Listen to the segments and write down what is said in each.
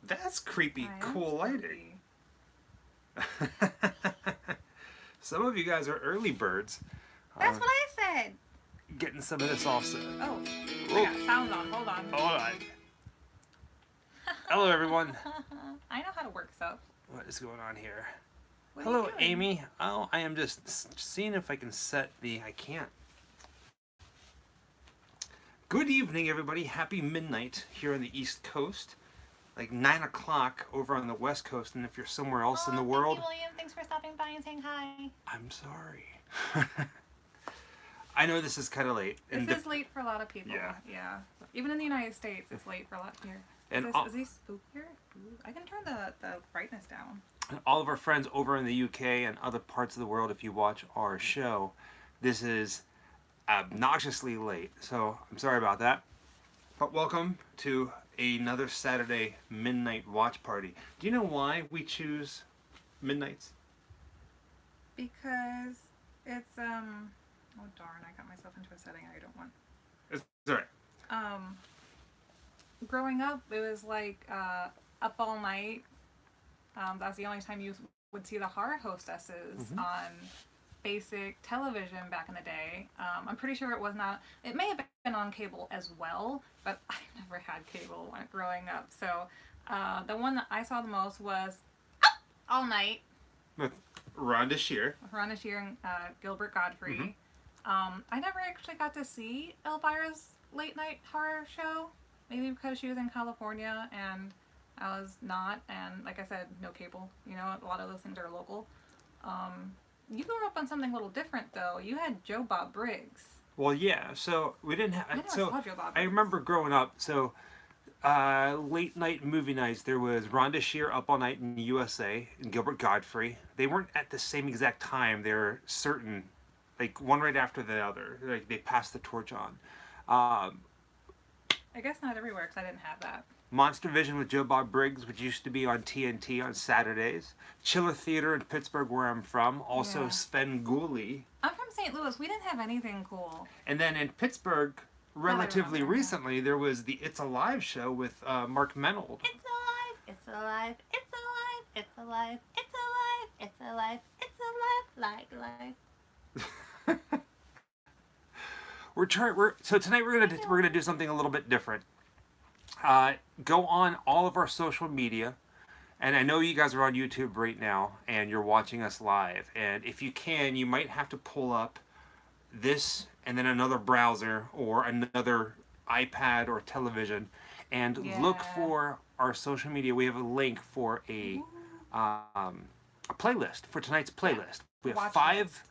That's creepy, I am cool lighting. spooky. Some of you guys are early birds. That's what I said. Getting some of this offset. Oh, I Oh, got sounds on. Hold on. hold on. Hello, everyone. I know how to work stuff. What is going on here? What are Hello, you doing? Amy. Oh, I am just seeing if I can set the... I can't. Good evening, everybody. Happy midnight here on the East Coast. Like 9 o'clock over on the West Coast. And if you're somewhere else in the world... Thank you, William. Thanks for stopping by and saying hi. I'm sorry. I know this is kind of late. This is late for a lot of people. Yeah. Even in the United States, it's late for a lot here. And Is he spookier? Ooh, I can turn the brightness down. And all of our friends over in the UK and other parts of the world, if you watch our show, this is obnoxiously late. So I'm sorry about that. But welcome to another Saturday midnight watch party. Do you know why we choose midnights? Because it's oh darn, I got myself into a setting I don't want. It's all right. Growing up, it was like up all night. That's the only time you would see the horror hostesses on basic television back in the day. I'm pretty sure it was not. It may have been on cable as well, but I never had cable when growing up. So the one that I saw the most was All Night. With Rhonda Shear. Rhonda Shear and Gilbert Godfrey. I never actually got to see Elvira's late night horror show. Maybe because she was in California and I was not. And like I said, no cable. You know, a lot of those things are local. You grew up on something a little different though. You had Joe Bob Briggs. Well, yeah. So we didn't have. I never So saw Joe Bob I Briggs. remember growing up. So late night movie nights. There was Rhonda Shear Up All Night in the USA and Gilbert Godfrey. They weren't at the same exact time. They're certain, like one right after the other. Like they passed the torch on. I guess not everywhere because I didn't have that. Monster Vision with Joe Bob Briggs, which used to be on TNT on Saturdays. Chiller Theater in Pittsburgh, where I'm from. Also Yeah. Sven Gulli. I'm from St. Louis. We didn't have anything cool. And then in Pittsburgh, relatively remember, yeah. recently, there was the It's Alive show with Mark Menold. It's alive. It's alive. It's alive. It's alive. It's alive. It's alive. It's alive. Like life. So tonight we're gonna do something a little bit different. Go on all of our social media, and I know you guys are on YouTube right now and you're watching us live. And if you can, you might have to pull up this and then another browser or another iPad or television, and look for our social media. We have a link for a playlist for tonight's playlist. We have 5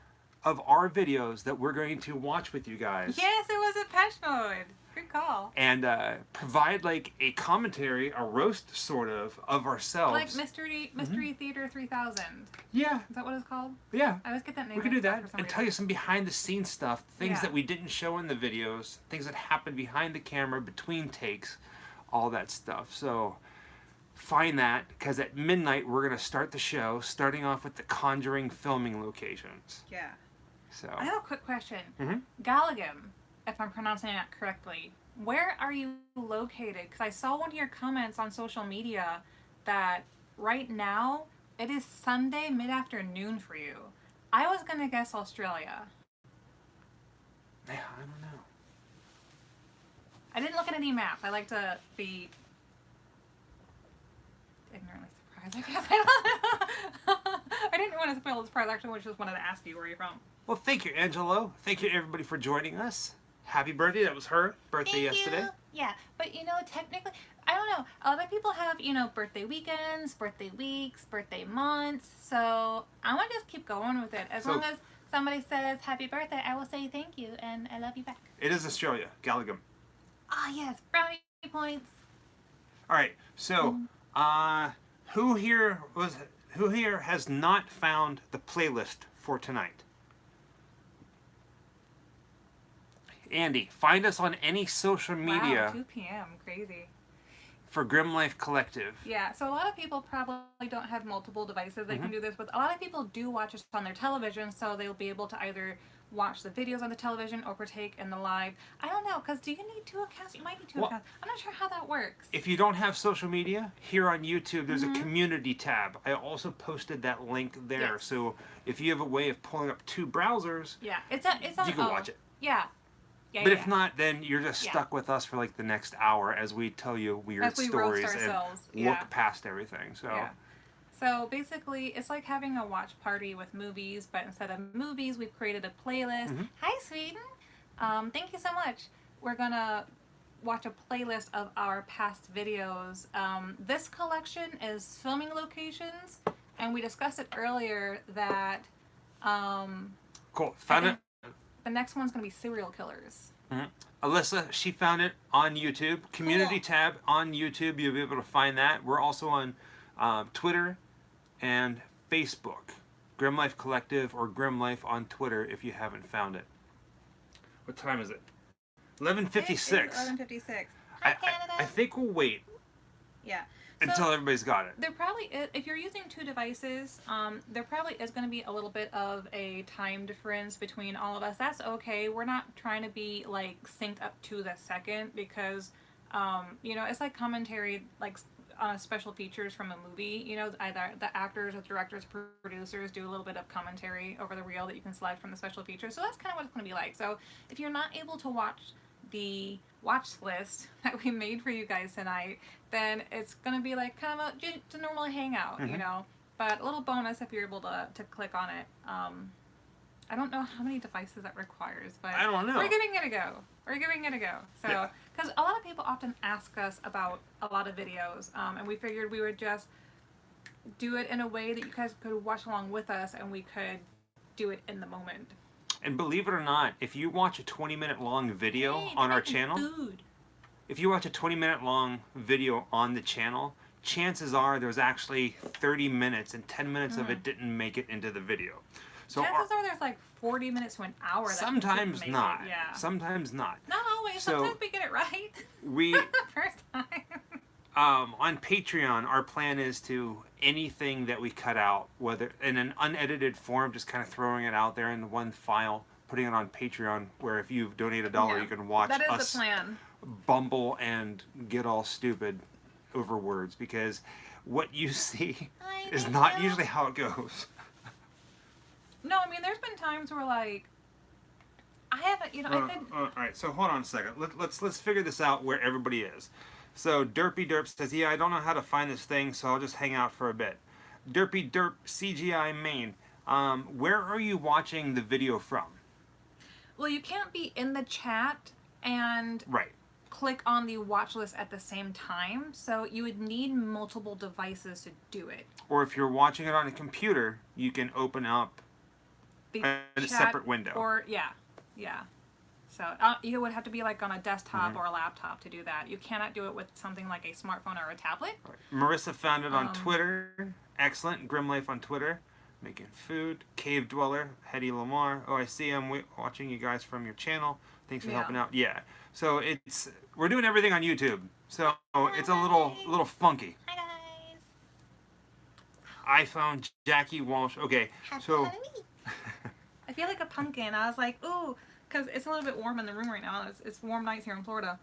of our videos that we're going to watch with you guys. Yes, it was a patch mode. Good call. And provide like a commentary, a roast sort of ourselves. Like Mystery Theater 3000. Yeah. Is that what it's called? Yeah. I always get that name. We could do mixed up that for some and reason. tell you some behind the scenes stuff, things Yeah. that we didn't show in the videos, things that happened behind the camera, between takes, all that stuff. So find that, because at midnight we're going to start the show, starting off with the Conjuring filming locations. Yeah. So I have a quick question. Mhm. Galligum, if I'm pronouncing that correctly, where are you located? Because I saw one of your comments on social media that right now it is Sunday mid-afternoon for you. I was going to guess Australia. yeah, I don't know. I didn't look at any maps. I like to be ignorantly surprised, I guess. I didn't want to spoil the surprise. Actually, I just wanted to ask you where you're from. Well, thank you, Angelo. Thank you, everybody, for joining us. Happy birthday. That was her birthday yesterday. Yeah, but you know, technically, I don't know. A lot of people have, you know, birthday weekends, birthday weeks, birthday months. So I'm going to just keep going with it. As long as somebody says happy birthday, I will say thank you and I love you back. It is Australia, Galligum. Ah, yes, brownie points. All right. So, who here has not found the playlist for tonight? Andy, find us on any social media Wow, 2 p.m. Crazy. for Grimm-Life Collective. Yeah, so a lot of people probably don't have multiple devices they can do this with. A lot of people do watch us on their television, so they'll be able to either watch the videos on the television or partake in the live. I don't know, because do you need 2 accounts? You might need 2 accounts. I'm not sure how that works. If you don't have social media, here on YouTube, there's a community tab. I also posted that link there. Yes. So if you have a way of pulling up 2 browsers, Yeah, it's on. you can watch it. Yeah. But if not, then you're just stuck with us for like the next hour as we tell you weird stories and look past everything. So basically, it's like having a watch party with movies, but instead of movies, we've created a playlist. Hi, Sweden. Thank you so much. We're gonna watch a playlist of our past videos. This collection is filming locations, and we discussed it earlier that Cool. Found it. the next one's gonna be serial killers. Alyssa, she found it on YouTube. Community tab on YouTube. You'll be able to find that. We're also on Twitter and Facebook. Grimm-Life Collective or Grimm-Life on Twitter if you haven't found it. What time is it? 11:56. 11:56. Hi, Canada. I think we'll wait. Yeah. Until everybody's got it. There probably is, if you're using 2 devices, there probably is going to be a little bit of a time difference between all of us. That's okay. We're not trying to be like synced up to the second because, it's like commentary like on special features from a movie. Either the actors or directors, producers do a little bit of commentary over the reel that you can select from the special features. So that's kind of what it's going to be like. So if you're not able to watch the watch list that we made for you guys tonight, then it's gonna be like kind of a normal hangout, but a little bonus if you're able to click on it. I don't know how many devices that requires, but I don't know. We're giving it a go. So because a lot of people often ask us about a lot of videos, and we figured we would just do it in a way that you guys could watch along with us and we could do it in the moment. And believe it or not, if you watch a 20-minute long video on our channel, if you watch a 20-minute long video on the channel, chances are there's actually 30 minutes and 10 minutes of it didn't make it into the video. So chances are there's like 40 minutes to an hour. Sometimes not. Yeah. Sometimes not. Not always. So sometimes we get it right. We first time. On Patreon, our plan is to anything that we cut out, whether in an unedited form, just kind of throwing it out there in one file, putting it on Patreon, where if you've donated $1, you can watch us the plan. Bumble and get all stupid over words, because what you see is not usually how it goes. No, I mean, there's been times where like I haven't, I could. All right, so hold on a second. Let's figure this out where everybody is. So Derpy Derp says, yeah, I don't know how to find this thing, so I'll just hang out for a bit. Derpy Derp CGI Main, where are you watching the video from? Well, you can't be in the chat and click on the watch list at the same time, so you would need multiple devices to do it. Or if you're watching it on a computer, you can open up a separate window. Or yeah. So you would have to be like on a desktop or a laptop to do that. You cannot do it with something like a smartphone or a tablet. Marissa found it on Twitter. Excellent. Grimm-Life on Twitter. Making food. Cave Dweller. Hetty Lamar. Oh, I see. I'm watching you guys from your channel. Thanks for helping out. Yeah. So we're doing everything on YouTube. So it's a little funky. Hi guys. iPhone. Jackie Walsh. Okay. So I feel like a pumpkin. I was like, ooh. Because it's a little bit warm in the room right now. It's warm nights here in Florida.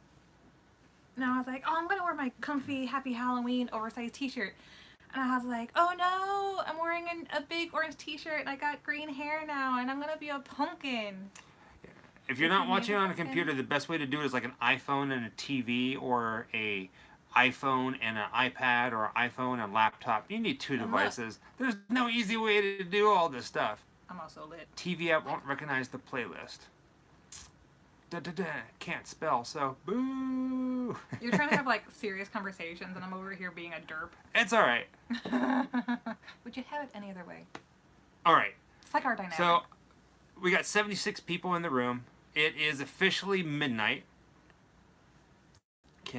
And I was like, oh, I'm going to wear my comfy Happy Halloween oversized t-shirt. And I was like, oh no, I'm wearing a big orange t-shirt and I got green hair now and I'm going to be a pumpkin. If you're not watching on a computer, the best way to do it is like an iPhone and a TV, or a iPhone and an iPad, or an iPhone and a laptop. You need 2 devices. There's no easy way to do all this stuff. I'm also lit. TV app won't recognize the playlist. Can't spell, so boo. You're trying to have like serious conversations and I'm over here being a derp. It's alright. Would you have it any other way? Alright. It's like our dynamic. So, we got 76 people in the room. It is officially midnight.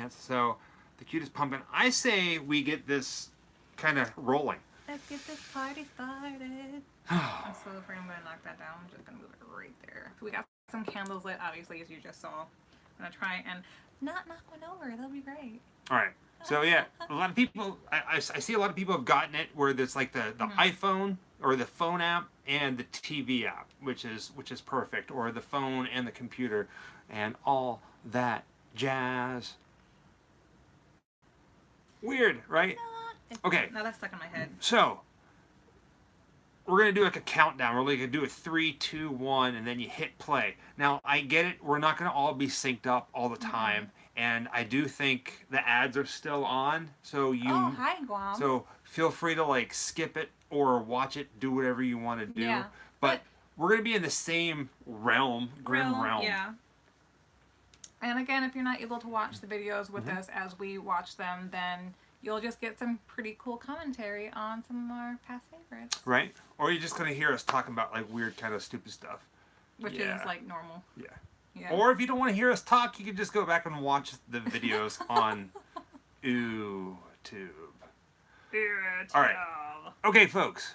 So, the cutest pumpkin. I say we get this kind of rolling. Let's get this party started. I'm so afraid I'm going to knock that down. I'm just going to move it right there. So we got some candles lit, obviously, as you just saw. I'm going to try and not knock one over. That'll be great. All right. So, yeah, a lot of people, I see a lot of people have gotten it where there's like the iPhone or the phone app and the TV app, which is perfect, or the phone and the computer and all that jazz. Weird, right? Okay. Now that's stuck in my head. So we're gonna do like a countdown. We're really gonna do a 3, 2, 1, and then you hit play. Now I get it. We're not gonna all be synced up all the time, and I do think the ads are still on. So you. Oh, hi, Guam. So feel free to like skip it or watch it. Do whatever you want to do. Yeah, but we're gonna be in the same realm, Grimm realm. Yeah. And again, if you're not able to watch the videos with us as we watch them, then you'll just get some pretty cool commentary on some of our past favorites. Right? Or you're just going to hear us talking about like weird kind of stupid stuff. Which is like normal. Yeah. Yeah. Or if you don't want to hear us talk, you can just go back and watch the videos on YouTube. All right. Okay, folks.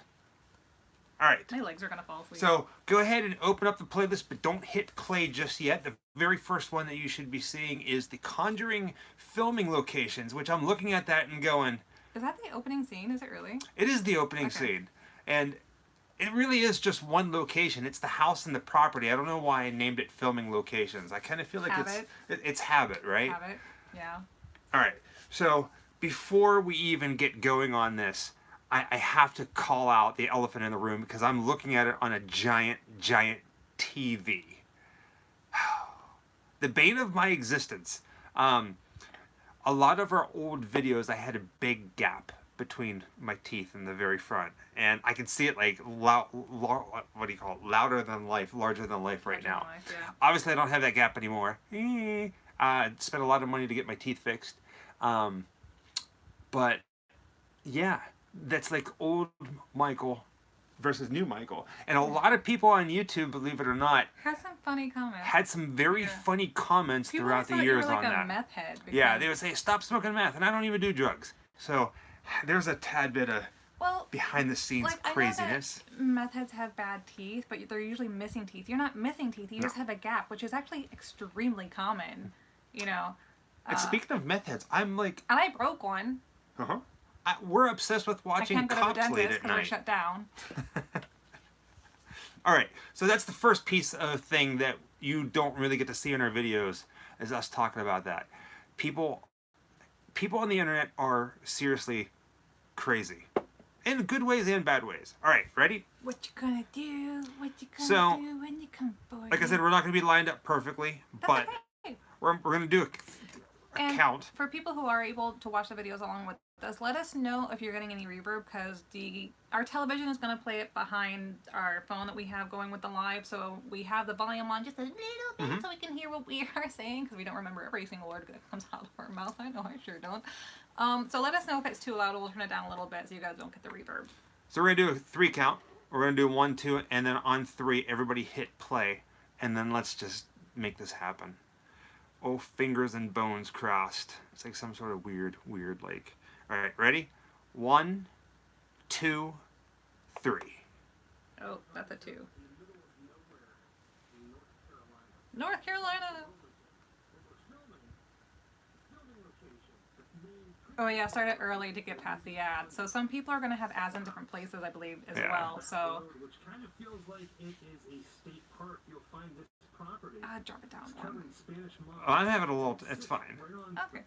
All right. My legs are going to fall asleep. So go ahead and open up the playlist, but don't hit play just yet. The very first one that you should be seeing is the Conjuring filming locations, which I'm looking at that and going... Is that the opening scene? Is it really? It is the opening scene. And it really is just one location. It's the house and the property. I don't know why I named it filming locations. I kind of feel like it's habit, right? Habit, yeah. All right. So before we even get going on this, I have to call out the elephant in the room because I'm looking at it on a giant TV. The bane of my existence. A lot of our old videos, I had a big gap between my teeth in the very front. And I can see it like, what do you call it? Louder than life, larger than life right now. Yeah. Obviously, I don't have that gap anymore. I spent a lot of money to get my teeth fixed. But, yeah. That's like old Michael versus new Michael. And a lot of people on YouTube, believe it or not, had some funny comments. Had some very funny comments people throughout the thought years you were like on a that. Meth head Yeah, they would say, stop smoking meth, and I don't even do drugs. So there's a tad bit of behind the scenes craziness. I know that meth heads have bad teeth, but they're usually missing teeth. You're not missing teeth, you just have a gap, which is actually extremely common, you know. And speaking of meth heads, I'm like... And I broke one. Uh-huh. We're obsessed with watching cops late at night. We're shut down. All right, so that's the first piece of thing that you don't really get to see in our videos, is us talking about that. People on the internet are seriously crazy, in good ways and bad ways. All right, ready? What you gonna do? What you gonna do when you come for like I said, we're not gonna be lined up perfectly, but we're gonna do a count. For people who are able to watch the videos along with us, let us know if you're getting any reverb, because our television is going to play it behind our phone that we have going with the live, so we have the volume on just a little bit so we can hear what we are saying, because we don't remember every single word that comes out of our mouth. I know I sure don't. So let us know if it's too loud. We'll turn it down a little bit so you guys don't get the reverb. So we're going to do a 3 count. We're going to do 1, 2, and then on 3, everybody hit play, and then let's just make this happen. Oh, fingers and bones crossed. It's like some sort of weird like... All right, ready? 1, 2, 3. Oh, that's a 2. North Carolina. Oh yeah, started early to get past the ads. So some people are going to have ads in different places, I believe, as well. So. Which kind of feels like it is a state park. You'll find this property. Drop it down one. Oh, I'm having a little. It's fine. Okay.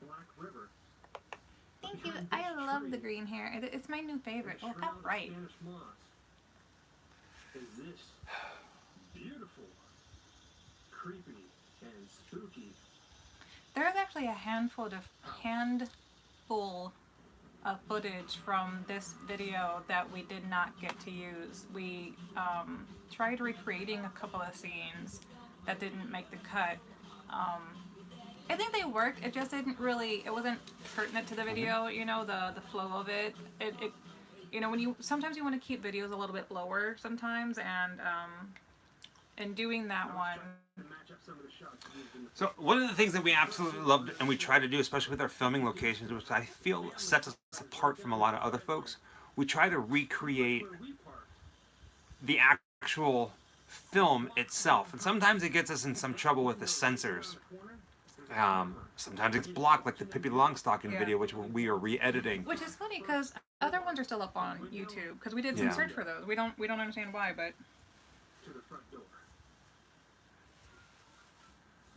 Thank you. I love the green hair. It's my new favorite. Look how bright. Is this beautiful, creepy, and spooky? There's actually a handful of footage from this video that we did not get to use. We tried recreating a couple of scenes that didn't make the cut. I think they worked. It just didn't really. It wasn't pertinent to the video. You know, the flow of it. You know, sometimes you want to keep videos a little bit lower sometimes, and doing that one. So one of the things that we absolutely loved and we try to do, especially with our filming locations, which I feel sets us apart from a lot of other folks, we try to recreate the actual film itself. And sometimes it gets us in some trouble with the censors. Sometimes it's blocked, like the Pippi Longstocking Yeah. video, which we are re-editing. Which is funny because other ones are still up on YouTube because we did some Yeah. search for those. We don't understand why, but To the front door.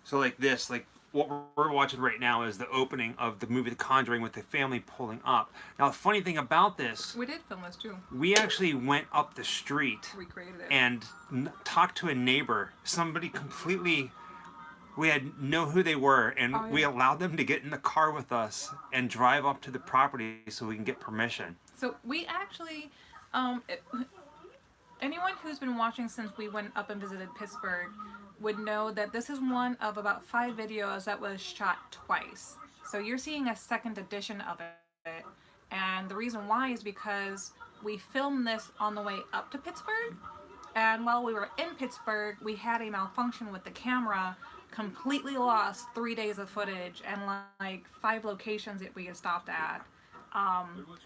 So like this, like what we're watching right now is the opening of the movie The Conjuring with the family pulling up. Now the funny thing about this, we did film this too. we actually went up the street Recreated it. and talked to a neighbor, somebody completely, we had know who they were, and Oh, yeah. we allowed them to get in the car with us and drive up to the property so we can get permission. So we actually, anyone who's been watching since we went up and visited Pittsburgh would know that this is one of about 5 videos that was shot twice. So you're seeing a second edition of it. And the reason why is because we filmed this on the way up to Pittsburgh. And while we were in Pittsburgh, we had a malfunction with the camera, completely lost 3 days of footage and like 5 locations that we had stopped at.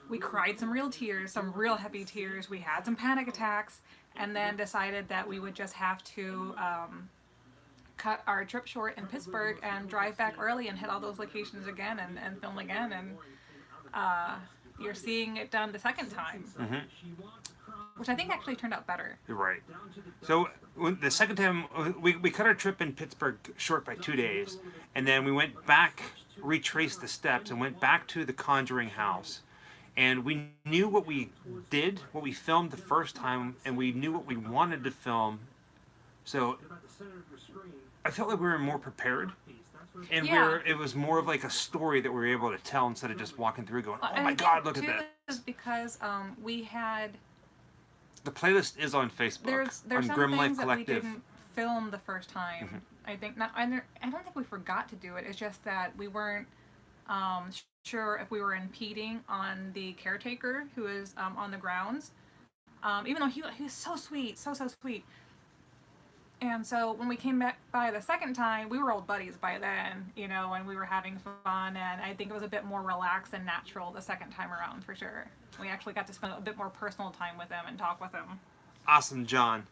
We cried some real tears, some real heavy tears. We had some panic attacks, and then decided that we would just have to cut our trip short in Pittsburgh and drive back early and hit all those locations again and film again. And you're seeing it done the second time, which I think actually turned out better. You're right. So the second time, we cut our trip in Pittsburgh short by 2 days, and then we went back, retraced the steps, and went back to the Conjuring house. And we knew what we did, what we filmed the first time, and we knew what we wanted to film. So About the center of your screen. I felt like we were more prepared, That's where and Yeah. it was more of like a story that we were able to tell instead of just walking through going, oh And my I God, think, look at too, that. is because we had The playlist is on Facebook, there's on some Grimm-Life things that we Collective. didn't film the first time. I think not. I don't think we forgot to do it. It's just that we weren't sure if we were impeding on the caretaker who is on the grounds. Even though he was so sweet, so sweet. And so when we came back by the second time, we were old buddies by then, you know, and we were having fun. And I think it was a bit more relaxed and natural the second time around for sure. We actually got to spend a bit more personal time with him and talk with him. Awesome, John.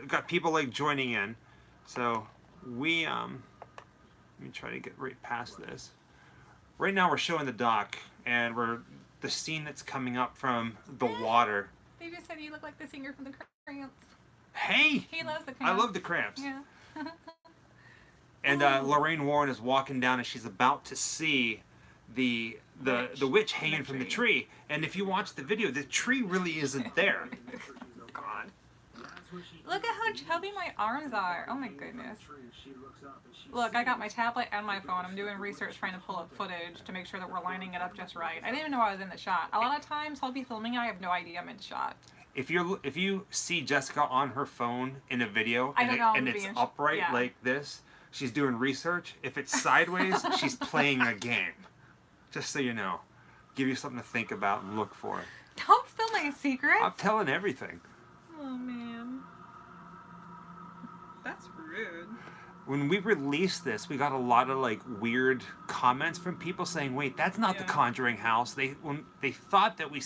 Got people like joining in. So we let me try to get right past this. Right now we're showing the dock, and we're the scene that's coming up from the water. They just said you look like the singer from the Cramps. Hey, He loves the I Cramps. love the Cramps. Yeah. And Lorraine Warren is walking down, and she's about to see the witch hanging from the tree. And if you watch the video, the tree really isn't there. God. that's when she Look at how chubby my arms are. Oh my goodness. tree. She looks up and she Look, I got my tablet and my phone. I'm doing research trying to pull up footage to make sure that we're lining it up just right. I didn't even know I was in the shot. A lot of times I'll be filming and I have no idea I'm in the shot. If you see Jessica on her phone in a video I and, don't know and I'm it's being- upright yeah. like this, she's doing research. If it's sideways, she's playing a game. Just so you know. Give you something to think about and look for. Don't spill my secrets. I'm telling everything. Oh man. That's rude. When we released this, we got a lot of like weird comments from people saying, "Wait, that's not the Yeah. Conjuring house." They thought that we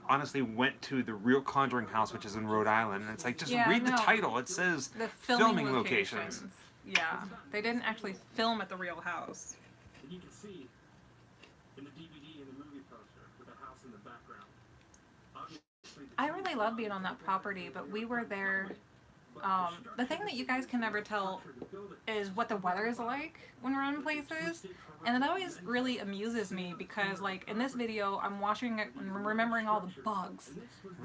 honestly went to the real Conjuring house, which is in Rhode Island, and it's like, just Yeah, read the no. title. It says The filming locations. Yeah. They didn't actually film at the real house. and you can see in the DVD and the movie poster with the house in the background. Obviously, the I really love being on that property, but we were there. The thing that you guys can never tell is what the weather is like when we're in places. And it always really amuses me because, like, in this video, I'm watching it and remembering all the bugs.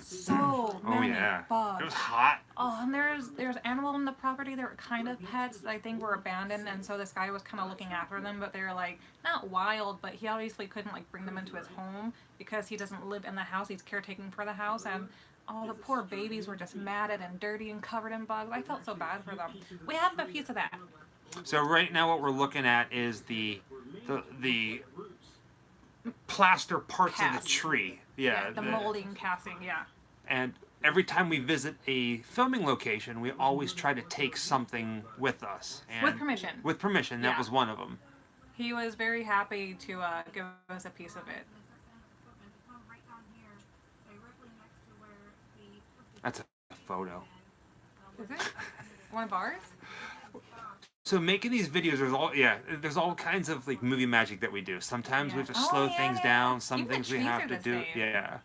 So Oh many yeah, bugs. it was hot. Oh, and there's animals on the property that were kind of pets that I think were abandoned, and so this guy was kind of looking after them, but they were like not wild, but he obviously couldn't like bring them into his home because he doesn't live in the house. He's caretaking for the house, and oh, the poor babies were just matted and dirty and covered in bugs. I felt so bad for them. We have a piece of that. So right now, what we're looking at is the plaster parts of the Cast. tree. Yeah, The molding casting, yeah. And every time we visit a filming location, we always try to take something with us. And With permission. With permission, that Yeah. was one of them. He was very happy to give us a piece of it. That's a photo. Is it? One of ours? So making these videos, there's all kinds of like movie magic that we do. Sometimes we have to slow things down. Some Even the things we trees have are to the do. same. Yeah.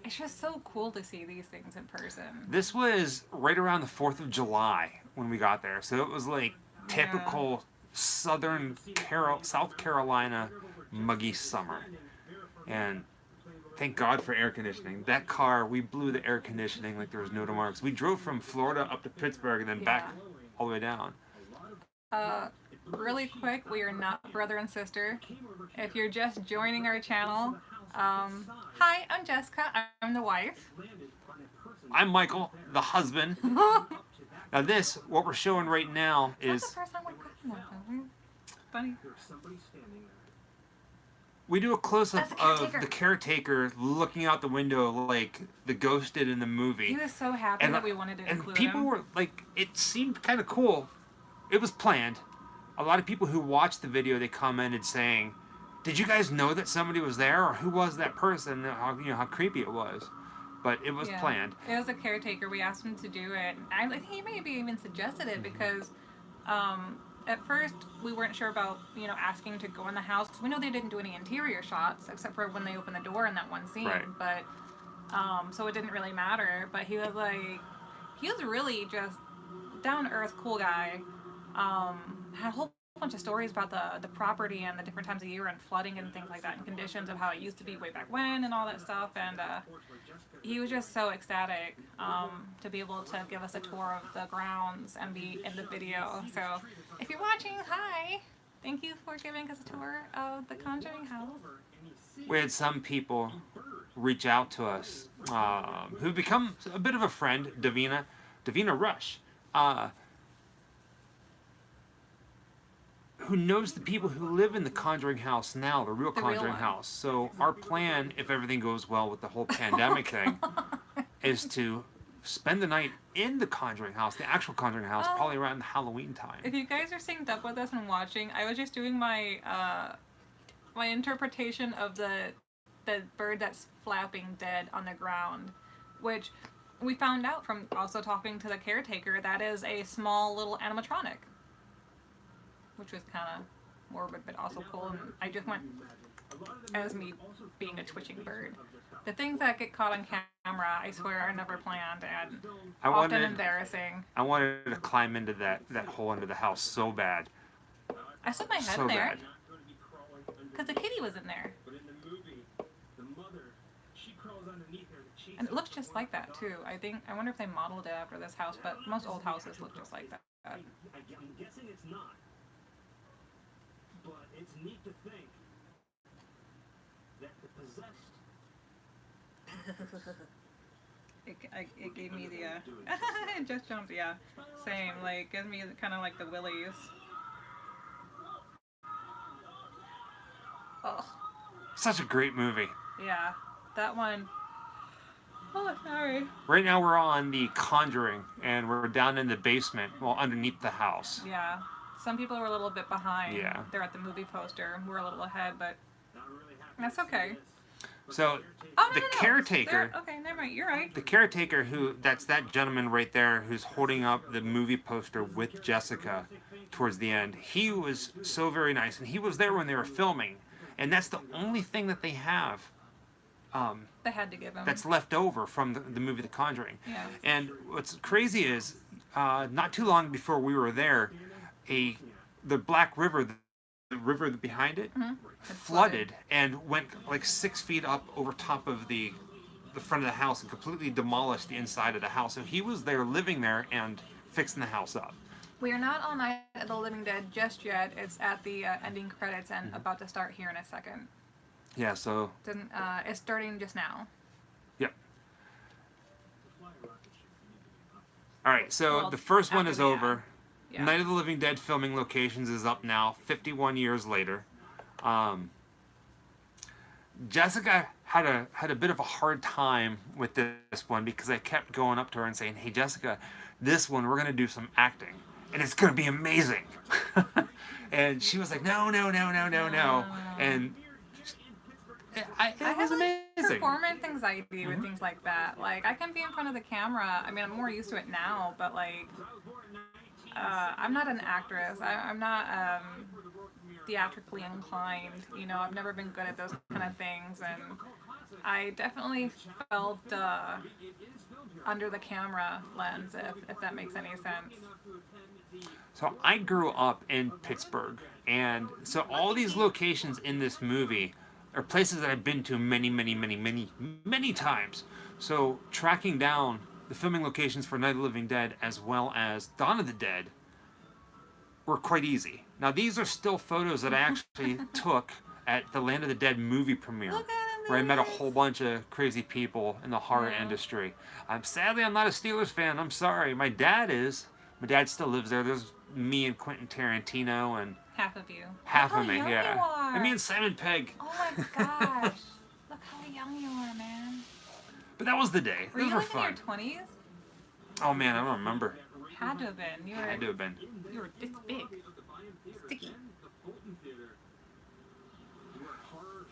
It's just so cool to see these things in person. This was right around the 4th of July when we got there. So it was like typical South Carolina muggy summer. And thank God for air conditioning. That car, we blew the air conditioning like there was no tomorrow. 'Cause we drove from Florida up to Pittsburgh and then back all the way down. Really quick, we are not brother and sister. If you're just joining our channel, hi, I'm Jessica. I'm the wife. I'm Michael, the husband. Now what we're showing right now is... That's the first time we've gotten that. Funny. We do a close-up of the caretaker looking out the window like the ghost did in the movie. He was so happy that we wanted to include him. And people were like, it seemed kind of cool. It was planned. A lot of people who watched the video, they commented saying, "Did you guys know that somebody was there, or who was that person? How creepy it was." But it was planned. It was a caretaker. We asked him to do it. I think he maybe even suggested it because at first we weren't sure about asking to go in the house. We know they didn't do any interior shots except for when they opened the door in that one scene. Right. But so it didn't really matter. But he was really just down to earth, cool guy. Had a whole bunch of stories about the property and the different times of year and flooding and things like that and conditions of how it used to be way back when and all that stuff. And he was just so ecstatic to be able to give us a tour of the grounds and be in the video. So if you're watching, hi! Thank you for giving us a tour of the Conjuring house. We had some people reach out to us who've become a bit of a friend, Davina Rush, who knows the people who live in the Conjuring house now, the real Conjuring house. So our plan, if everything goes well with the whole pandemic thing, is to spend the night in the Conjuring house, the actual Conjuring house, probably around Halloween time. If you guys are synced up with us and watching, I was just doing my my interpretation of the bird that's flapping dead on the ground, which we found out from also talking to the caretaker that is a small little animatronic, which was kind of morbid but also cool. And I just went as me being a twitching bird. The things that get caught on camera, I swear, are never planned and often embarrassing. I wanted to climb into that hole under the house so bad. I stuck my head in there because the kitty was in there. And it looks just like that too. I wonder if they modeled it after this house, but most old houses look just like that. I'm guessing it's not. But it's neat to think that the possessed. It gave me the it just jumped, yeah. Same, like gives me kind of like the willies. Oh. Such a great movie. Yeah, that one. Oh, sorry. Right now we're on the Conjuring, and we're down in the basement, well, underneath the house. Yeah. Some people were a little bit behind. Yeah. They're at the movie poster. We're a little ahead, but that's okay. So, the caretaker... Okay, never mind. You're right. The caretaker that's that gentleman right there who's holding up the movie poster with Jessica towards the end. He was so very nice, and he was there when they were filming. And that's the only thing that they have they had to give him. that's left over from the movie The Conjuring. Yeah. And what's crazy is, not too long before we were there, the Black River, the river behind it, flooded and went like 6 feet up over top of the front of the house and completely demolished the inside of the house. So he was there living there and fixing the house up. We are not on Night of the Living Dead just yet. It's at the ending credits and about to start here in a second. Yeah, so... It's starting just now. Yep. Alright, so the first one is over. Yeah. Night of the Living Dead filming locations is up now, 51 years later. Jessica had a bit of a hard time with this one because I kept going up to her and saying, "Hey Jessica, this one we're going to do some acting and it's going to be amazing." And she was like, no. it was like, amazing. performance anxiety with things like that. Like, I can be in front of the camera. I mean, I'm more used to it now, but like, I'm not an actress. I'm not theatrically inclined. You know, I've never been good at those kind of things, and I definitely felt under the camera lens, if that makes any sense. So I grew up in Pittsburgh, and so all these locations in this movie are places that I've been to many, many, many, many, many times. So tracking down the filming locations for Night of the Living Dead as well as Dawn of the Dead were quite easy. Now these are still photos that I actually took at the Land of the Dead movie premiere, Look at where I met a whole bunch of crazy people in the horror Yeah. industry. Sadly, I'm not a Steelers fan. I'm sorry. My dad is. My dad still lives there. There's me and Quentin Tarantino and Half of you. half Look of me, how young yeah. You are. And me and Simon Pegg. Oh my gosh. Look how young you are, man. But that was the day. Were Those you were like fun. in your 20s? Oh man, I don't remember. Had to have been. Had to have been. You were this big. Sticky.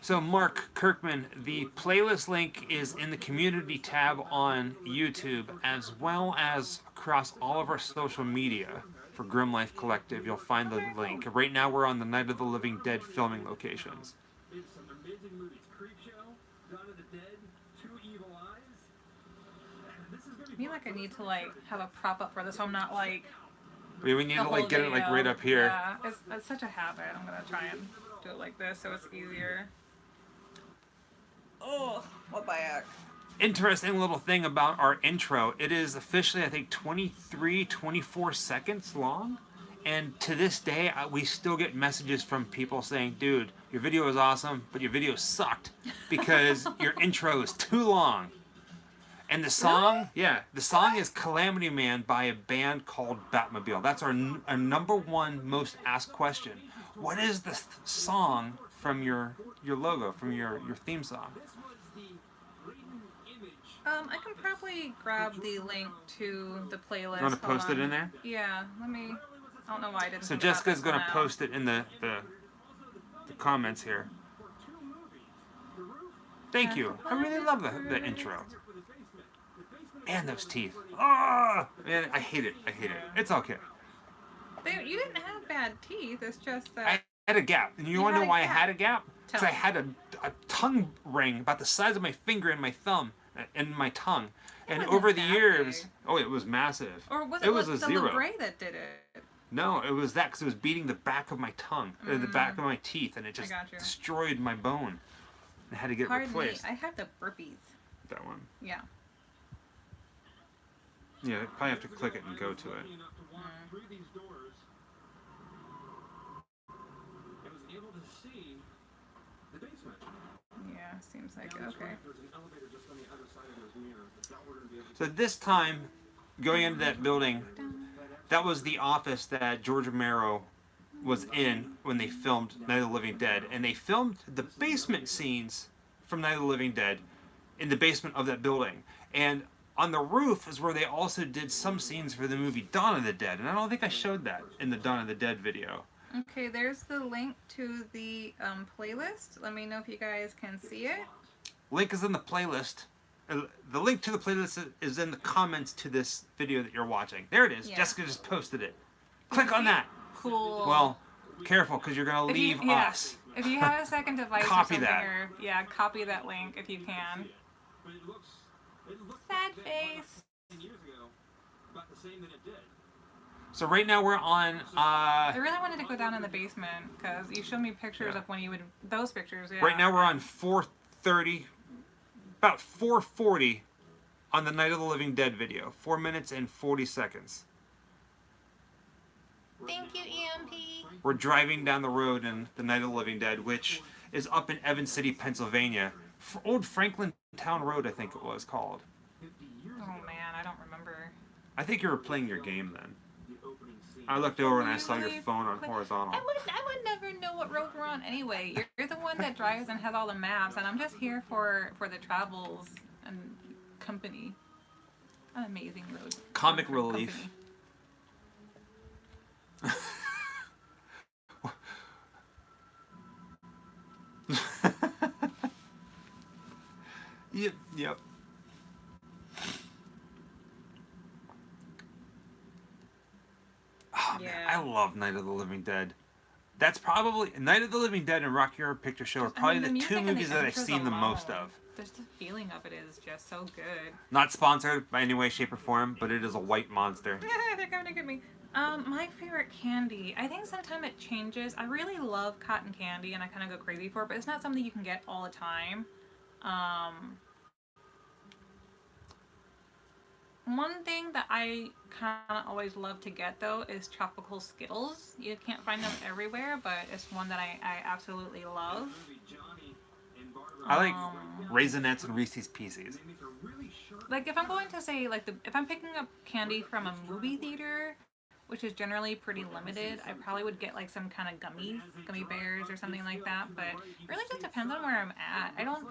So Mark Kirkman, the playlist link is in the community tab on YouTube, as well as across all of our social media for Grimm-Life Collective. You'll find the link. Right now we're on the Night of the Living Dead filming locations. It's some amazing movies. Creepshow, Dawn of the Dead, Two Evil Eyes. This is gonna I feel like I need to like have a prop up for this so I'm not like We need the to like whole get it like video. right up here. Yeah, it's such a habit. I'm gonna try and do it like this so it's easier. Oh, what by act? Interesting little thing about our intro. It is officially, I think, 23, 24 seconds long. And to this day, we still get messages from people saying, dude, your video is awesome, but your video sucked because your intro is too long. And the song, the song is Calamity Man by a band called BATMOBILE. That's our number one most asked question. What is the song from your logo, from your theme song? I can probably grab the link to the playlist. You want to post it in there? Yeah, let me. I don't know why I didn't. So think about Jessica's this going to one out. post it in the comments here. Thank you. I really love the intro. And those teeth. Oh, man, I hate it. I hate it. It's okay. You didn't have bad teeth. It's just I that. had a gap. And you You want to had know a why I gap. had a gap? Because Tell I me. had a tongue ring about the size of my finger and my thumb and my tongue. And wasn't over the that years, big. oh, it was massive. Or was it was a the zero. Labyrinth that did it? No, it was that because it was beating the back of my tongue, or the back of my teeth, and it just got you. destroyed my bone. I had to get it Pardon me. replaced. I had the burpees. That one. Yeah. Yeah, I probably have to click it and go to it. through these doors and was able to see the basement. Yeah. Seems like okay. There's an elevator just on the other side of those mirrors. That we're gonna be able to So this time, going into that building, that was the office that George Romero was in when they filmed Night of the Living Dead. And they filmed the basement scenes from Night of the Living Dead in the basement of that building. And on the roof is where they also did some scenes for the movie Dawn of the Dead. And I don't think I showed that in the Dawn of the Dead video. Okay. There's the link to the playlist. Let me know if you guys can see it. Link is in the playlist. The link to the playlist is in the comments to this video that you're watching. There it is. Yeah. Jessica just posted it. Click on that. Cool. Well, careful, because you're going to If you- leave yeah. us. If you have a second device Copy or something, that. or copy that link if you can. But it looks Sad face. 10 years ago about the same that it did. So right now we're on, I really wanted to go down in the basement because you showed me pictures Yeah. of when you would those pictures. Yeah. right now we're on 4:30, about 4:40 on the Night of the Living Dead video. 4 minutes and 40 seconds. Thank you, EMP. We're driving down the road in the Night of the Living Dead, which is up in Evans City, Pennsylvania. Old Franklin Town Road, I think it was called. Oh man, I don't remember. I think you were playing your game then. The opening scene. I looked over and I saw your Really? phone on But horizontal. I would never know what road we're on anyway. You're the one that drives and has all the maps, and I'm just here for the travels and company. An amazing road. Comic company. relief. Yep. Yep. Oh, man, Yeah. I love Night of the Living Dead. That's probably Night of the Living Dead and Rocky Horror Picture Show are probably the two movies that I've seen the most of. Just the feeling of it is just so good. Not sponsored by any way, shape, or form, but it is a white monster. They're coming to get me. My favorite candy. I think sometimes it changes. I really love cotton candy, and I kind of go crazy for it, but it's not something you can get all the time. One thing that I kind of always love to get, though, is tropical Skittles. You can't find them everywhere, but it's one that I absolutely love. I like Raisinets and Reese's Pieces. Like, if I'm going to say, like, if I'm picking up candy from a movie theater, which is generally pretty limited, I probably would get, like, some kind of gummy bears or something like that, but it really just depends on where I'm at. I don't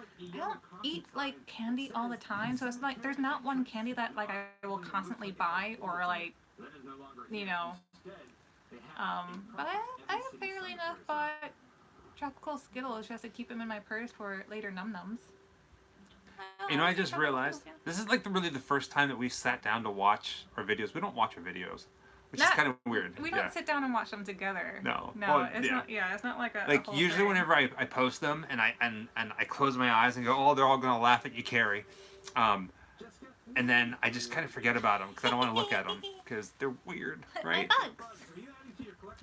eat, like, candy all the time, so it's like, there's not one candy that, like, I will constantly buy, or, like, you know, but I have fairly enough bought tropical Skittles just to keep them in my purse for later num-nums. You know, I just realized, this is, like, really the first time that we've sat down to watch our videos. We don't watch our videos. Which is kind of weird. We don't sit down and watch them together. No. Well, it's not. Yeah, it's not like a. Like a whole usually, thing. whenever I post them and I close my eyes and go, oh, they're all gonna laugh at you, Carrie, and then I just kind of forget about them because I don't want to look at them because they're weird, right? Bugs.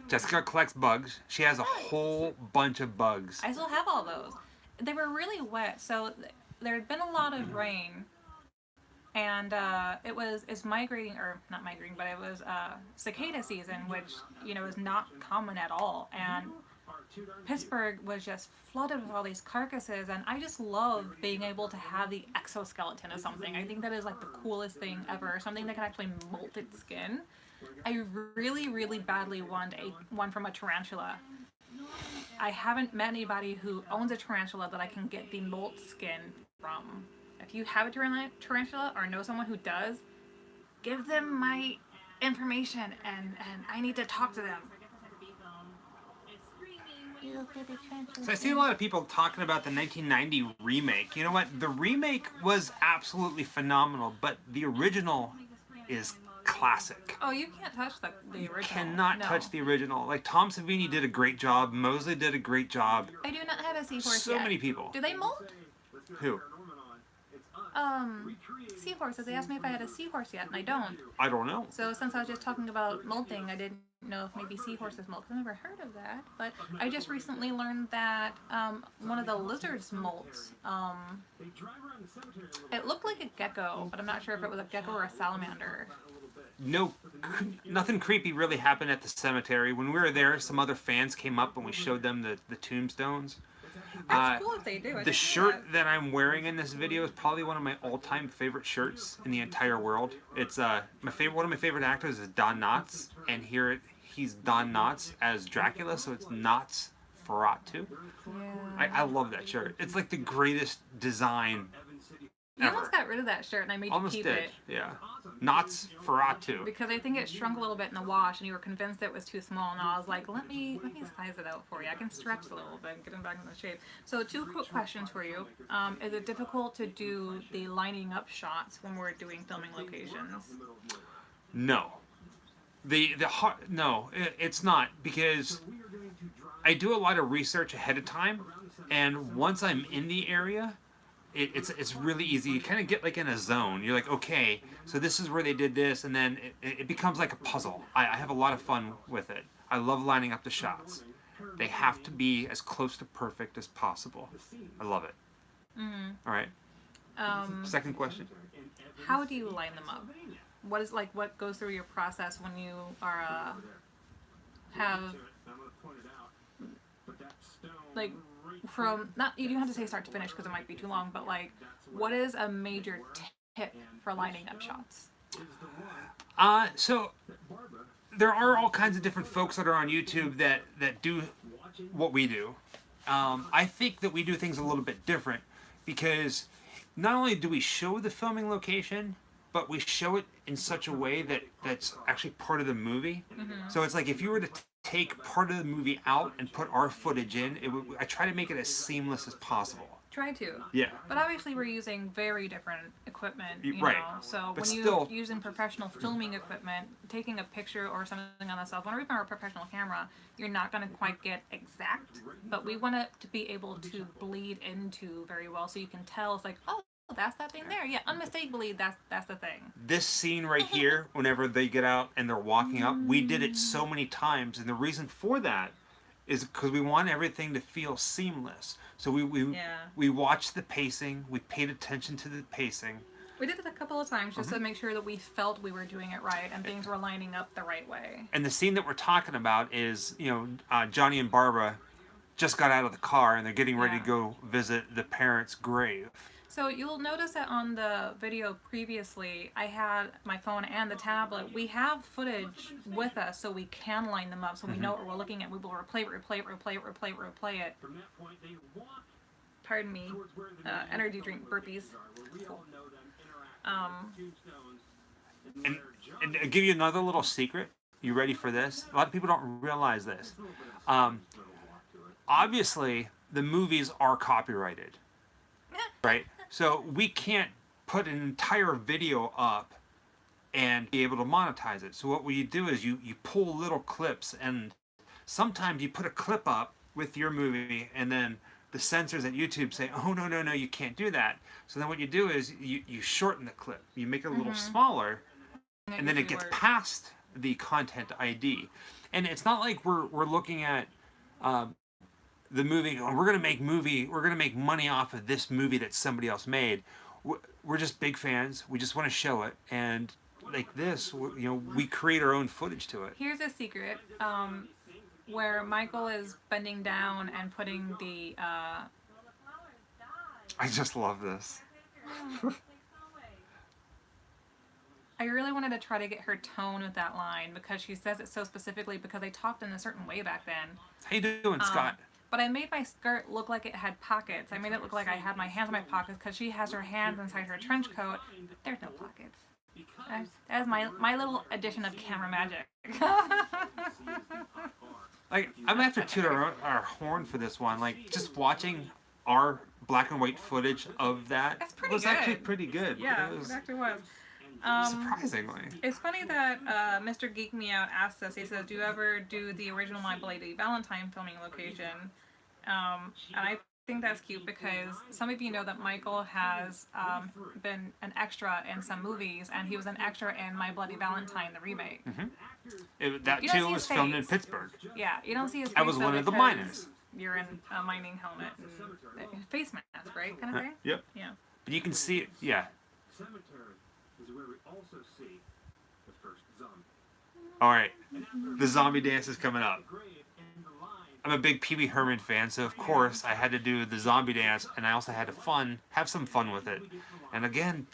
Jessica collects bugs. She has a whole bunch of bugs. I still have all those. They were really wet, so there had been a lot of rain. And it's migrating, or not migrating, but it was cicada season, which, you know, is not common at all. And Pittsburgh was just flooded with all these carcasses, and I just love being able to have the exoskeleton of something. I think that is, like, the coolest thing ever, something that can actually molt its skin. I really, really badly want one from a tarantula. I haven't met anybody who owns a tarantula that I can get the molt skin from. If you have a tarantula or know someone who does, give them my information and I need to talk to them. So I see a lot of people talking about the 1990 remake. You know what? The remake was absolutely phenomenal, but the original is classic. Oh, you can't touch the original. You cannot touch the original. Like, Tom Savini did a great job. Mosley did a great job. I do not have a seahorse So yet. many people. Do they molt? Who? Seahorses. They asked me if I had a seahorse yet, and I don't. I don't know. So since I was just talking about molting, I didn't know if maybe seahorses molt. I've never heard of that. But I just recently learned that one of the lizards molts. It looked like a gecko, but I'm not sure if it was a gecko or a salamander. No, nothing creepy really happened at the cemetery. When we were there, some other fans came up and we showed them the tombstones. That's cool if they do. The shirt that I'm wearing in this video is probably one of my all-time favorite shirts in the entire world. It's one of my favorite actors is Don Knotts, and here he's Don Knotts as Dracula, so it's Knotts Ferratu. Yeah. I love that shirt. It's like the greatest design You ever. almost got rid of that shirt, and I made you Almost keep did, it. yeah. Knotts Ferratu. Because I think it shrunk a little bit in the wash, and you were convinced it was too small. And I was like, let me size it out for you. I can stretch a little bit and get it back into shape. So 2 quick questions for you. Is it difficult to do the lining up shots when we're doing filming locations? No. No, it's not, because I do a lot of research ahead of time, and once I'm in the area, it's really easy. You kind of get like in a zone. You're like, okay, so this is where they did this, and then it becomes like a puzzle. I have a lot of fun with it. I love lining up the shots. They have to be as close to perfect as possible. I love it. Mm-hmm. All right. Second question. How do you line them up? What goes through your process when you are have like from not you don't have to say start to finish because it might be too long, but like what is a major tip for lining up shots? So there are all kinds of different folks that are on YouTube that do what we do. I think that we do things a little bit different because not only do we show the filming location, but we show it in such a way that's actually part of the movie. Mm-hmm. So it's like if you were to take part of the movie out and put our footage in, I try to make it as seamless as possible. Try to. Yeah. But obviously we're using very different equipment, you Right. know. So But when still- you're using professional filming equipment, taking a picture or something on a cell phone or even a professional camera, you're not going to quite get exact. But we want it to be able to bleed into very well, so you can tell. It's like, oh, that's that thing there. Yeah, unmistakably, that's the thing. This scene right here, whenever they get out and they're walking up, we did it so many times, and the reason for that is because we want everything to feel seamless. So we watched the pacing, we paid attention to the pacing. We did it a couple of times just to make sure that we felt we were doing it right and things were lining up the right way. And the scene that we're talking about is, Johnny and Barbara just got out of the car and they're getting ready to go visit the parents' grave. So you'll notice that on the video previously, I had my phone and the tablet. We have footage with us so we can line them up so we know what we're looking at. We will replay it. From that point, they walk Pardon me, towards where the energy drink burpees. where we all know them interacting with tombstones and where And John I'll give you another little secret. You ready for this? A lot of people don't realize this. Obviously, the movies are copyrighted, right? So we can't put an entire video up and be able to monetize it. So what we do is you pull little clips, and sometimes you put a clip up with your movie, and then the censors at YouTube say, oh, no, you can't do that. So then what you do is you shorten the clip. You make it a little smaller, and then it gets past the content ID. And it's not like we're looking at the movie, oh, we're gonna make money off of this movie that somebody else made. We're just big fans. We just want to show it, and like this, we create our own footage to it. Here's a secret, where Michael is bending down and putting the, I just love this. I really wanted to try to get her tone with that line because she says it so specifically because they talked in a certain way back then. How you doing, Scott? But I made my skirt look like it had pockets. I made it look like I had my hands in my pockets because she has her hands inside her trench coat. There's no pockets. That is my little addition of camera magic. Like, I'm gonna have to toot our horn for this one. Like, just watching our black and white footage of that That's pretty was good. actually pretty good. Yeah, It was it actually was. surprisingly. It's funny that Mr. Geek Me Out asked us, he says, do you ever do the original My Bloody Valentine filming location? And I think that's cute because some of you know that Michael has been an extra in some movies, and he was an extra in My Bloody Valentine, the remake. That You don't too see was his filmed in face. Pittsburgh. Yeah, you don't see his face. I was though, one of the because miners. You're in a mining helmet and face mask, right? Kind of thing? Yep. Yeah. But you can see it, yeah. cemetery is where we also see the first zombie. Alright, the zombie dance is coming up. Grave and the line I'm a big Pee Wee Herman fan, so of course I had to do the zombie dance, and I also had to have some fun with it. And again,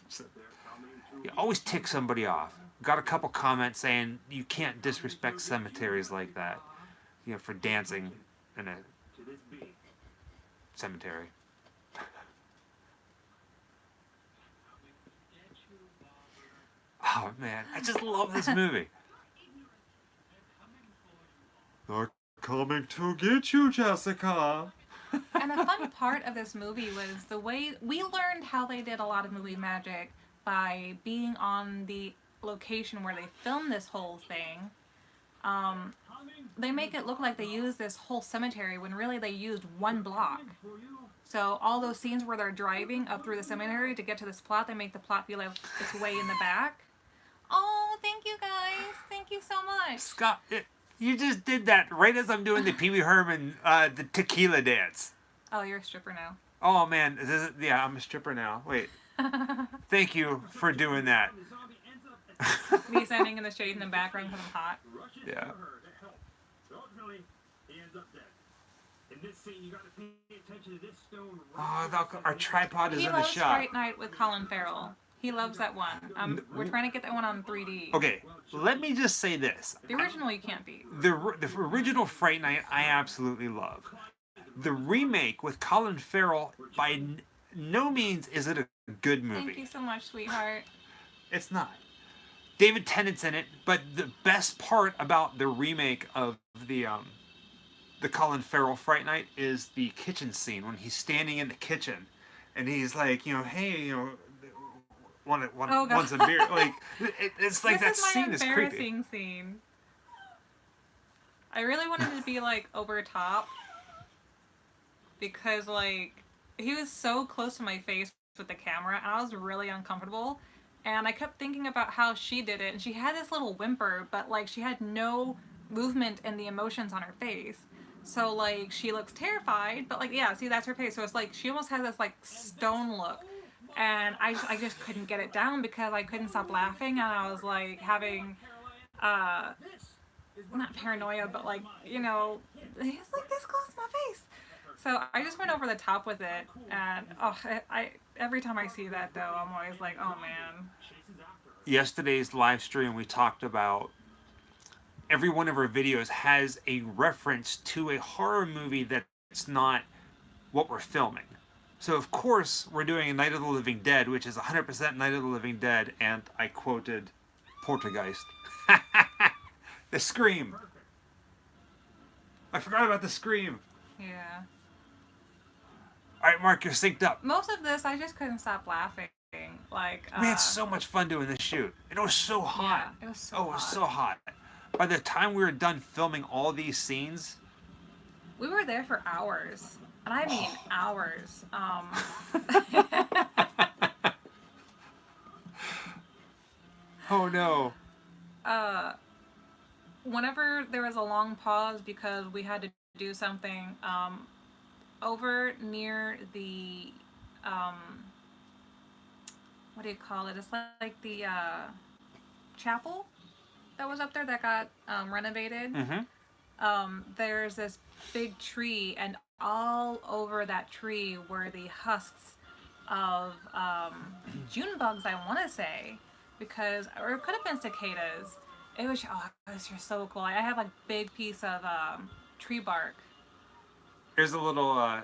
you always tick somebody off. Got a couple comments saying you can't disrespect cemeteries like that, for dancing in a to this beat. cemetery. Oh man, I just love this movie. They're coming to get you, Jessica. And the fun part of this movie was the way we learned how they did a lot of movie magic by being on the location where they filmed this whole thing. They make it look like they used this whole cemetery when really they used one block. So all those scenes where they're driving up through the cemetery to get to this plot, they make the plot feel like it's way in the back. Oh, thank you guys. Thank you so much. Scott, you just did that right as I'm doing the Pee Wee Herman, the tequila dance. Oh, you're a stripper now. Oh man, yeah, I'm a stripper now. Wait. Thank you for doing that. The zombie ends up Me standing in the shade in the background because I'm hot. rushes Yeah. to her to help. Ultimately, he ends up dead. In this scene, you got to pay attention to this stone. Our tripod is He in the loves shot. Fright Night with Colin Farrell. He loves that one. We're trying to get that one on 3D. Okay, let me just say this. The original you can't beat. The original Fright Night I absolutely love. The remake with Colin Farrell, by no means is it a good movie. Thank you so much, sweetheart. It's not. David Tennant's in it, but the best part about the remake of the the Colin Farrell Fright Night is the kitchen scene when he's standing in the kitchen, and he's like, hey, Oh god. wants a beer. Like it's like that This is my scene is creepy. embarrassing scene. I really wanted to be like over top because like he was so close to my face with the camera, and I was really uncomfortable. And I kept thinking about how she did it, and she had this little whimper, but like she had no movement in the emotions on her face. So like she looks terrified, but like yeah, see that's her face. So it's like she almost has this like stone look, and I just couldn't get it down because I couldn't stop laughing, and I was like having not paranoia, but like he's like this close to my face. So I just went over the top with it, and I every time I see that though, I'm always like, oh man. Yesterday's live stream, we talked about every one of our videos has a reference to a horror movie that's not what we're filming. So of course we're doing a Night of the Living Dead, which is 100% Night of the Living Dead, and I quoted Poltergeist. The Scream. I forgot about the Scream. Yeah. All right, Mark, you're synced up. Most of this, I just couldn't stop laughing. Like We had so much fun doing this shoot. It was so hot. Yeah, it was so It was so hot. By the time we were done filming all these scenes, we were there for hours, and I mean hours. Oh no. Whenever there was a long pause because we had to do something, over near the what do you call it? It's like the chapel that was up there that got renovated. Mm-hmm. There's this big tree, and all over that tree were the husks of June bugs, I want to say, or it could have been cicadas. It was just so cool. I have a big piece of tree bark. Here's a little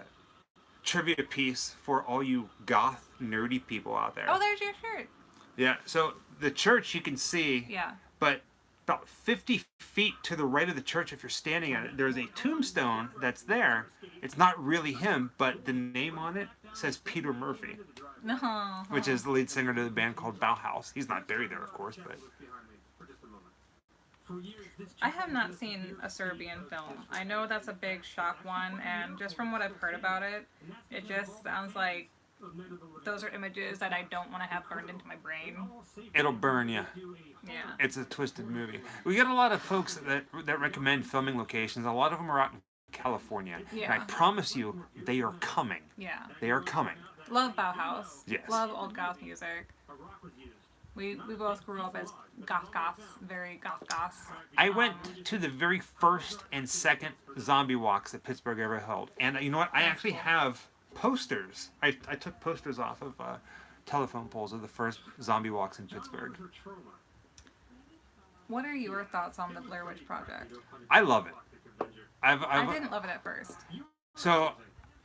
trivia piece for all you goth nerdy people out there. Oh, there's your shirt. Yeah, so the church you can see, Yeah. but about 50 feet to the right of the church, if you're standing at it, there's a tombstone that's there. It's not really him, but the name on it says Peter Murphy, No. which is the lead singer to the band called Bauhaus. He's not buried there, of course, but... I have not seen a Serbian film. I know that's a big shock one, and just from what I've heard about it, it just sounds like those are images that I don't want to have burned into my brain. It'll burn you. Yeah. It's a twisted movie. We get a lot of folks that recommend filming locations. A lot of them are out in California. Yeah. And I promise you, they are coming. Yeah. They are coming. Love Bauhaus. Yes. Love old goth music. We both grew up as goths, very goths. I went to the very first and second zombie walks that Pittsburgh ever held. And you know what? I actually have posters. I took posters off of telephone poles of the first zombie walks in Pittsburgh. What are your thoughts on the Blair Witch Project? I love it. I didn't love it at first. So,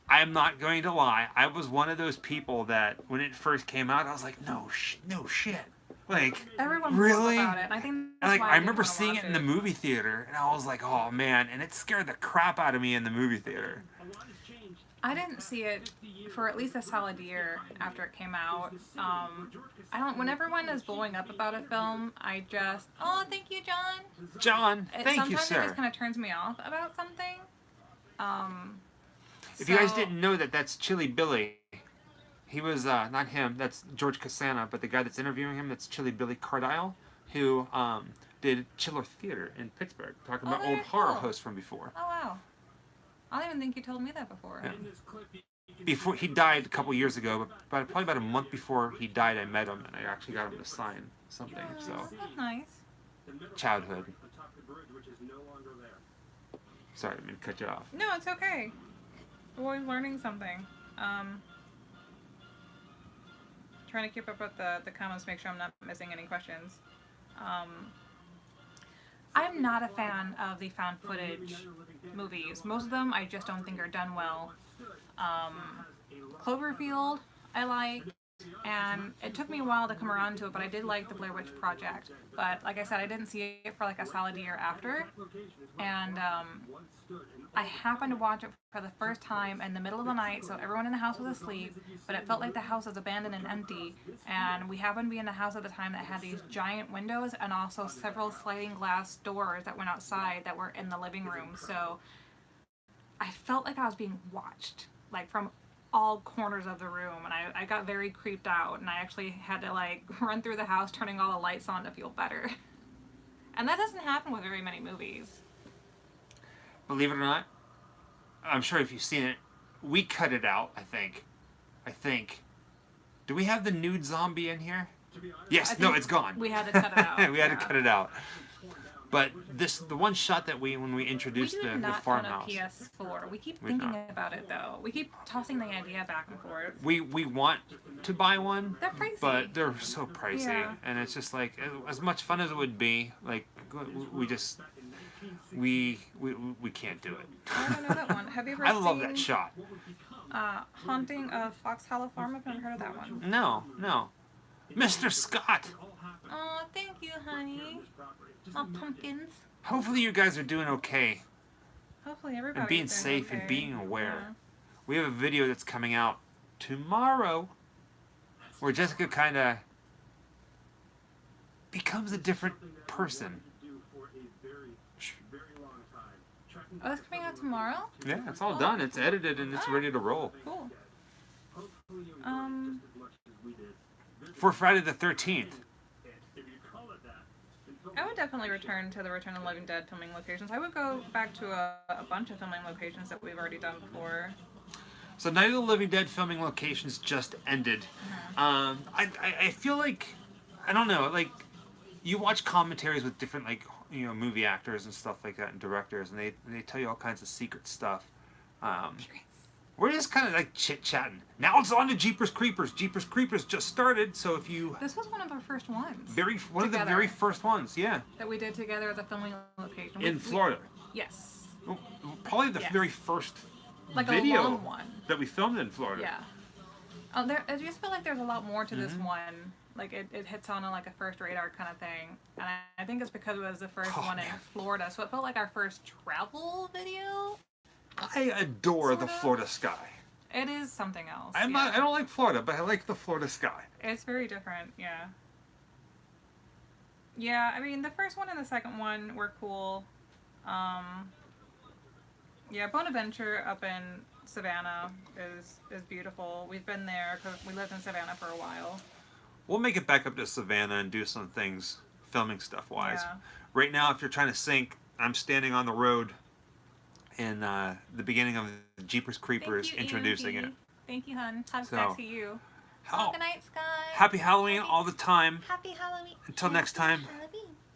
I'm not going to lie. I was one of those people that when it first came out, I was like, no shit. Like, Everyone really? spoke about it, and I think And that's like, why I didn't remember wanna seeing watch it in the movie theater, and I was like, oh man, and it scared the crap out of me in the movie theater. I didn't see it for at least a solid year after it came out. When everyone is blowing up about a film, I just, oh, thank you, John. John, thank you, Sometimes sir. it just kind of turns me off about something. If you guys didn't know that, that's Chili Billy. He was, not him, that's George Casana, but the guy that's interviewing him, that's Chili Billy Cardile, who did Chiller Theater in Pittsburgh, talking about old very horror cool. hosts from before. Oh, wow. I don't even think you told me that before. Yeah. Before he died a couple years ago, but probably about a month before he died, I met him, and I actually got him to sign something, so... That's nice. Childhood. Sorry, I didn't mean to cut you off. No, it's okay. Always learning something. Trying to keep up with the comments, make sure I'm not missing any questions. I'm not a fan of the found footage movies. Most of them I just don't think are done well. Cloverfield I like. And it took me a while to come around to it, but I did like the Blair Witch Project. But like I said, I didn't see it for like a solid year after. And I happened to watch it for the first time in the middle of the night, so everyone in the house was asleep, but it felt like the house was abandoned and empty. And we happened to be in the house at the time that had these giant windows and also several sliding glass doors that went outside that were in the living room. So I felt like I was being watched, like from all corners of the room, and I got very creeped out, and I actually had to like run through the house turning all the lights on to feel better. And that doesn't happen with very many movies. Believe it or not, I'm sure if you've seen it, we cut it out, I think. Do we have the nude zombie in here? Yes, no, it's gone. We had to cut it out. We had to cut it out. But the one shot that when we introduced we the not farmhouse. own a PS4. We keep thinking about it though. We keep tossing the idea back and forth. We want to buy one. They're pricey. But they're so pricey, Yeah. and it's just like as much fun as it would be. Like we just we can't do it. I don't know that one. Have you ever I seen love that shot. Haunting of Fox Hollow Farm? I've never heard of that one. No. Mr. Scott. Oh, thank you, honey. My pumpkins. Hopefully you guys are doing okay Hopefully everybody. and being safe and being aware. We have a video that's coming out tomorrow where Jessica kind of becomes a different person. Oh, it's coming out tomorrow? Yeah, it's all done. It's edited and it's ready to roll. Cool. For Friday the 13th. I would definitely return to the Return of the Living Dead filming locations. I would go back to a bunch of filming locations that we've already done before. So Night of the Living Dead filming locations just ended. I feel like, I don't know, like you watch commentaries with different movie actors and stuff like that and directors, and they tell you all kinds of secret stuff. We're just kind of like chit-chatting. Now it's on to Jeepers Creepers. Jeepers Creepers just started, so if you... This was one of our first ones. One of the very first ones, yeah. That we did together at the filming location. In Florida. Yes. Probably the very first like video a long one. that we filmed in Florida. Yeah. I just feel like there's a lot more to this one. Like it hits on like a first radar kind of thing. And I think it's because it was the first one in Florida. So it felt like our first travel video. I adore the Florida sky. It is something else. I don't like Florida, but I like the Florida sky. It's very different, yeah. Yeah, I mean, the first one and the second one were cool. Yeah, Bonaventure up in Savannah is beautiful. We've been there because we lived in Savannah for a while. We'll make it back up to Savannah and do some things, filming stuff-wise. Yeah. Right now, if you're trying to sync, I'm standing on the road in the beginning of the Jeepers Creepers, introducing it. Thank you, hon. Happy back to you. Good night, Sky. Happy Halloween all the time. Happy Halloween. Until next time,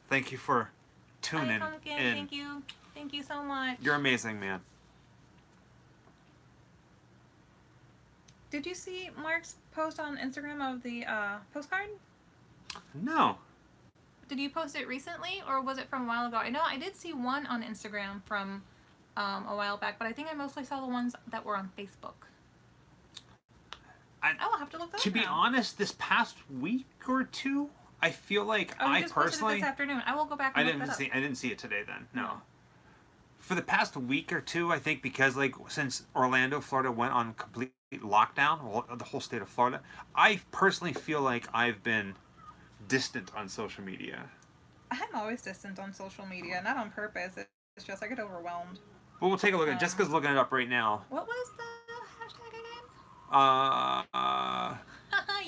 thank you for tuning Pumpkin. in. Thank you. Thank you so much. You're amazing, man. Did you see Mark's post on Instagram of the postcard? No. Did you post it recently, or was it from a while ago? I know I did see one on Instagram from a while back, but I think I mostly saw the ones that were on Facebook. I will have to look those up. To be honest, this past week or two, I feel like I just personally... posted it this afternoon. I will go back and look that up. I didn't see it today then, no. For the past week or two, I think because since Orlando, Florida went on complete lockdown, the whole state of Florida, I personally feel like I've been distant on social media. I'm always distant on social media, not on purpose. It's just I get overwhelmed. Well, we'll take a look at it. Jessica's looking it up right now. What was the hashtag again?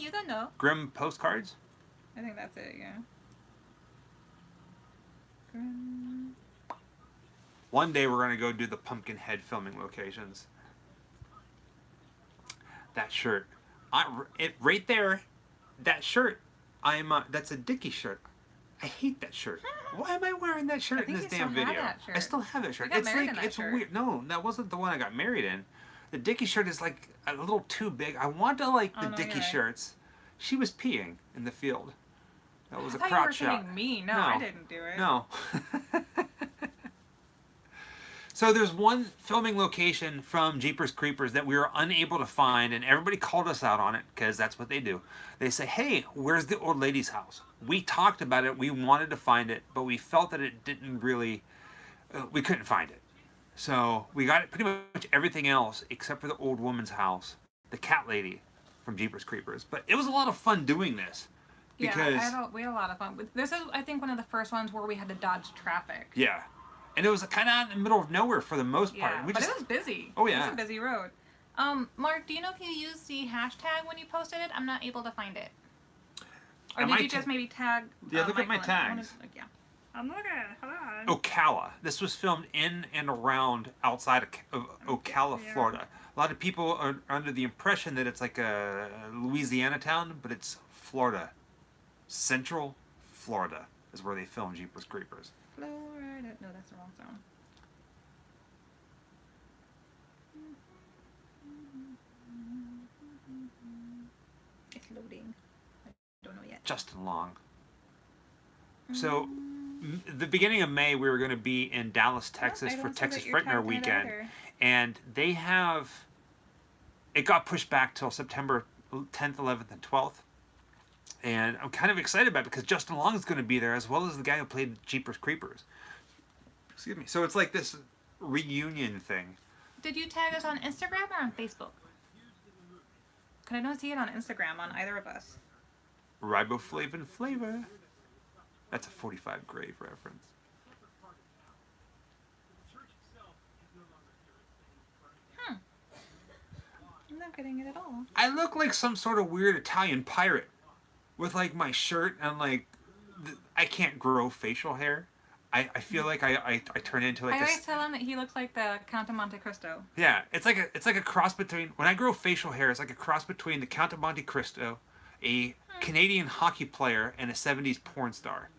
You don't know. Grimm postcards? I think that's it, yeah. Grimm. One day we're going to go do the Pumpkinhead filming locations. That shirt. Right there, that shirt, that's a Dickie shirt. I hate that shirt. Why am I wearing that shirt in this damn video? I still have that shirt. It's weird. No, that wasn't the one I got married in. The Dickie shirt is like a little too big. I want to like the Dickie shirts. She was peeing in the field. That was a crotch shot. Me. No, I didn't do it. No. So there's one filming location from Jeepers Creepers that we were unable to find, and everybody called us out on it because that's what they do. They say, "Hey, where's the old lady's house?" We talked about it. We wanted to find it, but we felt that it didn't really. We couldn't find it. So we got pretty much everything else except for the old woman's house, the cat lady from Jeepers Creepers. But it was a lot of fun doing this because we had a lot of fun. This is, I think, one of the first ones where we had to dodge traffic. yeah, and it was kind of out in the middle of nowhere for the most part. Yeah, but it was busy. Oh yeah, it was a busy road. Mark, do you know if you used the hashtag when you posted it? I'm not able to find it. Or did you just maybe tag? Yeah, look at my Michael tags. Yeah. I'm looking. Hold on. Ocala. This was filmed in and around outside of Ocala, Florida. A lot of people are under the impression that it's like a Louisiana town, but it's Florida. Central Florida is where they filmed Jeepers Creepers. Florida. No, that's the wrong zone. It's loading. I don't know yet. Justin Long. So, the beginning of May, we were going to be in Dallas, Texas for Texas Frightmare Weekend. And they have... It got pushed back till September 10th, 11th, and 12th. And I'm kind of excited about it because Justin Long is going to be there as well as the guy who played Jeepers Creepers. Excuse me. So it's like this reunion thing. Did you tag us on Instagram or on Facebook? Because I don't see it on Instagram on either of us. Riboflavin flavor. That's a 45 Grave reference. I'm not getting it at all. I look like some sort of weird Italian pirate with like my shirt and like I can't grow facial hair. I feel like I turn into like I always tell him that he looks like the Count of Monte Cristo. Yeah, it's like a cross between when I grow facial hair, it's like a cross between the Count of Monte Cristo, a Canadian hockey player, and a 70s porn star.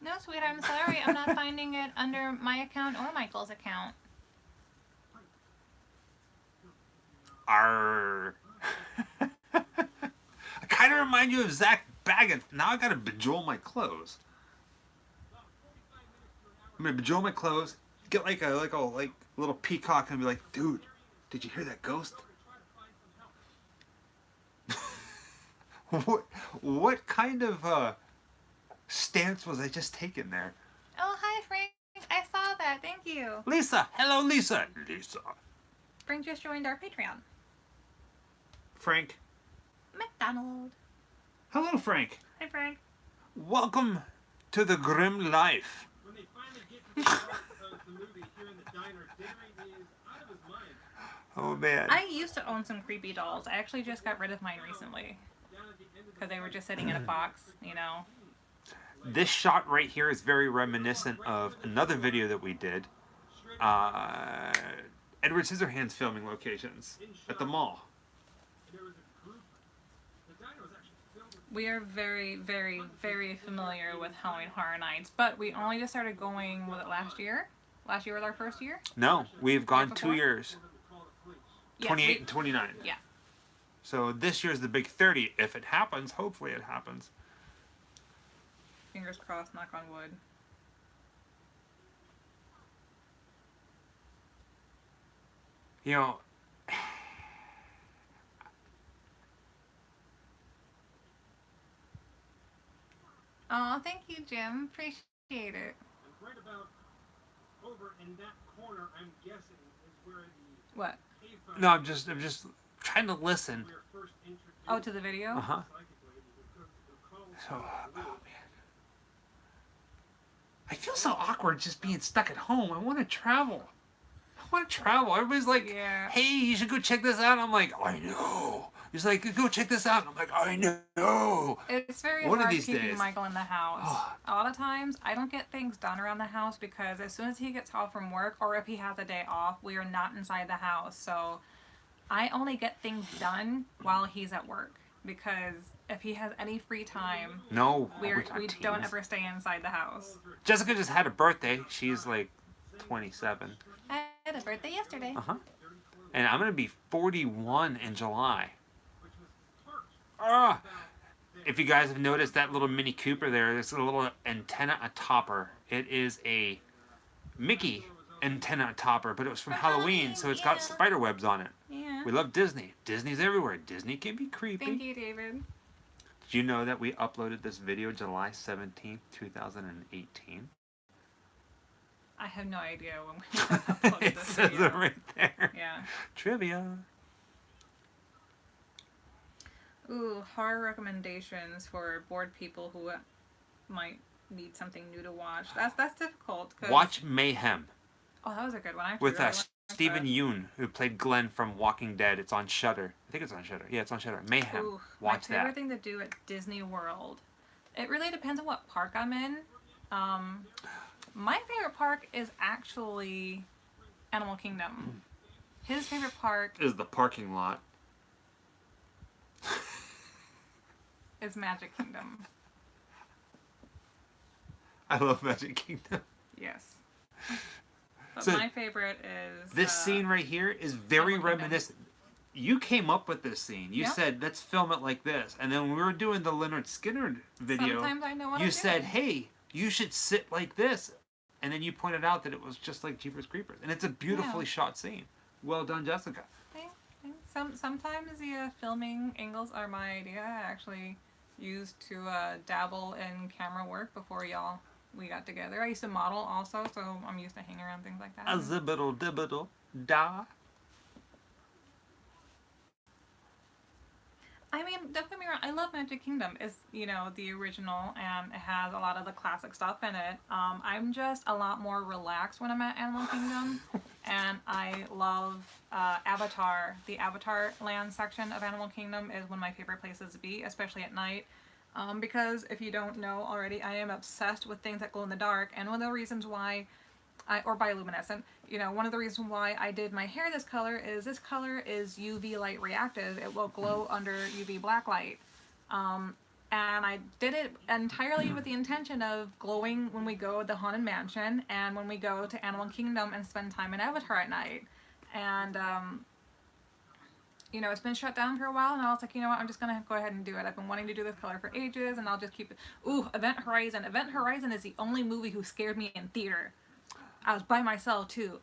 No, sweetheart, I'm sorry. I'm not finding it under my account or Michael's account. Arr. I kind of remind you of Zach Baggins. Now I gotta bejewel my clothes. I'm gonna bejewel my clothes, get like a little peacock, and be like, "Dude, did you hear that ghost?" What kind of stance was I just taking there? Oh, hi, Frank. I saw that. Thank you. Lisa, hello, Lisa. Lisa. Frank just joined our Patreon. Frank. McDonald. Hello, Frank. Hi, Frank. Welcome to the Grimm-Life. When they finally get to the part of the movie here in the diner, Henry is out of his mind. Oh man. I used to own some creepy dolls. I actually just got rid of mine recently. Because they were just sitting in a box, you know. This shot right here is very reminiscent of another video that we did. Edward Scissorhands filming locations at the mall. We are very, very, very familiar with Halloween Horror Nights, but we only just started going, was it last year? Last year was our first year? No, we've gone before? 2 years. Yes, 28 and 29. Yeah. So this year's the big 30. If it happens, hopefully it happens. Fingers crossed, knock on wood. You know, Oh, thank you, Jim. Appreciate it. And right about over in that corner, I'm guessing, is where the What? cave no, I'm just trying to listen. we were first introduced Oh, to the video? Uh-huh. psychically. So, oh man. I feel so awkward just being stuck at home. I want to travel. Everybody's like, Yeah. "Hey, you should go check this out." I'm like, "I know." He's like, "Go check this out." And I'm like, "I know." It's very One of hard these keeping days. Michael in the house. A lot of times, I don't get things done around the house because as soon as he gets off from work or if he has a day off, we are not inside the house. So I only get things done while he's at work because if he has any free time, No, we we're not don't teens. ever stay inside the house. Jessica just had a birthday. She's like 27. I had a birthday yesterday. Uh-huh. And I'm going to be 41 in July. Ah! If you guys have noticed that little Mini Cooper there, there's a little antenna atop her. It is a Mickey antenna topper, but it was from For Halloween, so it's got yeah. spider webs on it. Yeah. We love Disney. Disney's everywhere. Disney can be creepy. Thank you, David. Did you know that we uploaded this video July 17th, 2018? I have no idea when we uploaded It this says video. it right there. Yeah. Trivia. Ooh, horror recommendations for bored people who might need something new to watch. That's difficult. 'Cause... Watch Mayhem Oh, that was a good one. I actually with really liked Stephen that. Yeun, who played Glenn from Walking Dead. It's on Shudder. I think it's on Shudder. Yeah, it's on Shudder. Mayhem. Ooh, Watch my favorite that. thing to do at Disney World. It really depends on what park I'm in. My favorite park is actually Animal Kingdom. His favorite park Is the parking lot. is Magic Kingdom. I love Magic Kingdom. Yes. But So, my favorite is This scene right here is very Animal Kingdom. reminiscent. You came up with this scene. You Yep. said, let's film it like this. And then when we were doing the Leonard Skinner video, Sometimes I know what you I'm said, doing. hey, you should sit like this. And then you pointed out that it was just like Jeepers Creepers. And it's a beautifully shot scene. Well done, Jessica. Sometimes the filming angles are my idea. I actually used to dabble in camera work before we got together. I used to model also, so I'm used to hanging around things like that. A zibbiddle dibbiddle da. I mean, don't get me wrong, I love Magic Kingdom. It's, the original, and it has a lot of the classic stuff in it. I'm just a lot more relaxed when I'm at Animal Kingdom, and I love Avatar. The Avatar land section of Animal Kingdom is one of my favorite places to be, especially at night. Because if you don't know already, I am obsessed with things that glow in the dark, and one of the reasons why or bioluminescent. One of the reasons why I did my hair this color is UV light reactive. It will glow under UV black light. And I did it entirely with the intention of glowing when we go to the Haunted Mansion and when we go to Animal Kingdom and spend time in Avatar at night. And, it's been shut down for a while, and I was like, you know what, I'm just going to go ahead and do it. I've been wanting to do this color for ages, and I'll just keep it. Ooh, Event Horizon. Event Horizon is the only movie who scared me in theater. I was by myself too.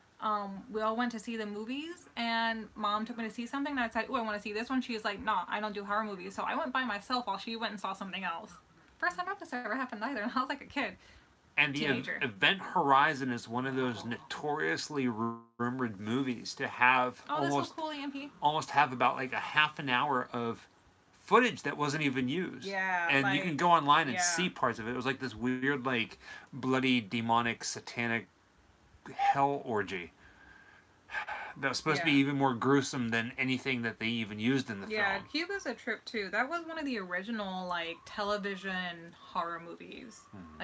We all went to see the movies, and Mom took me to see something, and I said, "Oh, I want to see this one." She was like, "No, I don't do horror movies." So I went by myself while she went and saw something else. First time this ever happened either, and I was like a kid. And the Teenager. Event Horizon is one of those notoriously rumored movies to have Oh, this was cool, EMP. almost have about like a half an hour of footage that wasn't even used. Yeah, and you like- can go online and yeah. see parts of it. It was like this weird, like, bloody, demonic, satanic hell orgy that was supposed to be Yeah. even more gruesome than anything that they even used in the Yeah, film. Cuba's a trip too. That was one of the original television horror movies.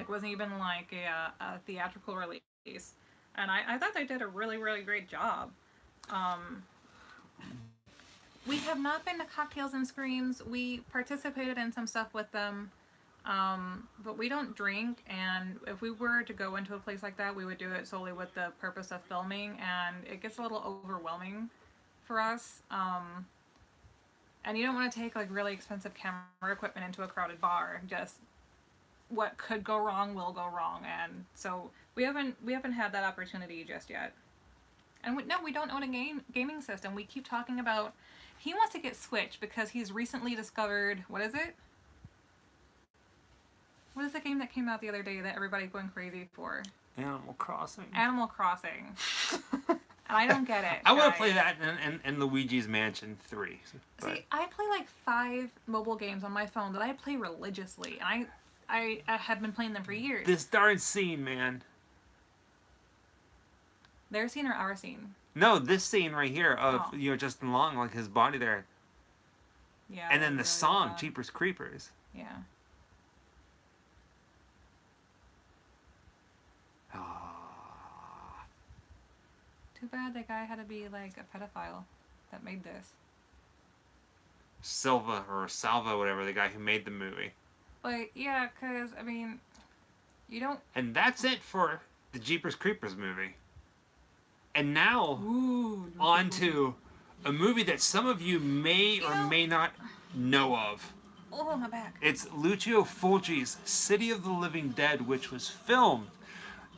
Wasn't even like a theatrical release. And I thought they did a really, really great job. We have not been to Cocktails and Screams. We participated in some stuff with them. But we don't drink, and if we were to go into a place like that, we would do it solely with the purpose of filming, and it gets a little overwhelming for us. And you don't want to take really expensive camera equipment into a crowded bar. Just what could go wrong will go wrong, and so we haven't had that opportunity just yet. And we don't own a gaming system. We keep talking about he wants to get Switch because he's recently discovered, what is it? What is the game that came out the other day that everybody's going crazy for? Animal Crossing. Animal Crossing. And I don't get it. I want guys. to play that in Luigi's Mansion 3. But See, I play 5 mobile games on my phone that I play religiously. And I have been playing them for years. this darn scene, man. Their scene or our scene? No, this scene right here of, Oh. Justin Long, like his body there. Yeah. And then the that's really song, bad. Jeepers Creepers. Yeah. Ah. Too bad that guy had to be a pedophile that made this. Silva or Salva, whatever, the guy who made the movie. Yeah, because, you don't... And that's it for the Jeepers Creepers movie. And now, Ooh. on to a movie that some of you may or may not know of. Oh, my back. It's Lucio Fulci's City of the Living Dead, which was filmed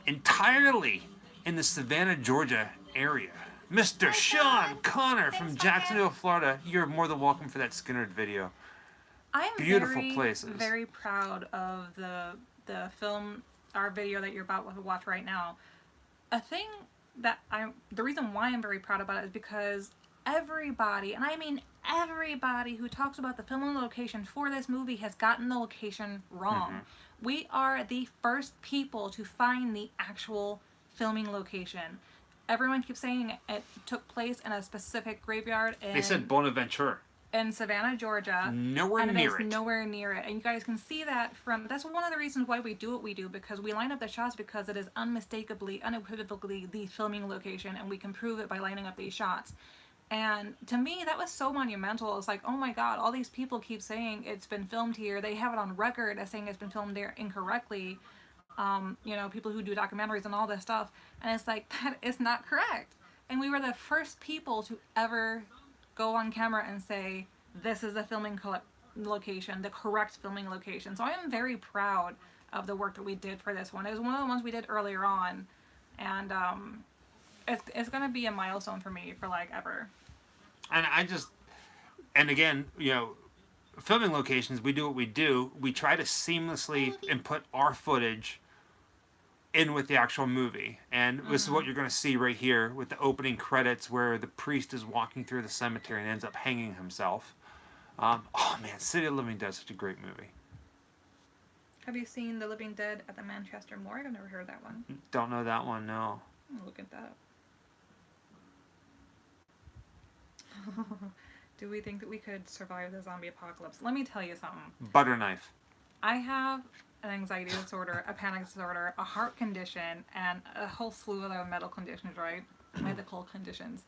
entirely in the Savannah, Georgia area. Mr. Sean Connor from Jacksonville, Florida. You're more than welcome for that Skinnerd video. I am Beautiful very, places. very proud of the film, our video that you're about to watch right now. A thing that the reason why I'm very proud about it is because everybody, and I mean everybody who talks about the film and location for this movie has gotten the location wrong. We are the first people to find the actual filming location. Everyone keeps saying it took place in a specific graveyard They said Bonaventure. in Savannah, Georgia. Nowhere and near it it. is nowhere near it. And you guys can see that from, that's one of the reasons why we do what we do, because we line up the shots because it is unmistakably, unequivocally the filming location, and we can prove it by lining up these shots. And to me, that was so monumental. It's like, oh my god, all these people keep saying it's been filmed here. They have it on record as saying it's been filmed there incorrectly. You know, people who do documentaries and all this stuff. And it's like, that is not correct. And we were the first people to ever go on camera and say, this is the filming location, the correct filming location. So I am very proud of the work that we did for this one. It was one of the ones we did earlier on. And it's going to be a milestone for me for like ever. And again, you know, filming locations, we do what we do. We try to seamlessly input our footage in with the actual movie. And this is what you're going to see right here with the opening credits where the priest is walking through the cemetery and ends up hanging himself. Oh man, City of the Living Dead is such a great movie. Have you seen The Living Dead at the Manchester Morgue? I've never heard that one. Don't know that one, no. I'm gonna look at that. Do we think that we could survive the zombie apocalypse? Let me tell you something. Butter knife. I have an anxiety disorder, a panic disorder, a heart condition, and a whole slew of other medical conditions, right? Medical conditions.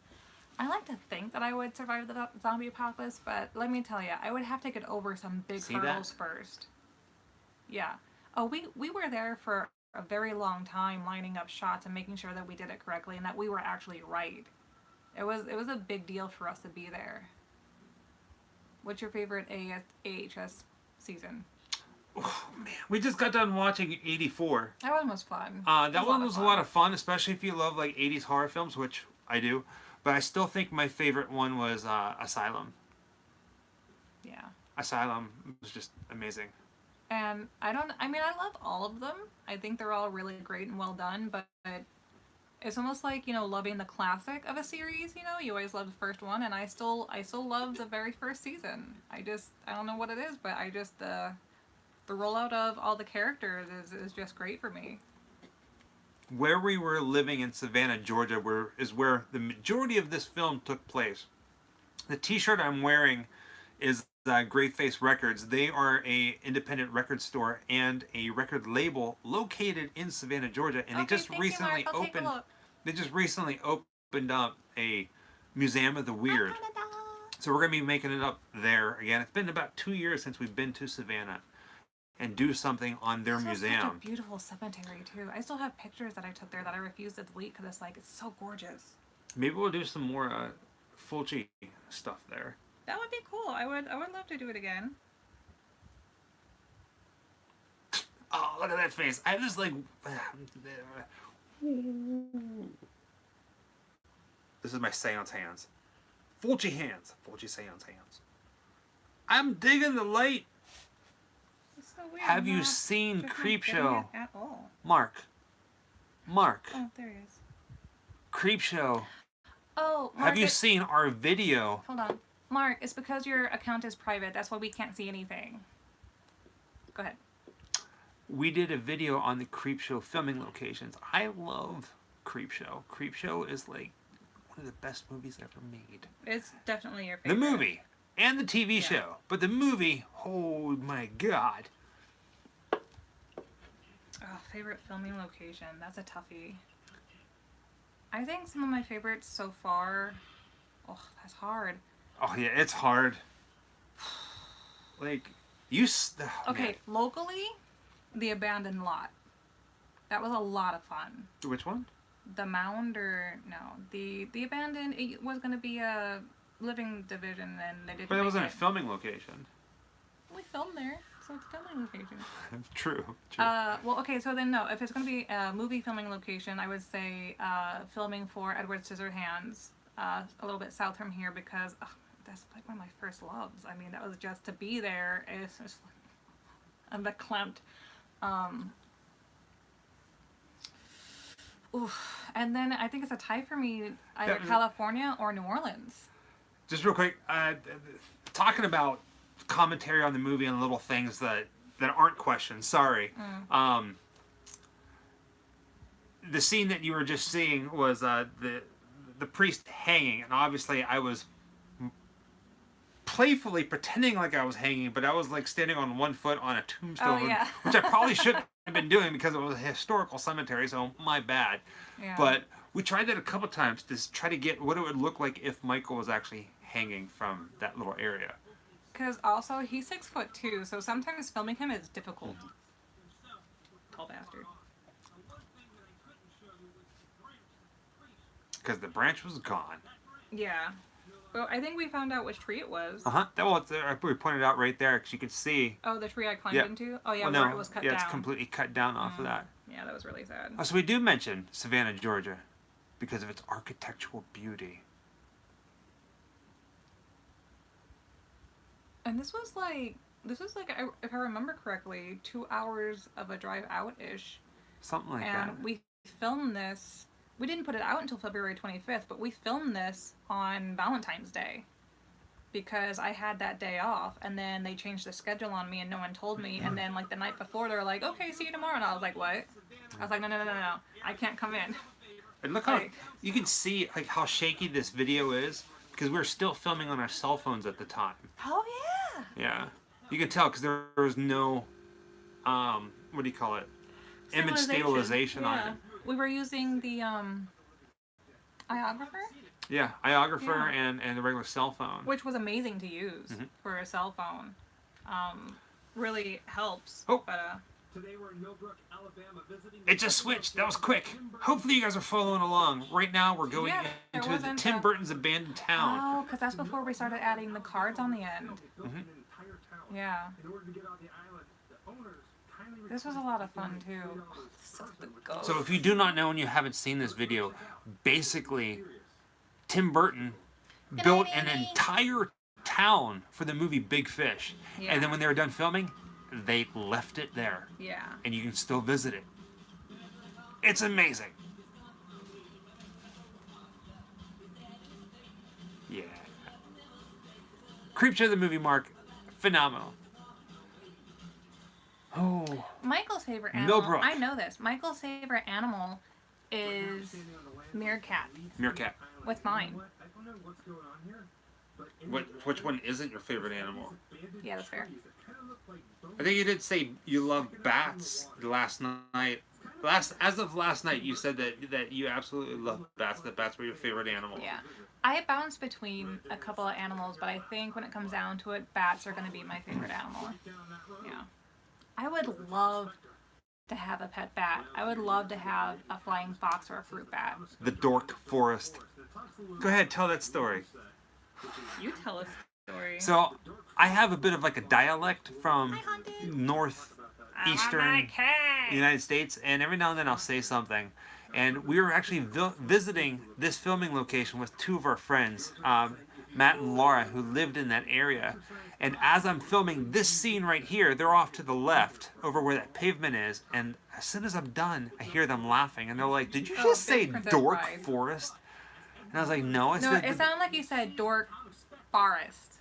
I like to think that I would survive the zombie apocalypse, but let me tell you, I would have to get over some big hurdles first. Yeah. Oh, we were there for a very long time lining up shots and making sure that we did it correctly and that we were actually right. It was a big deal for us to be there. What's your favorite AHS season? Oh man, we just got done watching 84. That one was fun. That one was a lot of fun, especially if you love like 80s horror films, which I do. But I still think my favorite one was Asylum. Yeah. Asylum was just amazing. And I love all of them. I think they're all really great and well done, but it's almost like, you know, loving the classic of a series, you know, you always love the first one, and I still love the very first season. I don't know what it is, but I just, the rollout of all the characters is just great for me. Where we were living in Savannah, Georgia, is where the majority of this film took place. The t-shirt I'm wearing is Gray Face Records. They are a independent record store and a record label located in Savannah, Georgia, and they just recently opened. They just recently opened up a Museum of the Weird. So we're gonna be making it up there again. It's been about 2 years since we've been to Savannah and do something on their museum. Such a beautiful cemetery too. I still have pictures that I took there that I refuse to delete because it's so gorgeous. Maybe we'll do some more Fulci stuff there. That would be cool. I would love to do it again. Oh, look at that face. I just like... This is my seance hands. Fulci hands. Fulci seance hands. I'm digging the light. It's so weird. Have you seen Creepshow? At all. Mark. Oh, there he is. Creepshow. Oh, Mark, have you seen our video? Hold on. Mark, it's because your account is private. That's why we can't see anything. Go ahead. We did a video on the Creepshow filming locations. I love Creepshow. Creepshow is like one of the best movies ever made. It's definitely your favorite. The movie and the TV show. But the movie, oh my god. Oh, favorite filming location. That's a toughie. I think some of my favorites so far... Oh, that's hard. Oh yeah, it's hard. Like, you... Okay, man. locally, The Abandoned Lot. That was a lot of fun. Which one? The Mound or... No. The Abandoned, it was going to be a living division and they didn't But it wasn't make a filming location. We filmed there. so it's a filming location. True. Well, okay, so then no, if it's going to be a movie filming location, I would say filming for Edward Scissorhands, a little bit south from here, because that's like one of my first loves. I mean, that was just to be there. It's just like, I'm verklempt. And then I think it's a tie for me, either California or New Orleans. Just real quick, talking about commentary on the movie and little things that aren't questions. Sorry. The scene that you were just seeing was the priest hanging, and obviously I was playfully pretending like I was hanging, but I was like standing on one foot on a tombstone, which I probably shouldn't have been doing because it was a historical cemetery, so my bad. Yeah. But we tried that a couple times to try to get what it would look like if Michael was actually hanging from that little area. Because also, he's 6'2", so sometimes filming him is difficult. Tall bastard. Because the branch was gone. Yeah. Well, I think we found out which tree it was. Well, we pointed out right there because you could see. Oh, the tree I climbed into? Oh, yeah, well, where it was cut down. Yeah, it's completely cut down off of that. Yeah, that was really sad. So we do mention Savannah, Georgia, because of its architectural beauty. And this was like, if I remember correctly, 2 hours of a drive out-ish. Something like that. And we filmed this. We didn't put it out until February 25th, but we filmed this on Valentine's Day because I had that day off, and then they changed the schedule on me and no one told me, and then like the night before they were like, okay, see you tomorrow, and I was like, what? I was like, no, I can't come in. And look how you can see like how shaky this video is because we were still filming on our cell phones at the time. Oh yeah. Yeah, you can tell because there was no, what do you call it? Image stabilization on it. We were using the iographer. Yeah, iographer and the regular cell phone. Which was amazing to use for a cell phone. Really helps. Oh. But, Today we're in Millbrook, Alabama, visiting. It just switched. That was quick. Hopefully you guys are following along. Right now we're going into Tim Burton's abandoned town. Oh, because that's before we started adding the cards on the end. Yeah. In order to get on the island, the owners kindly This was a lot of fun too. So if you do not know and you haven't seen this video, basically Tim Burton built an entire town for the movie Big Fish. Yeah. And then when they were done filming, they left it there. Yeah. And you can still visit it. It's amazing. Yeah. Creepshow the movie, Mark. Phenomenal. Oh. Michael's favorite animal. Millbrook. I know this. Michael's favorite animal is meerkat. Meerkat. With mine. Which one isn't your favorite animal? Yeah, that's fair. I think you did say you love bats last night. As of last night, you said that you absolutely love bats. That bats were your favorite animal. Yeah. I bounce between a couple of animals, but I think when it comes down to it, bats are going to be my favorite animal. Yeah. I would love to have a pet bat. I would love to have a flying fox or a fruit bat. The Dork Forest. Go ahead, tell that story. You tell a story. So, I have a bit of like a dialect from northeastern United States, and every now and then I'll say something. And we were actually visiting this filming location with two of our friends, Matt and Laura, who lived in that area. And as I'm filming this scene right here, they're off to the left, over where that pavement is. And as soon as I'm done, I hear them laughing. And they're like, did you just say Dork Forest? And I was like, no. No, it sounded like you said Dork Forest.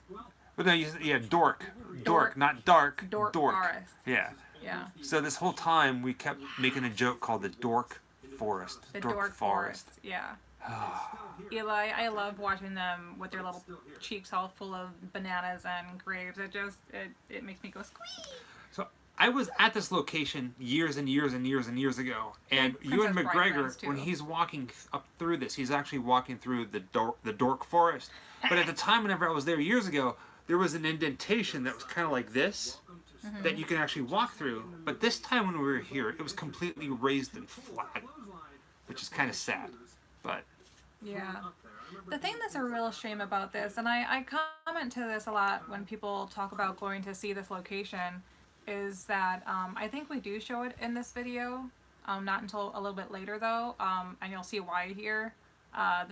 But no, yeah, Dork. Dork, not dark. Dork Forest. Yeah. Yeah. So this whole time, we kept making a joke called the Dork Forest. The Dork Forest. Yeah. Eli, I love watching them with their little cheeks all full of bananas and grapes. It makes me go squee. So I was at this location years and years and years and years ago, and Ewan McGregor, when he's walking up through this, he's actually walking through the Dork Forest. But at the time, whenever I was there years ago, there was an indentation that was kind of like this, that you can actually walk through. But this time when we were here, it was completely raised and flat, which is kind of sad. But yeah. The thing that's a real shame about this, and I comment to this a lot when people talk about going to see this location, is that I think we do show it in this video. Not until a little bit later though, and you'll see why here.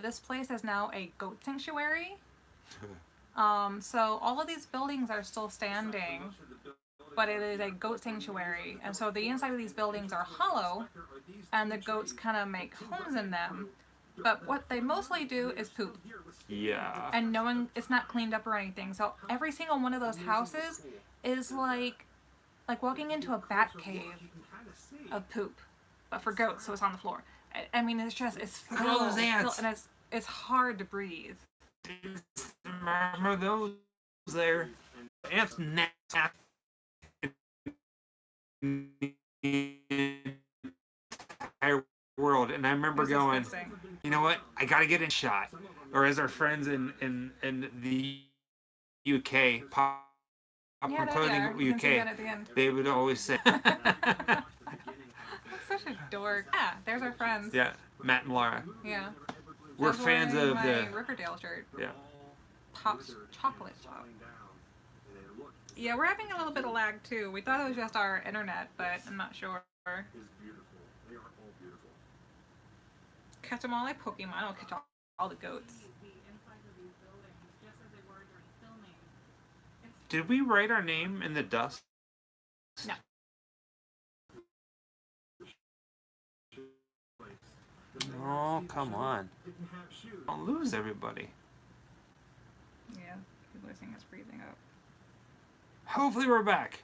This place is now a goat sanctuary. So all of these buildings are still standing, but it is a goat sanctuary, and so the inside of these buildings are hollow, and the goats kind of make homes in them. But what they mostly do is poop. Yeah. And knowing it's not cleaned up or anything. So every single one of those houses is like walking into a bat cave of poop, but for goats, so it's on the floor. I mean, it's just Look at all those ants. and it's hard to breathe. Remember those there? Ants nasty. Entire world, and I remember It's going, disgusting. you know what? I gotta get in shot. Or as our friends in the UK, Pop Yeah, Clothing you can see that UK, at the end. they would always say, Such a dork. Yeah, there's our friends. yeah, Matt and Laura. Yeah. We're I was fans wearing of my the, Riverdale shirt. yeah. Pop's chocolate shop. Yeah, we're having a little bit of lag too. We thought it was just our internet, but I'm not sure. Catch them all like Pokemon. I'll catch all the goats. Did we write our name in the dust? No. Oh, come on. Don't lose everybody. Yeah, people are saying it's freezing up. Hopefully we're back.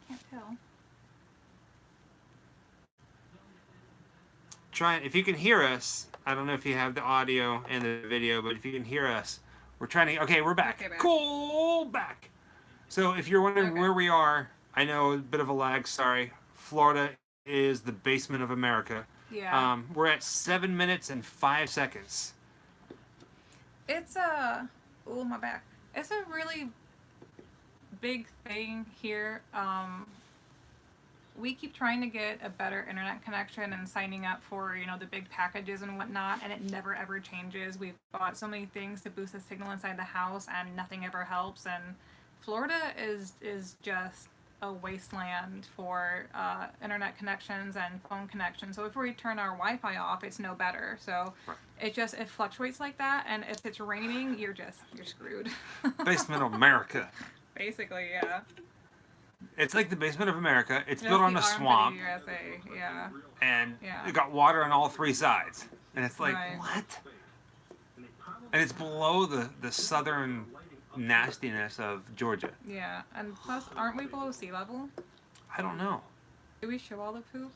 Can't tell. If you can hear us, I don't know if you have the audio and the video, but if you can hear us, we're trying to, okay, we're back. Okay, back. Cool, back. So if you're wondering Okay. where we are, I know a bit of a lag, sorry. Florida is the basement of America. Yeah. We're at 7 minutes and 5 seconds. It's a oh my back. It's a really big thing here. We keep trying to get a better internet connection and signing up for, you know, the big packages and whatnot, and it never ever changes. We've bought so many things to boost the signal inside the house, and nothing ever helps. And Florida is just a wasteland for internet connections and phone connections. So if we turn our Wi-Fi off, it's no better. So Right. it fluctuates like that, and if it's raining, you're screwed. Basement of America. Basically, yeah. It's like the basement of America. It's That's built on the a armpit of swamp, USA, yeah. and Yeah. it got water on all three sides. And it's like, Right. what? And it's below the southern nastiness of Georgia. Yeah, and plus, aren't we below sea level? I don't know. Do we show all the poop?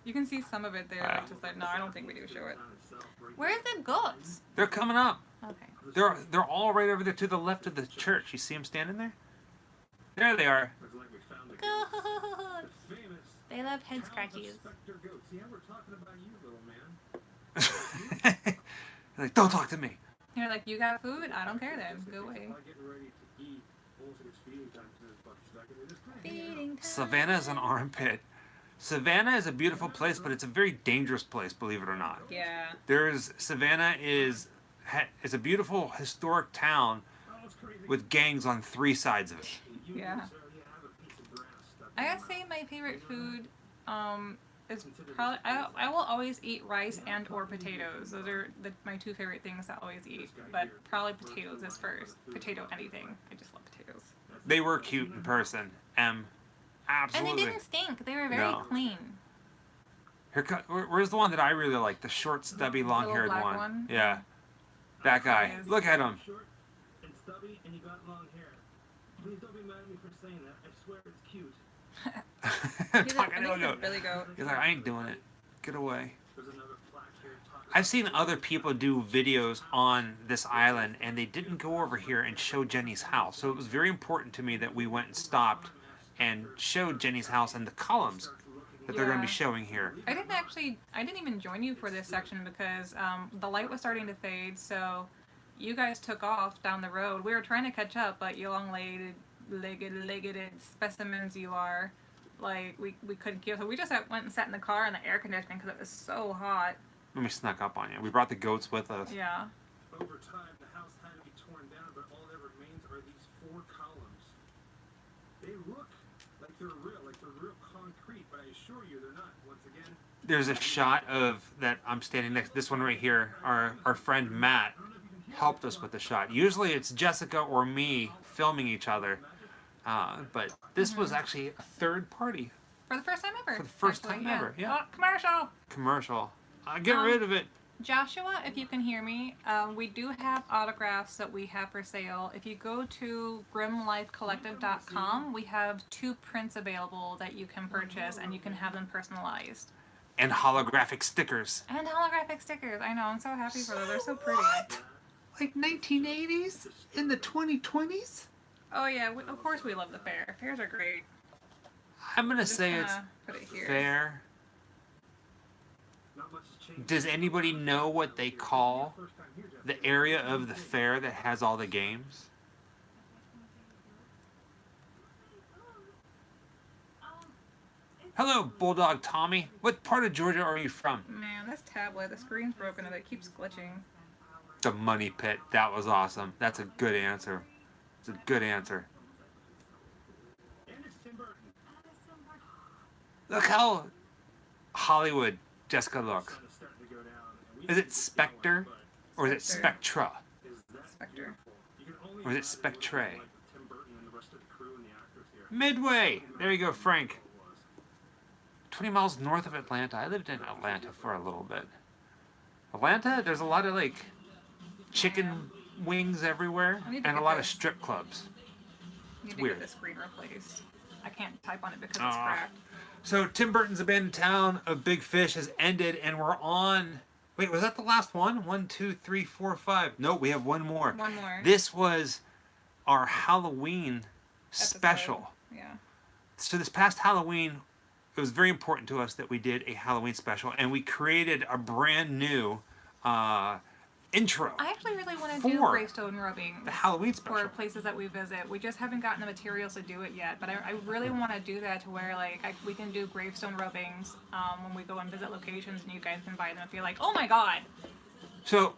You can see some of it there. Yeah. Just like, no, I don't think we do show it. Where's the goats? They're coming up. Okay. They're all right over there to the left of the church. You see them standing there? There they are. Goats! They love head scratchies. Like, don't talk to me. You're like, you got food? I don't care then. Go away. Feeding time. Savannah is an armpit. Savannah is a beautiful place, but it's a very dangerous place, believe it or not. Yeah. Savannah is a beautiful historic town with gangs on three sides of it. Yeah. I gotta say my favorite food is probably I will always eat rice and or potatoes. Those are my two favorite things I always eat. But probably potatoes is first. Potato anything. I just love potatoes. They were cute in person. Absolutely. And they didn't stink. They were very No. clean. Where's the one that I really like? The short, stubby, long-haired black one. one? Yeah. That guy. Yes. Look at him. Short and stubby, and you got long hair. Please don't be mad at me for saying that. I swear it's cute. He's Talking I to think a he's a goat. really goat. He's like, I ain't doing it. Get away. There's another plaque here talking I've seen other people do videos on this island, and they didn't go over here and show Jenny's house. So it was very important to me that we went and stopped and showed Jenny's house and the columns that they're going to be Yeah. showing here. I didn't even join you for this section because the light was starting to fade, so you guys took off down the road. We were trying to catch up, but you long-legged specimens you are. Like, we couldn't keep, so we just went and sat in the car in the air conditioning because it was so hot. Let me snuck up on you. We brought the goats with us. Yeah. Over time, the house had to be torn down, but all that remains are these 4 columns. They look like they're real concrete, but I assure you they're not. Once again, There's a shot of that I'm standing next. This one right here. Our friend Matt helped us with the shot. Usually it's Jessica or me filming each other, but this was actually a third party For the first time ever. for the first actually, time ever. Yeah, Oh, commercial. commercial. Get rid of it. Joshua, if you can hear me, we do have autographs that we have for sale. If you go to Grimm-Life we have 2 prints available that you can purchase, and you can have them personalized. And holographic stickers. And holographic stickers. I know, I'm so happy for them. They're so pretty. What? Like 1980s in the 2020s? Oh yeah, of course we love the fair. Fairs are great. I'm gonna Just say it's gonna put it here. fair. not much has changed. Does anybody know what they call the area of the fair that has all the games? Hello, Bulldog Tommy. What part of Georgia are you from? Man, this tablet, the screen's broken and it keeps glitching. The Money Pit. That was awesome. That's a good answer. It's a good answer. And it's Tim Burton. Look how Hollywood Jessica looks. Sun is starting to go down, and we Is it Spectre or is it Spectra? is that Spectre. you can only Or is it imagine Spectre? what it was like with Tim Burton and the rest of the crew and the actors here. Midway. There you go, Frank. It was. 20 miles north of Atlanta. I lived in Atlanta for a little bit. Atlanta, there's a lot of like chicken wings everywhere I need to and a get lot of this. strip clubs. I need to weird. get the screen replaced. I can't type on it because it's Aw. cracked. So Tim Burton's Abandoned Town of Big Fish has ended and we're on. Wait, was that the last one? 1, 2, 3, 4, 5. No, we have one more. One more. This was our Halloween Episode. special. Yeah. So this past Halloween, it was very important to us that we did a Halloween special, and we created a brand new intro. I actually really want to do For gravestone rubbing the Halloween for special. places that we visit. We just haven't gotten the materials to do it yet, but I really want to do that to where like we can do gravestone rubbings when we go and visit locations, and you guys can buy them if you're like, oh my god. So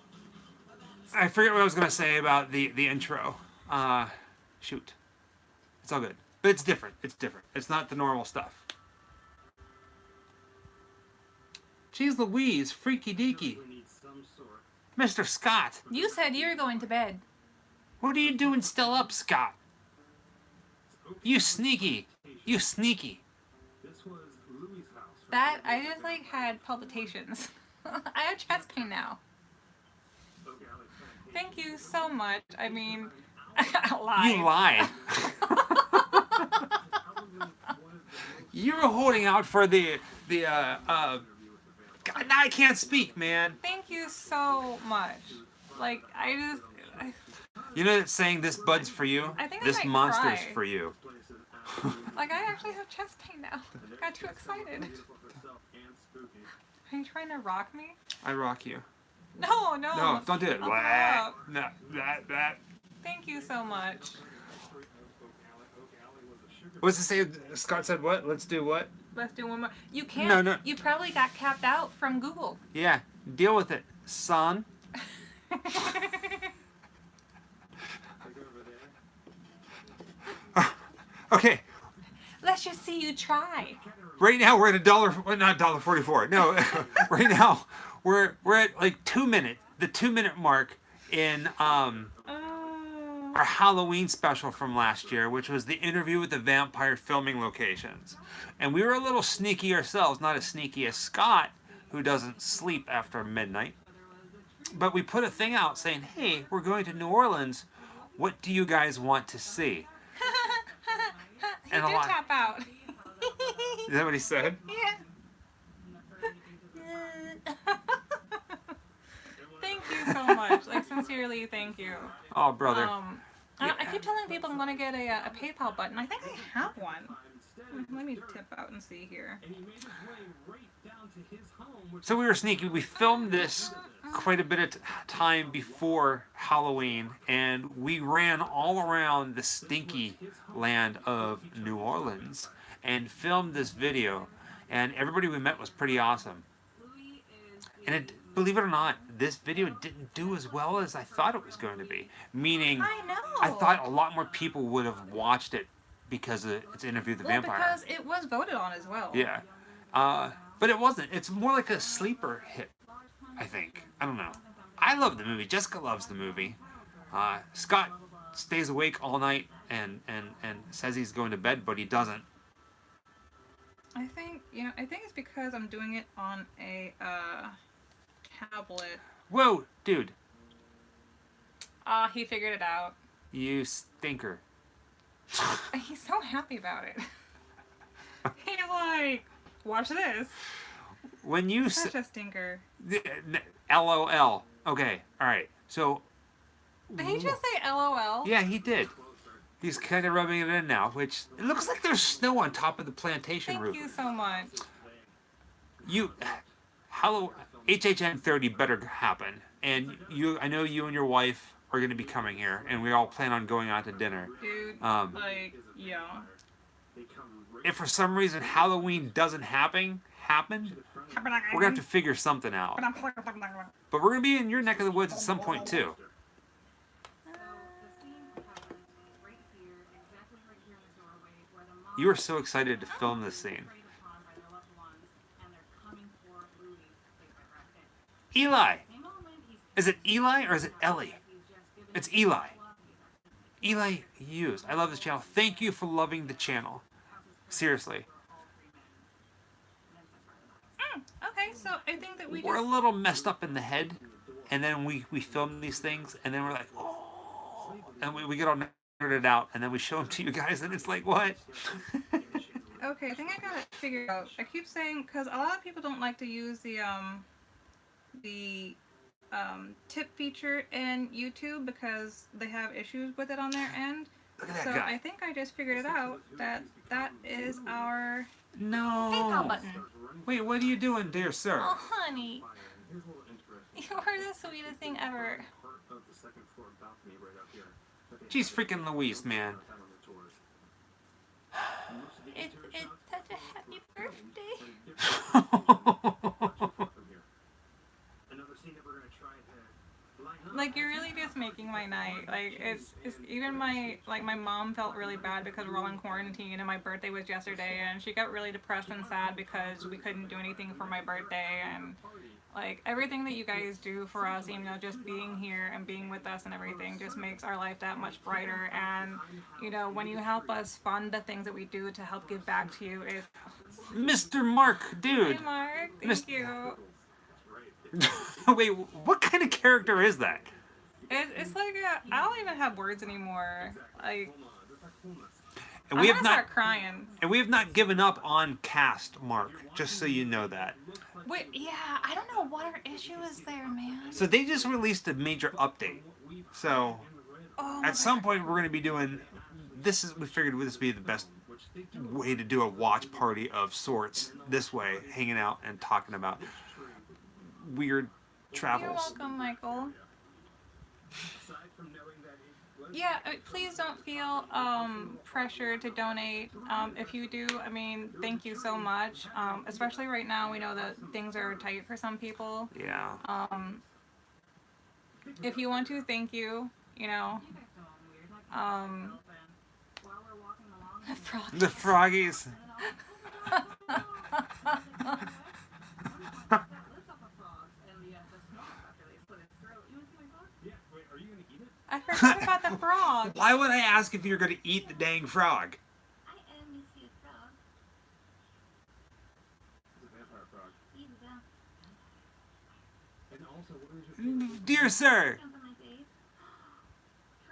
I forget what I was going to say about the intro. Shoot. It's all good. But it's different. It's different. It's not the normal stuff. Jeez Louise, freaky deaky. We need some sort. Mr. Scott, You said you were going to bed. what are you doing still up, Scott? You sneaky. You sneaky. This was Louis' house. right? That I just like had palpitations. I have chest pain now. Okay, Alex, Thank you so much. I mean, I lied. You lied. You were holding out for the God, now I can't speak, man. Thank you so much. Like You know that saying, this bud's for you? I think I This might monster's cry. for you. I actually have chest pain now. I got too excited. beautiful herself and spooky. Are you trying to rock me? I rock you. No, no. No, don't do it. I'll throw up. No, that. Thank you so much. What's it say? Scott said what? Let's do what? Let's do one more. You can't. No, no. You probably got capped out from Google. Yeah, deal with it, son. Okay, Let's just see you try. right now we're at not $1.44. No, right now we're at like 2 minutes, the 2 minute mark in Oh. our Halloween special from last year, which was the interview with the vampire filming locations. And we were a little sneaky ourselves, not as sneaky as Scott, who doesn't sleep after midnight. But we put a thing out saying, hey, we're going to New Orleans. What do you guys want to see? He And a did lot- tap out. Is that what he said? Yeah. Thank you so much. Like, sincerely, thank you. Oh, brother. I keep telling people I'm gonna get a PayPal button. I think I have one. Let me tip out and see here. And he made his way right down to his home, which So we were sneaky. We filmed this quite a bit of time before Halloween, and we ran all around the stinky land of New Orleans and filmed this video. And everybody we met was pretty awesome. And believe it or not, this video didn't do as well as I thought it was going to be. Meaning, I know. I thought a lot more people would have watched it because of its Interview with the Vampire. Because it was voted on as well. Yeah. But it wasn't. It's more like a sleeper hit, I think. I don't know. I love the movie. Jessica loves the movie. Scott stays awake all night and says he's going to bed, but he doesn't. I think it's because I'm doing it on a tablet. Whoa, dude. He figured it out. You stinker. He's so happy about it. He's like, watch this. When you Such a stinker. LOL. Okay, alright. So. Did he just say LOL? Yeah, he did. He's kind of rubbing it in now, which it looks like there's snow on top of the plantation roof. Thank you so much. HHN 30 better happen, and I know you and your wife are going to be coming here, and we all plan on going out to dinner. Dude, yeah. If for some reason Halloween doesn't happen, we're gonna have to figure something out. But we're gonna be in your neck of the woods at some point too. You were so excited to film this scene. Eli! Is it Eli or is it Ellie? It's Eli. Eli Hughes. I love this channel. Thank you for loving the channel. Seriously. Okay, so I think that We're a little messed up in the head, and then we film these things, and then we're like, oh, and we get all nerded out, and then we show them to you guys, and it's like, what? Okay, I think I got it figured out. I keep saying, because a lot of people don't like to use the tip feature in YouTube because they have issues with it on their end. Look at that so guy. I think I just figured it out that is our No. PayPal button. Wait, what are you doing, dear sir? Oh, honey. You are the sweetest thing ever. Jeez freaking Louise, man. It's such a happy birthday. Like, you're really just making my night. Like, it's even my mom felt really bad because we're all in quarantine and my birthday was yesterday and she got really depressed and sad because we couldn't do anything for my birthday, and like everything that you guys do for us, you know, just being here and being with us and everything just makes our life that much brighter. And you know, when you help us fund the things that we do to help give back to you, it's Mr. Mark, dude. Hey Mark, thank you. Wait, what kind of character is that? It's like I don't even have words anymore. Like, And we I'm have gonna not start crying. And we have not given up on cast, Mark. Just so you know that. Wait, yeah, I don't know what our issue is there, man. So they just released a major update. So at some point we're going to be doing this. We figured this would be the best way to do a watch party of sorts. This way, hanging out and talking about weird travels. You're welcome, Michael. Yeah, please don't feel pressure to donate. If you do, I mean, thank you so much. Especially right now, we know that things are tight for some people. Yeah. If you want to, thank you. You know. The froggies. I forgot about the frog. Why would I ask if you're going to eat the dang frog? Dear sir.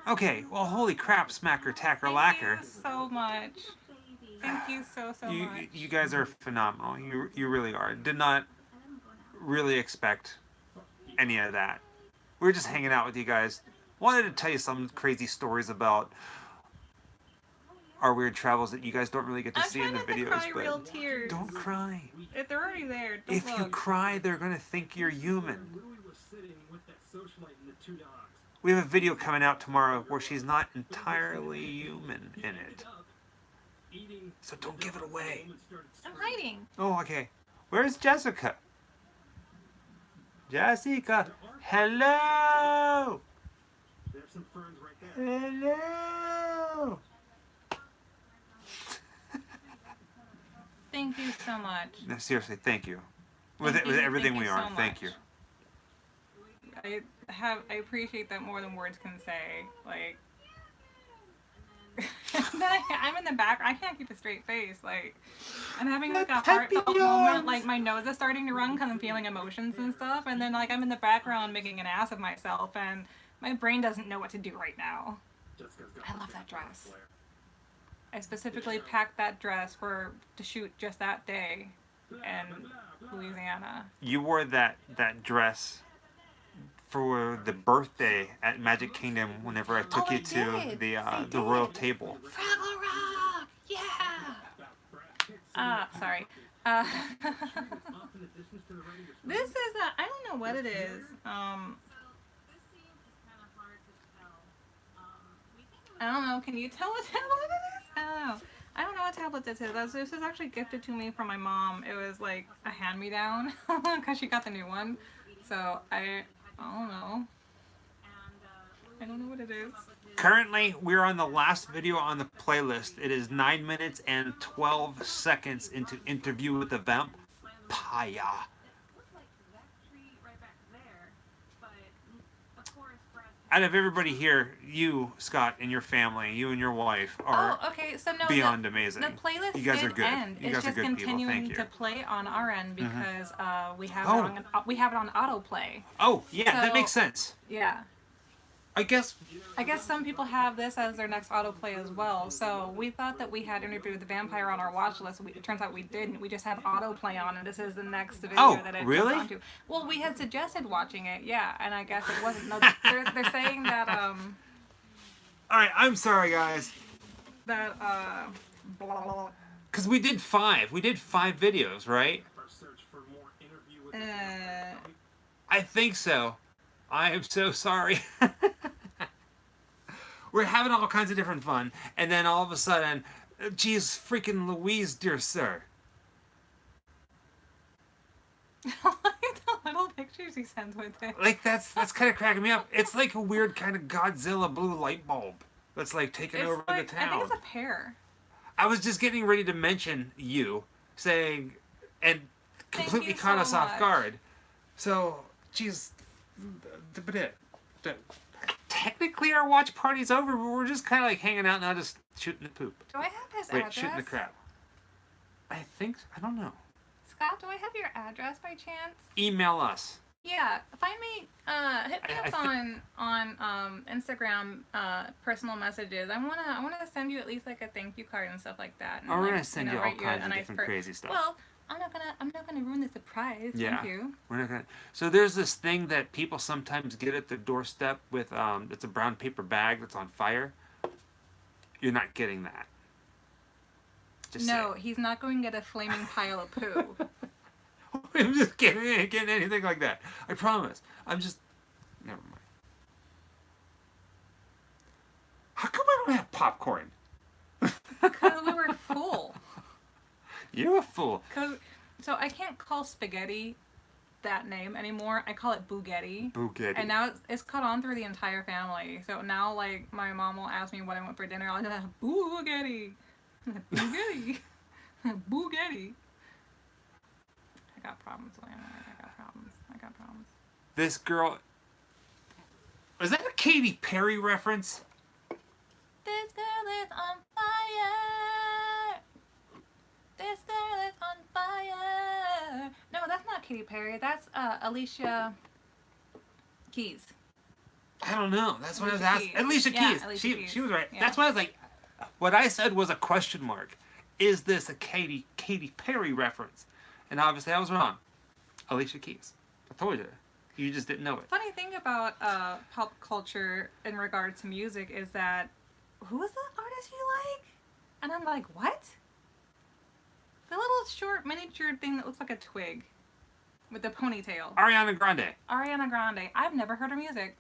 Okay, well, holy crap, smacker, tacker, lacquer. Thank you so much. Thank you so much. You guys are phenomenal. You really are. Did not really expect any of that. We were just hanging out with you guys. Wanted to tell you some crazy stories about our weird travels that you guys don't really get to see in the videos. Cry real tears. Don't cry. If they're already there, don't If you look. cry, they're gonna think you're human. We have a video coming out tomorrow where she's not entirely human in it. So don't give it away. I'm hiding. Oh, okay. Where's Jessica? Jessica, hello. There's some ferns right there. Hello. Thank you so much. No, seriously, thank you. With Thank you, everything thank we you are, so thank you. much. I appreciate that more than words can say. Like, then I'm in the back. I can't keep a straight face. Like, I'm having like a heartfelt moment. Like my nose is starting to run because I'm feeling emotions and stuff. And then like I'm in the background making an ass of myself, and my brain doesn't know what to do right now. I love that dress. I specifically packed that dress to shoot just that day in Louisiana. You wore that dress for the birthday at Magic Kingdom whenever I took you to the royal table. Fraggle Rock! Yeah! Sorry. This is I don't know what it is. I don't know. Can you tell what tablet it is? I don't know. I don't know what tablet this is. This was actually gifted to me from my mom. It was like a hand-me-down because she got the new one. So I don't know. I don't know what it is. Currently, we're on the last video on the playlist. It is 9 minutes and 12 seconds into Interview with the Vampire. Out of everybody here, you, Scott, and your family, you and your wife are okay. So no, beyond amazing. The playlist you guys did are good. end. You it's guys just are good continuing people. Thank to you. play on our end because we have Oh. it on autoplay. Oh, yeah, that So- makes sense. Yeah. I guess some people have this as their next autoplay as well. So we thought that we had Interview with the Vampire on our watch list. It turns out we didn't. We just have autoplay on, and this is the next video that it really? comes onto. Well, we had suggested watching it, yeah, and I guess it wasn't. No, they're saying that All right, I'm sorry, guys. that blah, blah, Because we did 5. We did 5 videos, right? I think so. I am so sorry. We're having all kinds of different fun, and then all of a sudden, geez, freaking Louise, dear sir. the little pictures he sends with it. Like that's kind of cracking me up. It's like a weird kind of Godzilla blue light bulb that's like taking It's over like, the town. I think it's a pear. I was just getting ready to mention you saying, and completely you caught so us off much. guard. So, geez, technically our watch party's over, but we're just kind of like hanging out now, just shooting the poop. Do I have his Wait, address? shooting the crap. I think, I don't know. Scott, do I have your address by chance? Email us. Yeah, find me. Hit me up on Instagram personal messages. I wanna send you at least like a thank you card and stuff like that. And, Oh, we're like, gonna send you all write kinds a of nice different crazy stuff. Well, I'm not gonna ruin the surprise. Yeah. Thank you. We're not gonna. So there's this thing that people sometimes get at their doorstep with it's a brown paper bag that's on fire. You're not getting that. Just No, saying. he's not going to get a flaming pile of poo. I'm just kidding. I ain't getting anything like that. I promise. I'm just. Never mind. How come I don't have popcorn? Because we were full. You're a fool. So I can't call spaghetti that name anymore. I call it Bugatti. Bugatti. And now it's caught on through the entire family. So now, like, my mom will ask me what I want for dinner. I'll just have Bugatti. Bugatti. Bugatti. I got problems, Lana. I got problems. This girl. Is that a Katy Perry reference? This girl is on fire. This girl is on fire. No, that's not Katy Perry. That's Alicia Keys. I don't know. That's what I was Alicia asking. Keys. Alicia Yeah, Keys. Alicia She Keys. was right. Yeah. That's why I was like, what I said was a question mark. Is this a Katy Perry reference? And obviously I was wrong. Alicia Keys. I told you. You just didn't know it. Funny thing about pop culture in regards to music is that who is the artist you like? And I'm like, what? The little short miniature thing that looks like a twig with the ponytail. Ariana Grande. Ariana Grande. I've never heard her music.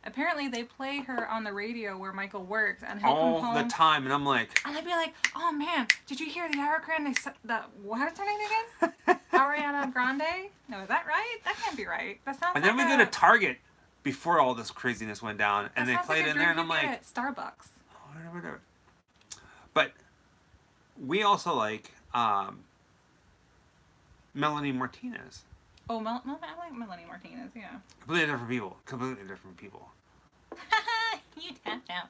Apparently, they play her on the radio where Michael works, and he'll All come home. the time, and I'm like, And I'd be like, oh man, did you hear the Ariana what's her name again? Ariana Grande? No, is that right? That can't be right. That sounds and like then we go to Target before all this craziness went down, and they played in there, and I'm like, at Starbucks. whatever. But we also like Melanie Martinez. Oh, I like Melanie Martinez, yeah. Completely different people. Completely different people. You tapped out.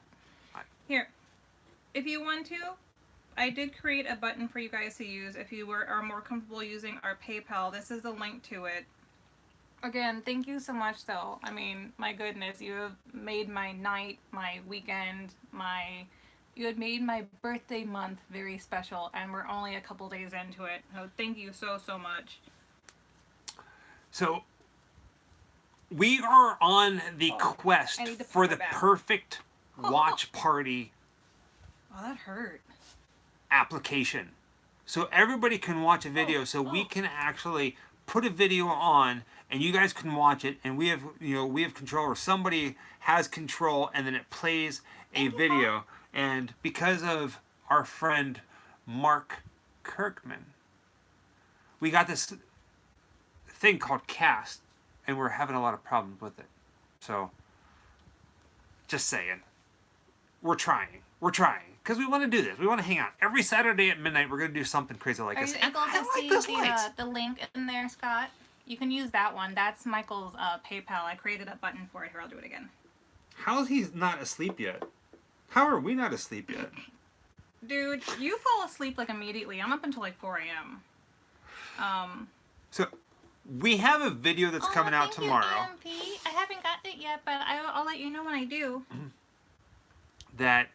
Here, if you want to, I did create a button for you guys to use if you are more comfortable using our PayPal. This is the link to it. Again, thank you so much, though. I mean, my goodness, you have made my night, my weekend, you had made my birthday month very special, and we're only a couple days into it. So thank you so, so much. So, we are on the quest for the perfect watch party Oh, that hurt. application. So everybody can watch a video, so we can actually put a video on and you guys can watch it, and we have control, or somebody has control, and then it plays a video. And because of our friend Mark Kirkman, we got this thing called Cast, and we're having a lot of problems with it. So, just saying. We're trying. Because we want to do this. We want to hang out. Every Saturday at midnight, we're going to do something crazy like this. Are you able to see the link in there, Scott? You can use that one. That's Michael's PayPal. I created a button for it. Here, I'll do it again. How is he not asleep yet? How are we not asleep yet? Dude, you fall asleep like immediately. I'm up until like 4 a.m. So, we have a video that's coming out tomorrow. You, I haven't gotten it yet, but I'll let you know when I do. That.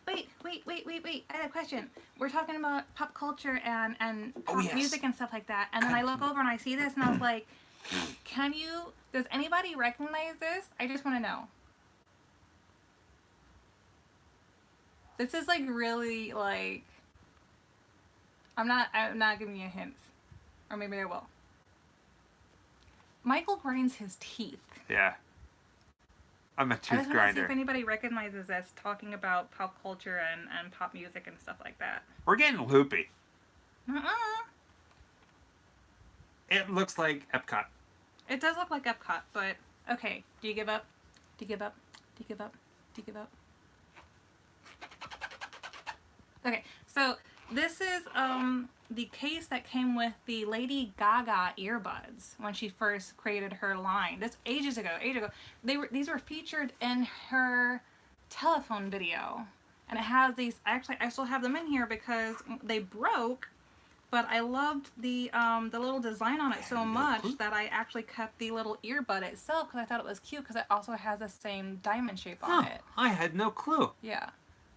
Wait. I had a question. We're talking about pop culture and pop music and stuff like that. And then I look over and I see this and I was like, does anybody recognize this? I just want to know. This is like really like, I'm not giving you hints. Or maybe I will. Michael grinds his teeth. Yeah. I'm a tooth I just want to grinder. see if anybody recognizes us talking about pop culture and pop music and stuff like that. We're getting loopy. Uh-uh. It looks like Epcot. It does look like Epcot, but okay. Do you give up? Do you give up? Do you give up? Do you give up? Okay, so this is the case that came with the Lady Gaga earbuds when she first created her line. This ages ago. These were featured in her telephone video, and it has these. Actually, I still have them in here because they broke, but I loved the little design on it so much that I actually kept the little earbud itself because I thought it was cute because it also has the same diamond shape on it. I had no clue. Yeah.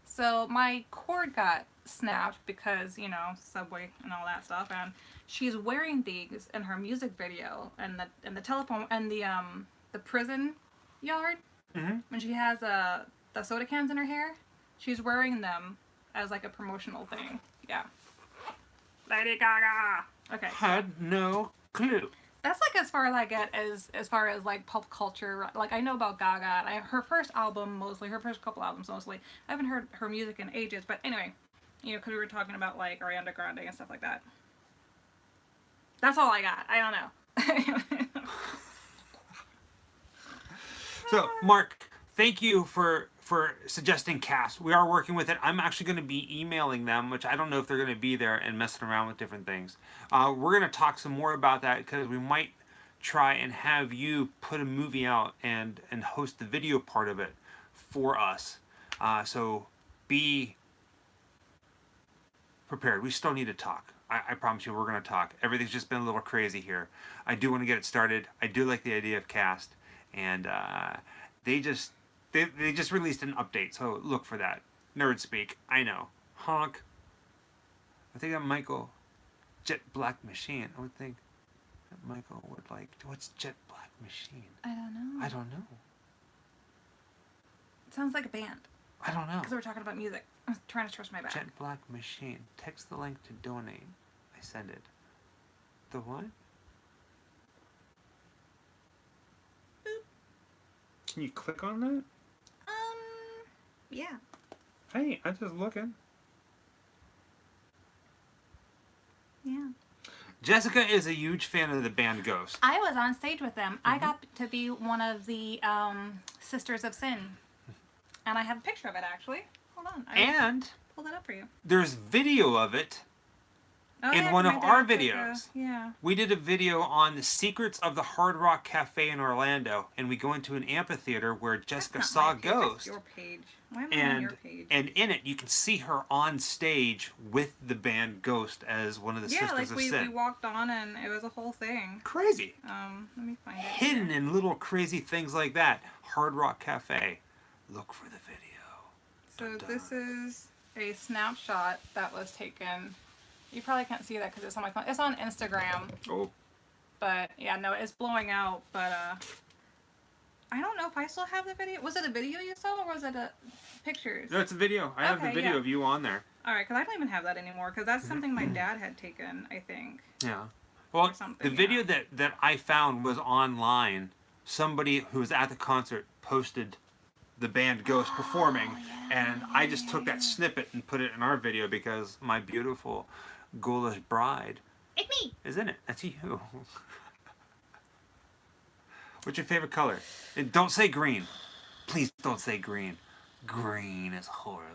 So my cord got snapped because, Subway and all that stuff, and she's wearing these in her music video and the telephone and the prison yard when she has the soda cans in her hair. She's wearing them as like a promotional thing. Yeah. Lady Gaga. Okay. Had no clue. That's like as far as I get as far as like pop culture. Like I know about Gaga. And her first album mostly, her first couple albums mostly. I haven't heard her music in ages, but anyway, because we were talking about like Ariana Grande and stuff like that. That's all I got. I don't know. So, Mark, thank you for suggesting Cast. We are working with it. I'm actually going to be emailing them, which I don't know if they're going to be there and messing around with different things. We're going to talk some more about that because we might try and have you put a movie out and host the video part of it for us. So be prepared. We still need to talk. I promise you we're going to talk. Everything's just been a little crazy here. I do want to get it started. I do like the idea of Cast. And they just released an update, so look for that. Nerd speak, I know. Honk. I think that Michael, Jet Black Machine, I would think that Michael would like, what's Jet Black Machine? I don't know. It sounds like a band. I don't know. Because we're talking about music. I'm trying to trust my back. Jet Black Machine. Text the link to donate. I send it. The what? Can you click on that? Yeah. Hey, I'm just looking. Yeah. Jessica is a huge fan of the band Ghost. I was on stage with them. I got to be one of the Sisters of Sin. And I have a picture of it, actually. Hold on. And pull that up for you. there's video of it in one of our videos. Yeah. We did a video on the secrets of the Hard Rock Cafe in Orlando, and we go into an amphitheater where Jessica That's saw not a my page, that's ghost. your page. Why am I on your page? And in it, you can see her on stage with the band Ghost as one of the Sisters of Sin. We walked on and it was a whole thing. Crazy. Let me find it. Hidden in little crazy things like that. Hard Rock Cafe. Look for the video. So Dun, dun. this is a snapshot that was taken. You probably can't see that because it's on my phone. It's on Instagram. Oh. But yeah, no, it's blowing out. But I don't know if I still have the video. Was it a video you saw or was it pictures? No, it's a video. I have the video of you on there. All right, because I don't even have that anymore because that's something my dad had taken, I think. Yeah. Well, the video yeah. that I found was online. Somebody who was at the concert posted the band Ghost performing, and I just took that snippet and put it in our video because my beautiful ghoulish bride It's me. is in it. That's you. What's your favorite color? And don't say green. Please don't say green. Green is horrible.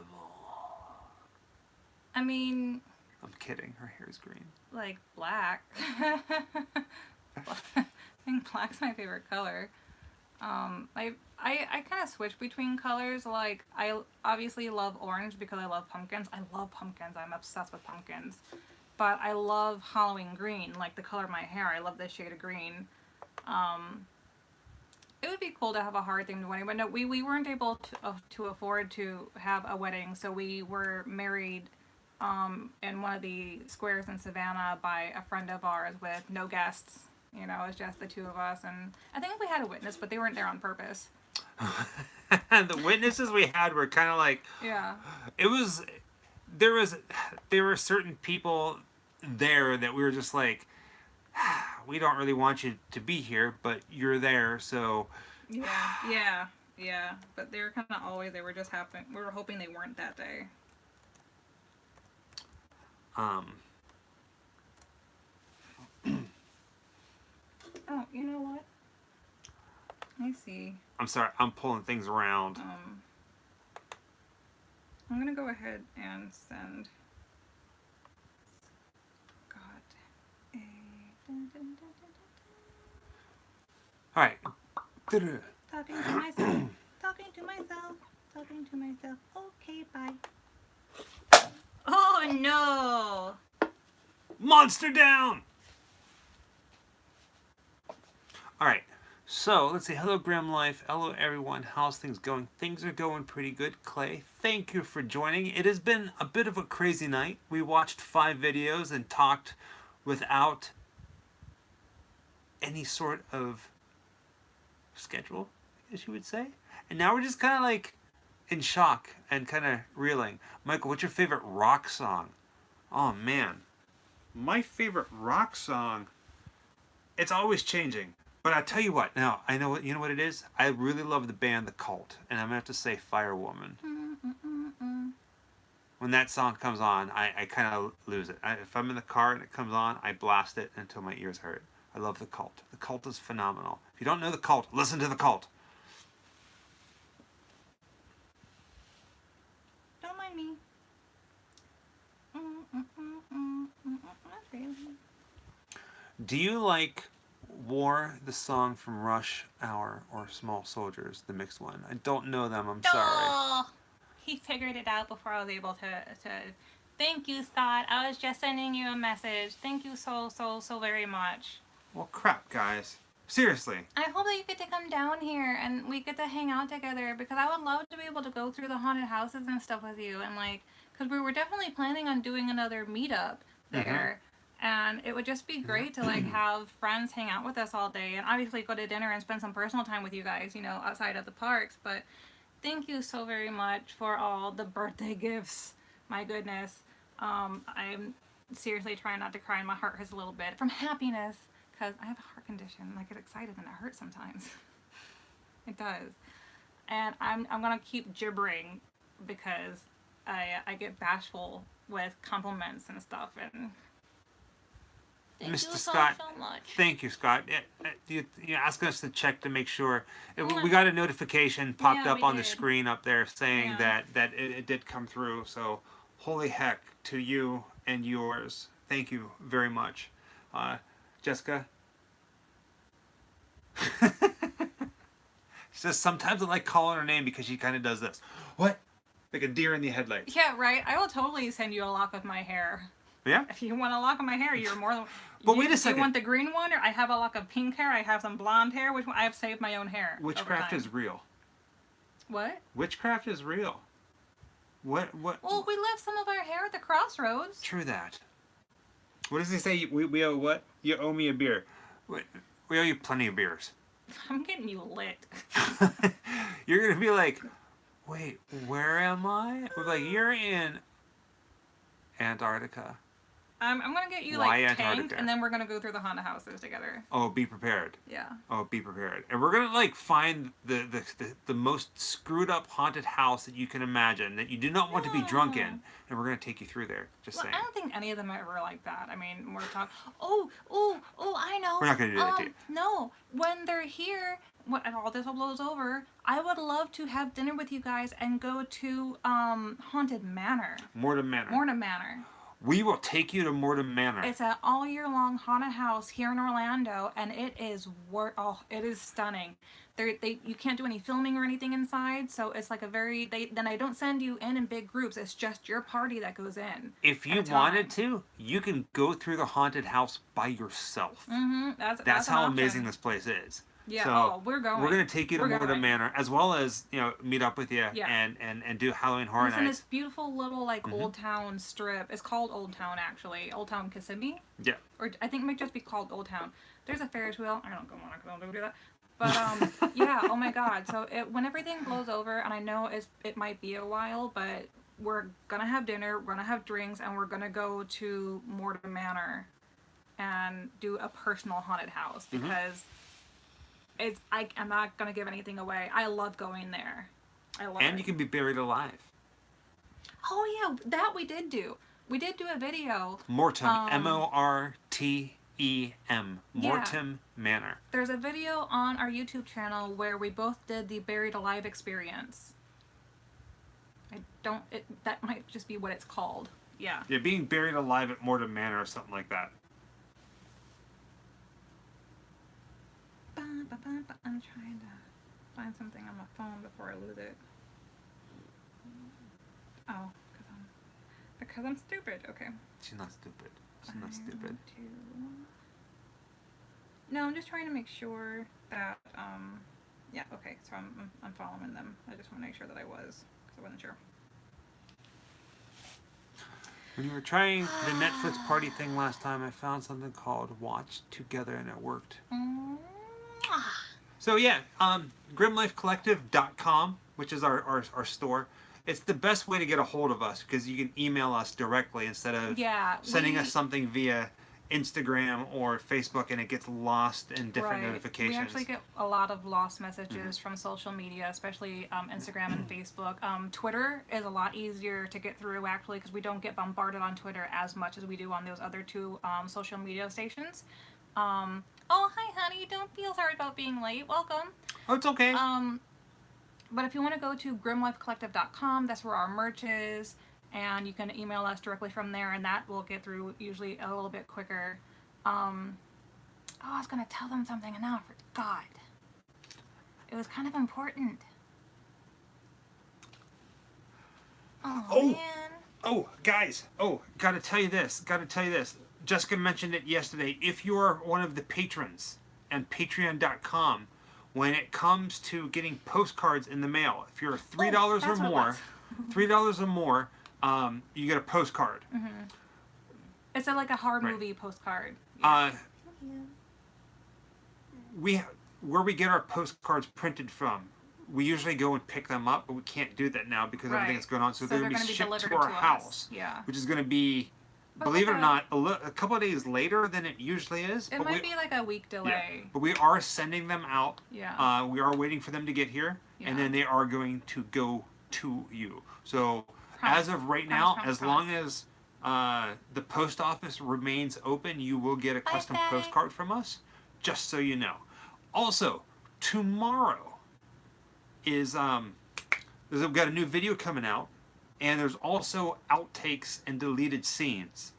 I mean, I'm kidding. Her hair is green. like black. I think black's my favorite color. I kind of switch between colors. Like, I obviously love orange because I love pumpkins. I love pumpkins. I'm obsessed with pumpkins. But I love Halloween green, like the color of my hair. I love this shade of green. It would be cool to have a heart-themed wedding, but no, we weren't able to afford to have a wedding, so we were married in one of the squares in Savannah by a friend of ours with no guests. You know, it was just the two of us, and I think we had a witness, but they weren't there on purpose. The witnesses we had were kind of like, yeah. There were certain people there that we were just like, we don't really want you to be here, but you're there, so. Yeah. But they were kind of always, they were just happening. We were hoping they weren't that day. Oh, you know what? Let me see. I'm sorry, I'm pulling things around. I'm gonna go ahead and send All right. talking to myself. Talking to myself. Okay, bye. Oh no! Monster down! All right. So, let's see. Hello, Grimm-Life. Hello, everyone. How's things going? Things are going pretty good. Clay, thank you for joining. It has been a bit of a crazy night. We watched 5 videos and talked without any sort of schedule, I guess you would say. And now we're just kind of like in shock and kind of reeling. Michael, what's your favorite rock song? Oh, man. My favorite rock song, it's always changing. But I tell you what, now, I know what, you know what it is? I really love the band The Cult, and I'm going to have to say Firewoman. When that song comes on, I kind of lose it. If I'm in the car and it comes on, I blast it until my ears hurt. I love The Cult. The Cult is phenomenal. If you don't know The Cult, listen to The Cult. Don't mind me. Do you like War, the song from Rush Hour, or Small Soldiers, the mixed one? I don't know them, I'm sorry. Oh, he figured it out before I was able to. Thank you, Scott. I was just sending you a message. Thank you so very much. Well, crap, guys. Seriously. I hope that you get to come down here and we get to hang out together because I would love to be able to go through the haunted houses and stuff with you and like, because we were definitely planning on doing another meetup there. And it would just be great to like have friends hang out with us all day and obviously go to dinner and spend some personal time with you guys, you know, outside of the parks. But thank you so very much for all the birthday gifts. My goodness. I'm seriously trying not to cry and my heart hurts a little bit from happiness because I have a heart condition and I get excited and it hurts sometimes. It does. and I'm gonna keep gibbering because I get bashful with compliments and stuff, and thank Mr. you Scott, so much. thank you, Scott. You asking us to check to make sure. We got a notification popped Yeah, up we on the did. screen up there saying Yeah. that it did come through. So, holy heck to you and yours. Thank you very much. Jessica? She says, sometimes I like calling her name because she kind of does this. What? Like a deer in the headlights. Yeah, right. I will totally send you a lock of my hair. Yeah? If you want a lock of my hair, you're more than. But wait a Do second. you want the green one, or I have a lock of pink hair? I have some blonde hair. Which one? I have saved my own hair. over Witchcraft time. is real. What? Witchcraft is real. What? Well, we left some of our hair at the crossroads. True that. What does he say? We owe what? You owe me a beer. We owe you plenty of beers. I'm getting you lit. You're going to be like, wait, where am I? We're like, you're in Antarctica. I'm gonna get you Why like Antarctica? tanked, and then we're gonna go through the haunted houses together. Oh, be prepared. Yeah. Oh, be prepared. And we're going to like find the most screwed up haunted house that you can imagine that you do not want to be drunk in. And we're going to take you through there. Just Well, saying. I don't think any of them are ever like that. I mean, we're talking. Oh, I know. We're not gonna do that to you. No, when they're here, and all this blows over, I would love to have dinner with you guys and go to Haunted Manor. Mortem Manor. Mortem Manor. We will take you to Mortem Manor. It's an all year long haunted house here in Orlando, and it is it is stunning. You can't do any filming or anything inside, so it's like a very then I don't send you in big groups. It's just your party that goes in. If you wanted to, you can go through the haunted house by yourself. Mm-hmm. That's an how option. amazing this place is. Yeah. So we're going. We're gonna take you to We're Mortem going. Manor, as well as meet up with you and do Halloween Horror It's in Nights. this beautiful little Old Town strip. It's called Old Town actually. Old Town Kissimmee. Yeah. Or I think it might just be called Old Town. There's a Ferris wheel. I don't go on. I don't do that. But yeah. Oh my God. So when everything blows over, and I know it might be a while, but we're gonna have dinner. We're gonna have drinks, and we're gonna go to Mortem Manor and do a personal haunted house because. I'm not gonna give anything away. I love going there. I love it. And you can be buried alive. Oh yeah, that we did do. We did do a video. Mortem, M-O-R-T-E-M. Mortem Manor. There's a video on our YouTube channel where we both did the buried alive experience. That might just be what it's called. Yeah. Yeah, being buried alive at Mortem Manor or something like that. I'm trying to find something on my phone before I lose it. Oh, because I'm stupid. Okay. She's not stupid. She's not stupid. No, I'm just trying to make sure that yeah, okay. So I'm following them. I just want to make sure that I was, because I wasn't sure. When you were trying the Netflix party thing last time, I found something called Watch Together, and it worked. So yeah, Grimm-Life-Collective.com, which is our store. It's the best way to get a hold of us because you can email us directly instead of sending us something via Instagram or Facebook, and it gets lost in different notifications. We actually get a lot of lost messages from social media, especially Instagram and Facebook. Twitter is a lot easier to get through actually because we don't get bombarded on Twitter as much as we do on those other two social media stations. Oh, hi, honey. Don't feel sorry about being late. Welcome. Oh, it's okay. But if you want to go to Grimm-Life-Collective.com, that's where our merch is, and you can email us directly from there, and that will get through usually a little bit quicker. Oh, I was going to tell them something, and now I forgot. It was kind of important. Oh, man. Oh, guys. Oh, gotta tell you this. Jessica mentioned it yesterday. If you're one of the patrons and patreon.com, when it comes to getting postcards in the mail, if you're $3 or more, you get a postcard. Mm-hmm. It's like a horror movie postcard. Where we get our postcards printed from, we usually go and pick them up, but we can't do that now because everything that's going on. So they're going to be shipped to our house, which is going to be believe it or not, a couple of days later than it usually is. It might be like a week delay. But we are sending them out. Yeah. We are waiting for them to get here, and then they are going to go to you. So as of right now, as long as the post office remains open, you will get a custom postcard from us, just so you know. Also, tomorrow is we've got a new video coming out, and there's also outtakes and deleted scenes.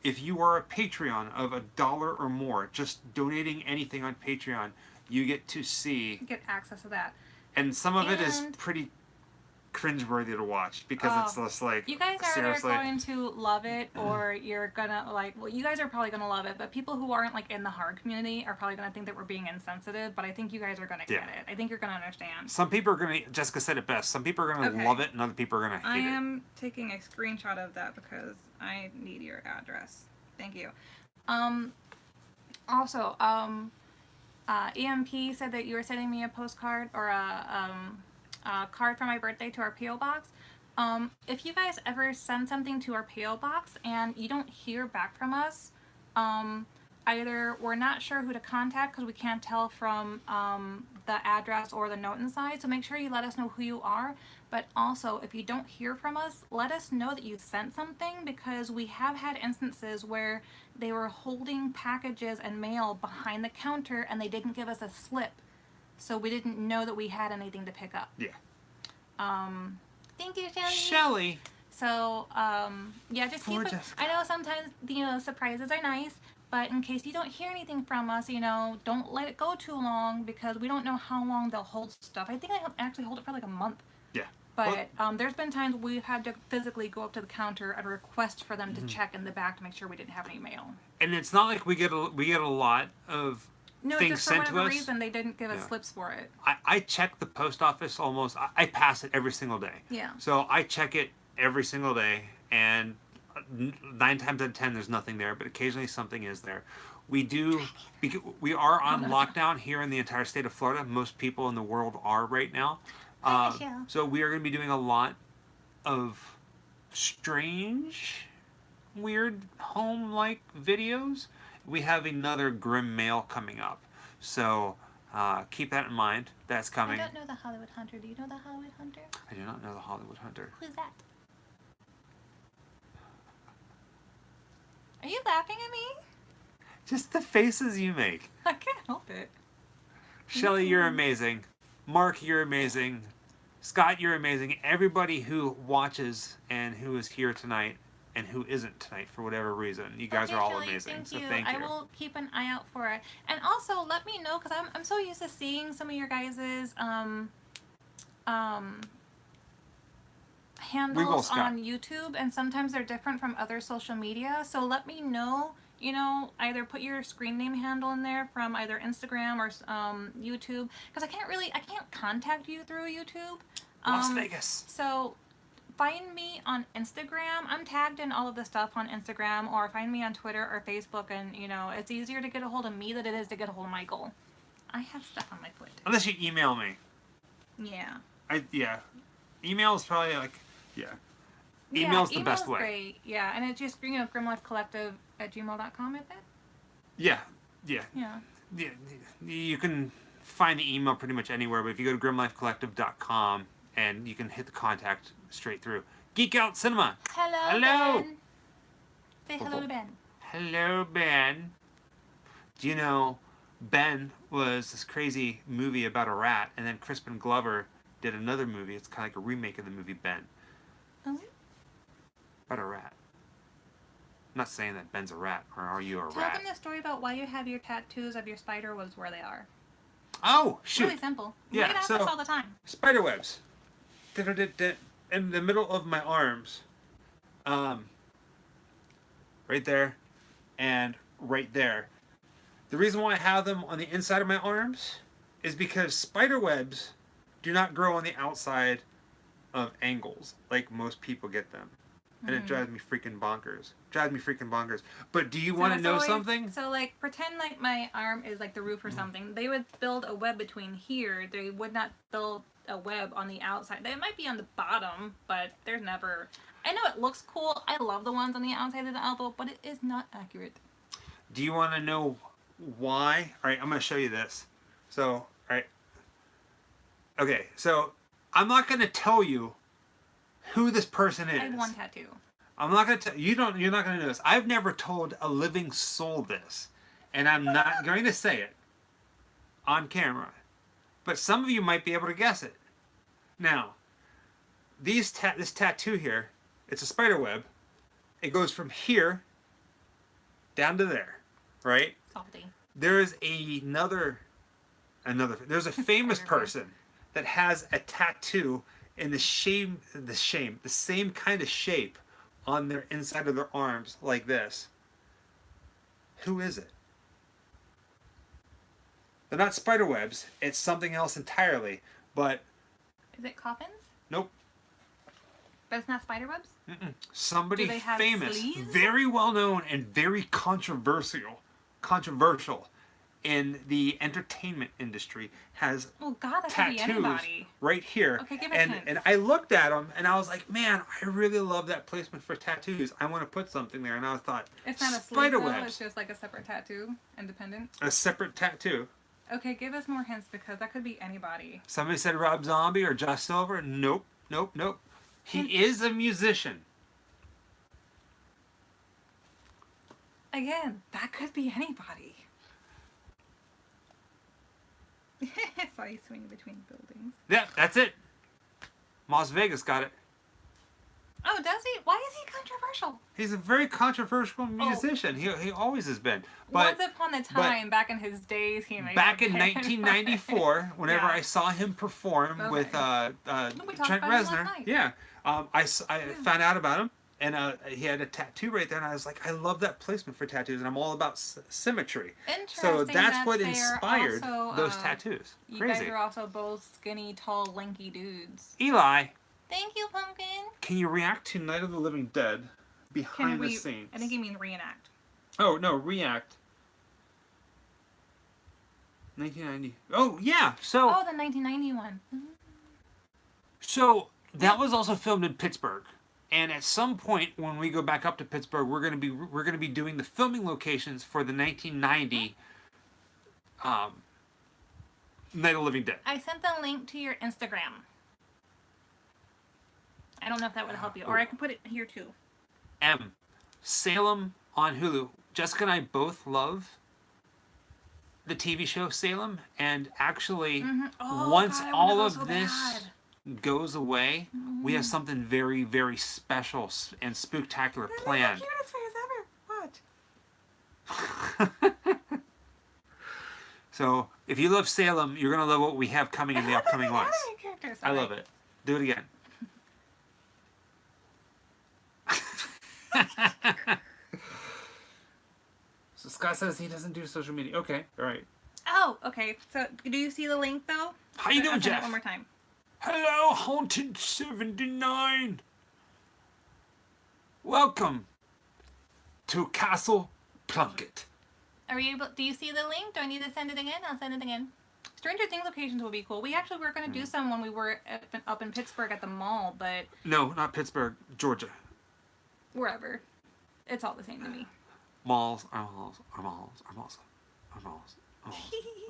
If you are a Patreon of $1 or more, just donating anything on Patreon, you get to see. You get access to that. And some of it is pretty cringeworthy to watch because it's just like, you guys are either seriously. going to love it or you're gonna you guys are probably gonna love it, but people who aren't like in the horror community are probably gonna think that we're being insensitive, but I think you guys are gonna get it. I think you're gonna understand. Some people are gonna, Jessica said it best, some people are gonna love it and other people are gonna hate it. I am taking a screenshot of that because I need your address. Thank you. Also, EMP said that you were sending me a postcard or a card for my birthday to our P.O. box. If you guys ever send something to our P.O. box and you don't hear back from us, either we're not sure who to contact because we can't tell from the address or the note inside, so make sure you let us know who you are. But also, if you don't hear from us, let us know that you sent something, because we have had instances where they were holding packages and mail behind the counter and they didn't give us a slip. So we didn't know that we had anything to pick up. Yeah. Thank you, Shelly. Shelly. So, yeah, just keep it. I know sometimes, surprises are nice, but in case you don't hear anything from us, don't let it go too long, because we don't know how long they'll hold stuff. I think they actually hold it for like a month. Yeah. But there's been times we've had to physically go up to the counter and request for them to check in the back to make sure we didn't have any mail. And it's not like we get a lot of things just sent for to whatever us. reason they didn't give us slips for it. I check the post office almost. I pass it every single day. Yeah. So I check it every single day, and 9 times out of 10 there's nothing there, but occasionally something is there. We are on lockdown here in the entire state of Florida. Most people in the world are right now. So we are going to be doing a lot of strange, weird home-like videos. We have another Grimm mail coming up, so keep that in mind. That's coming. I don't know the Hollywood Hunter. Do you know the Hollywood Hunter? I do not know the Hollywood Hunter. Who's that? Are you laughing at me? Just the faces you make. I can't help it. Shelly, you're amazing. Mark, you're amazing. Scott, you're amazing. Everybody who watches and who is here tonight and who isn't tonight for whatever reason, you guys are all Shelly, amazing. Thank you. Thank you. I will keep an eye out for it. And also, let me know, because I'm so used to seeing some of your guys' handles on YouTube, and sometimes they're different from other social media. So let me know. Either put your screen name handle in there from either Instagram or YouTube, because I can't contact you through YouTube. Las Vegas. So find me on Instagram. I'm tagged in all of the stuff on Instagram, or find me on Twitter or Facebook, and it's easier to get a hold of me than it is to get a hold of Michael. I have stuff on my foot. Unless you email me. Yeah. Email is probably Email's the best way. Great. Yeah, and it's just Grimm-Life-Collective@gmail.com, isn't it? Yeah. Yeah. You can find the email pretty much anywhere, but if you go to grimmlifecollective.com, and you can hit the contact straight through. Geek Out Cinema. Hello. Ben. Say hello to Ben. Hello, Ben. Do you know Ben was this crazy movie about a rat, and then Crispin Glover did another movie. It's kind of like a remake of the movie Ben. Oh. About a rat. I'm not saying that Ben's a rat, or are you a rat? Tell them the story about why you have your tattoos of your spider webs where they are. Oh, shoot. Really simple. Yeah, we ask this all the time. Spider webs. In the middle of my arms. Right there. And right there. The reason why I have them on the inside of my arms is because spider webs do not grow on the outside of angles like most people get them. And it drives me freaking bonkers. But do you want to know something? So, pretend like my arm is like the roof or something. They would build a web between here. They would not build a web on the outside. They might be on the bottom, but there's never... I know it looks cool. I love the ones on the outside of the elbow, but it is not accurate. Do you want to know why? All right, I'm going to show you this. So, all right. Okay, so I'm not going to tell you who this person is. I have one tattoo. I'm not going to tell you. You're not going to know this. I've never told a living soul this, and I'm not going to say it on camera. But some of you might be able to guess it. Now, this tattoo here, it's a spider web. It goes from here down to there, right? Salty. There is another. There's a famous person that has a tattoo in the same kind of shape on their inside of their arms like this. Who is it? They're not spider webs. It's something else entirely. But Is it coffins? nope. But it's not spider webs? Somebody Do they have famous, sleeves? very well known, and very controversial in the entertainment industry has Oh God, that could be tattoos anybody. right here. Okay, give a and hint. and I looked at them and I was like, man, I really love that placement for tattoos. I want to put something there. And I thought, It's not a sleeve spider though, webs, it's just like a separate tattoo, independent. a separate tattoo. Okay, give us more hints because that could be anybody. Somebody said Rob Zombie or Josh Silver. Nope. He is a musician. Again, that could be anybody. I saw you swinging between buildings. Yeah, that's it. Las Vegas got it. Oh, does he? Why is he controversial? He's a very controversial musician. He always has been. Once upon a time, back in his days, he made back in it. 1994, whenever Yeah. I saw him perform Okay. with We talked Trent about him last Reznor, night. yeah, I found out about him, and he had a tattoo right there, and I was like, I love that placement for tattoos, and I'm all about symmetry. Interesting. So that's that what they're inspired also, those tattoos. You Crazy. guys are also both skinny, tall, lanky dudes. Eli, Thank you, Pumpkin. can you react to Night of the Living Dead behind Can the we? scenes? I think you mean reenact. Oh no, react. 1990. Oh yeah. So Oh, the 1991. So that was also filmed in Pittsburgh, and at some point when we go back up to Pittsburgh, we're gonna be doing the filming locations for the 1990 Night of the Living Dead. I sent the link to your Instagram. I don't know if that would help you, or I can put it here too. Salem on Hulu. Jessica and I both love the TV show Salem, and actually, Oh, once God, I wanna all go of so this bad. goes away, we have something very, very special and spectacular planned. Cutest face ever. Watch. So, if you love Salem, you're going to love what we have coming in the upcoming months. I love it. Do it again. So Scott says he doesn't do social media. Okay, all right. Oh, okay. So, do you see the link though? How you doing, I'll send it Jeff? one more time. Hello, Haunted 79. Welcome to Castle Plunkett. Are you able? Do you see the link? Do I need to send it again? I'll send it again. Stranger Things locations will be cool. We actually were going to do some when we were up in Pittsburgh at the mall, but No, not Pittsburgh, Georgia. wherever. It's all the same to me. Malls are malls are malls are malls are malls are malls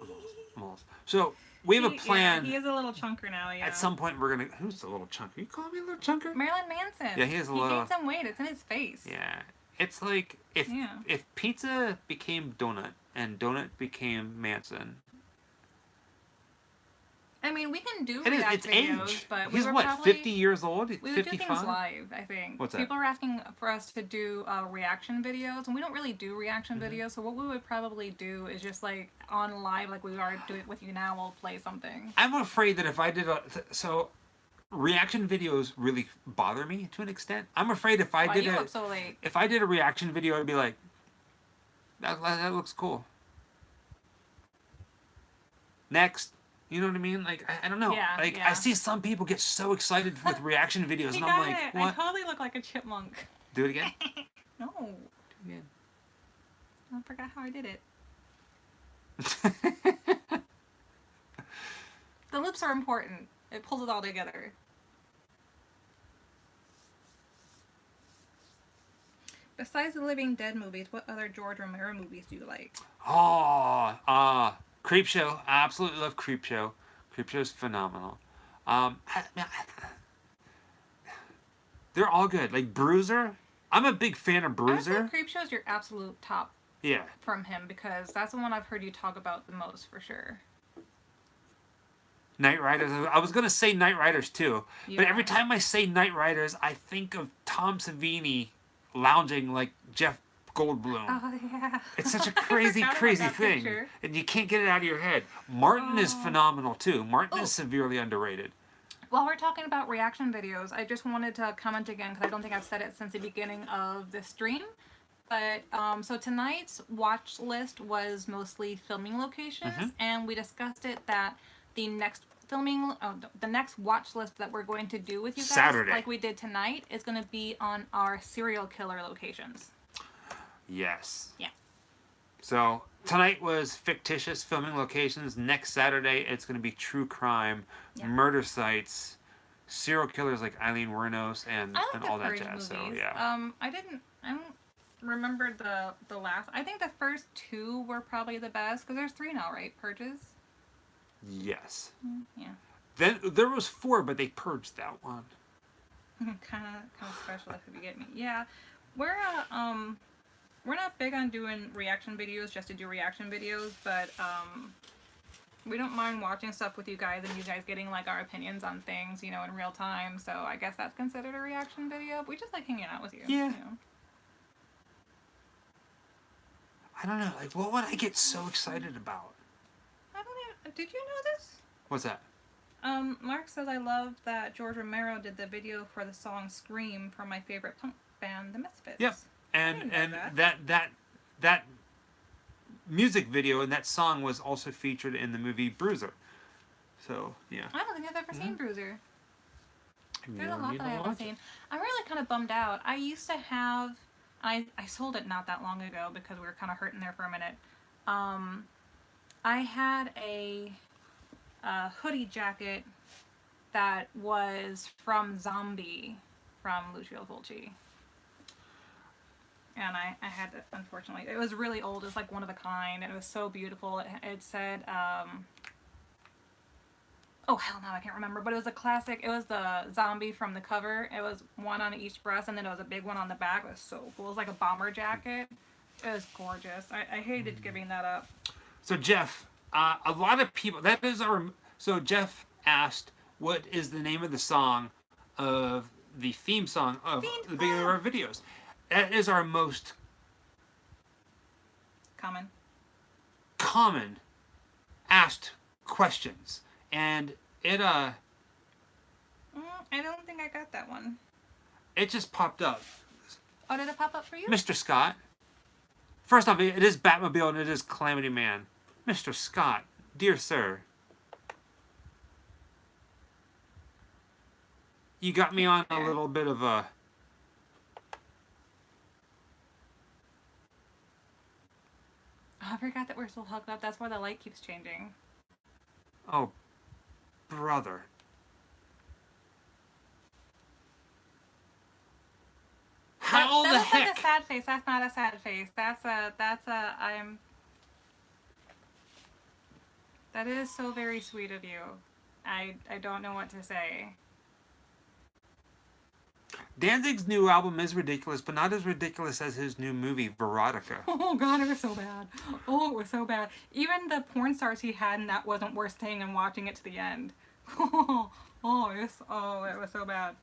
are malls are malls. So we have a plan. Yeah, he is a little chunker now, yeah. At some point, we're gonna. Who's the little chunker? You calling me a little chunker? Marilyn Manson. Yeah, he is a little- He gained some weight. It's in his face. Yeah, it's like if Yeah. pizza became donut and donut became Manson. I mean, we can do It is. react It's videos, age. but He's we were what? probably 50 years old. we would do 55. things live. I think. What's that? People are asking for us to do reaction videos, and we don't really do reaction Mm-hmm. videos. So what we would probably do is just like on live, like we are doing with you now. We'll play something. I'm afraid that if I did reaction videos really bother me to an extent. I'm afraid if I Why did you a up so late? if I did a reaction video, I'd be like, that looks cool. Next. You know what I mean? Like, I don't know. Yeah, like, yeah. I see some people get so excited with reaction videos, You and got I'm like, it. what? I totally look like a chipmunk. Do it again? No, Do it again. I forgot how I did it. The lips are important. It pulls it all together. Besides the Living Dead movies, what other George Romero movies do you like? Creepshow. I absolutely love Creepshow. Creepshow's phenomenal. They're all good. Like Bruiser. I'm a big fan of I would say Bruiser. Creepshow's your absolute top Yeah. from him because that's the one I've heard you talk about the most for sure. Night Riders. I was gonna say Night Riders too, but every Yeah. time I say Night Riders, I think of Tom Savini lounging like Jeff Goldblum. Oh yeah. It's such a I crazy, forgot about crazy that thing, picture. and you can't get it out of your head. Martin is Oh. phenomenal too. Martin Oh. is severely underrated. While we're talking about reaction videos, I just wanted to comment again because I don't think I've said it since the beginning of the stream. But so tonight's watch list was mostly filming locations, and we discussed it that the next the next watch list that we're going to do with you guys, Saturday. like we did tonight, is going to be on our serial killer locations. Yes. Yeah. So tonight was fictitious filming locations. Next Saturday, it's going to be true crime, Yeah. murder sites, serial killers like Eileen Wuornos, and I like the all that Purge jazz. movies. So yeah. I don't remember the last. I think the first two were probably the best because there's 3 now, right? Purges. Yes. Yeah. Then there was 4, but they purged that one. kind of special if you get me. Yeah, we're not big on doing reaction videos just to do reaction videos, but we don't mind watching stuff with you guys and you guys getting like our opinions on things, you know, in real time. So I guess that's considered a reaction video. We just like hanging out with you. Yeah. You know? I don't know. Like, what would I get so excited about? I don't even. Did you know this? What's that? Mark says I love that George Romero did the video for the song "Scream" from my favorite punk band, The Misfits. Yep. And didn't know that music video and that song was also featured in the movie Bruiser. So yeah. I don't think I've ever seen Bruiser. There's a You lot need that to I haven't watch it. seen. I'm really kind of bummed out. I used to have, I sold it not that long ago because we were kind of hurting there for a minute. I had a hoodie jacket that was from Zombie from Lucio Fulci. And I had it, unfortunately. It was really old. It was like one of a kind. And it was so beautiful. It said, oh, hell no, I can't remember. But it was a classic. It was the zombie from the cover. It was one on each breast, and then it was a big one on the back. It was so cool. It was like a bomber jacket. It was gorgeous. I hated giving that up. So Jeff, a lot of people. That is our. So Jeff asked, "What is the name of the song of the theme song of the beginning of our videos?" That is our most common asked questions, and it I don't think I got that one. it just popped up. Oh, did it pop up for you? Mr. Scott. First off, it is Batmobile and it is Calamity Man. Mr. Scott, dear sir. You got me on a little bit of a... Oh, I forgot that we're still hooked up. That's why the light keeps changing. Oh, brother. How that the looks like heck? a sad face. That's not a sad face. That is so very sweet of you. I don't know what to say. Danzig's new album is ridiculous, but not as ridiculous as his new movie, Veronica. Oh god, it was so bad. Oh, it was so bad. Even the porn stars he had in that wasn't worth staying and watching it to the end. It was so bad.